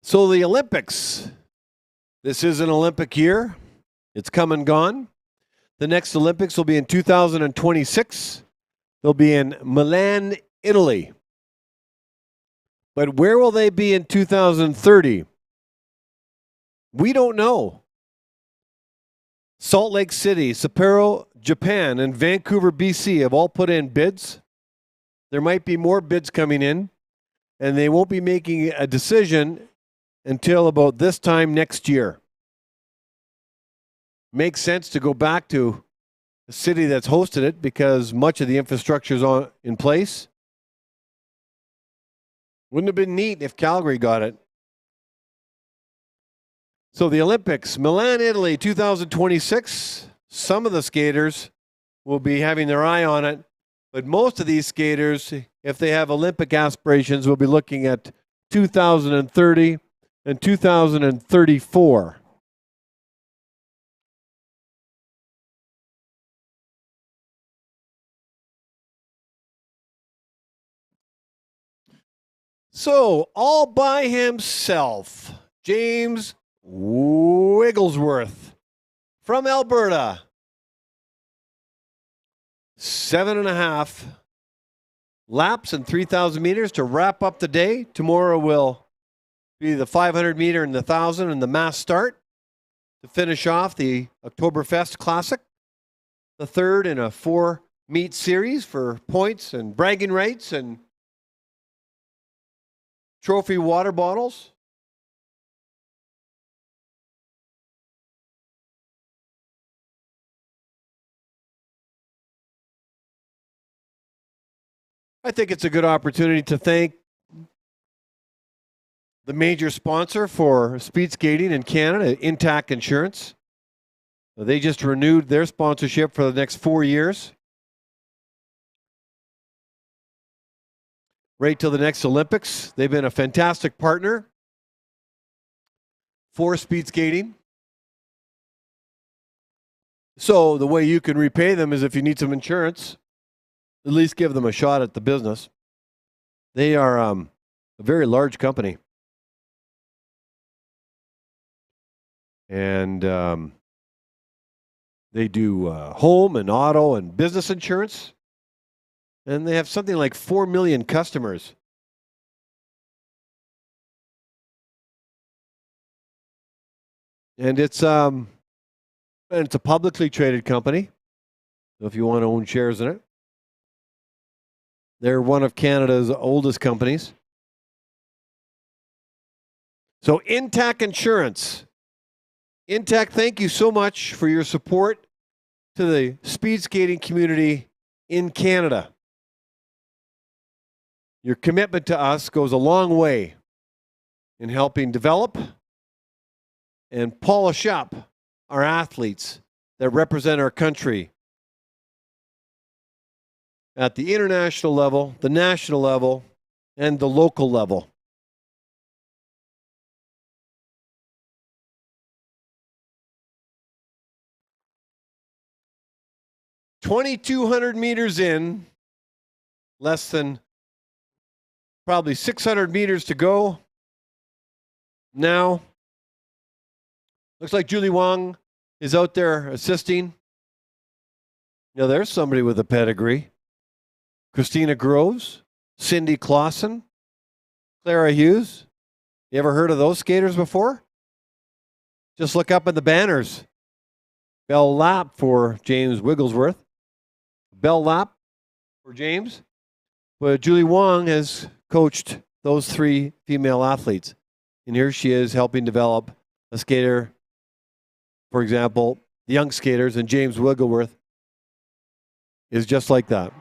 So the Olympics. This is an Olympic year. It's come and gone. The next Olympics will be in 2026. They'll be in Milan, Italy. But where will they be in 2030? We don't know. Salt Lake City, Sapporo, Japan, and Vancouver, BC have all put in bids. There might be more bids coming in, and they won't be making a decision until about this time next year. Makes sense to go back to the city that's hosted it because much of the infrastructure is in place. Wouldn't have been neat if Calgary got it. So the Olympics, Milan, Italy, 2026. Some of the skaters will be having their eye on it, but most of these skaters, if they have Olympic aspirations, will be looking at 2030 and 2034. So, all by himself, James Wigglesworth from Alberta. 7.5 laps and 3,000 meters to wrap up the day. Tomorrow will be the 500 meter and the 1,000 and the mass start to finish off the Oktoberfest Classic, the third in a 4-meet series for points and bragging rights and trophy water bottles. I think it's a good opportunity to thank the major sponsor for speed skating in Canada, Intact Insurance. They just renewed their sponsorship for the next 4 years. Right till the next Olympics. They've been a fantastic partner for speed skating. So the way you can repay them is if you need some insurance, at least give them a shot at the business. They are a very large company. And they do home and auto and business insurance. And they have something like 4 million customers. And it's a publicly traded company. So if you want to own shares in it. They're one of Canada's oldest companies. So Intact Insurance. Intact, thank you so much for your support to the speed skating community in Canada. Your commitment to us goes a long way in helping develop and polish up our athletes that represent our country at the international level, the national level, and the local level. "2,200 meters in, less than probably 600 meters to go. Now, looks like Julie Wong is out there assisting. Now, there's somebody with a pedigree. Christina Groves, Cindy Clausen, Clara Hughes. You ever heard of those skaters before? Just look up at the banners. Bell lap for James Wigglesworth. Bell lap for James. But Julie Wong has coached those 3 female athletes. And here she is helping develop a skater, for example, the young skaters, and James Wigglesworth is just like that.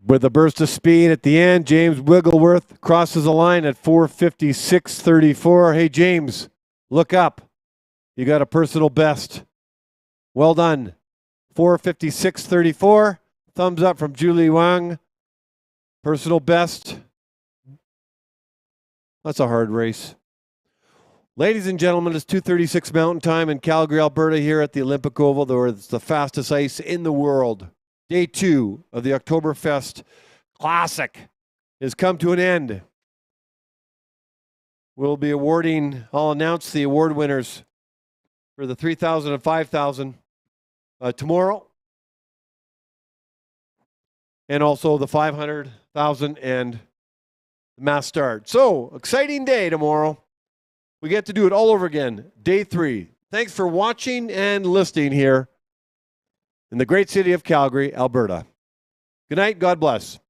With a burst of speed at the end, James Wiggleworth crosses the line at 4:56.34. Hey, James, look up. You got a personal best. Well done. 4:56.34. Thumbs up from Julie Wang. Personal best. That's a hard race. Ladies and gentlemen, it's 2:36 Mountain Time in Calgary, Alberta, here at the Olympic Oval, where it's the fastest ice in the world. Day 2 of the Oktoberfest Classic has come to an end. I'll announce the award winners for the 3,000 and 5,000 tomorrow. And also the 500,000 and the mass start. So, exciting day tomorrow. We get to do it all over again. Day 3. Thanks for watching and listening here in the great city of Calgary, Alberta. Good night. God bless.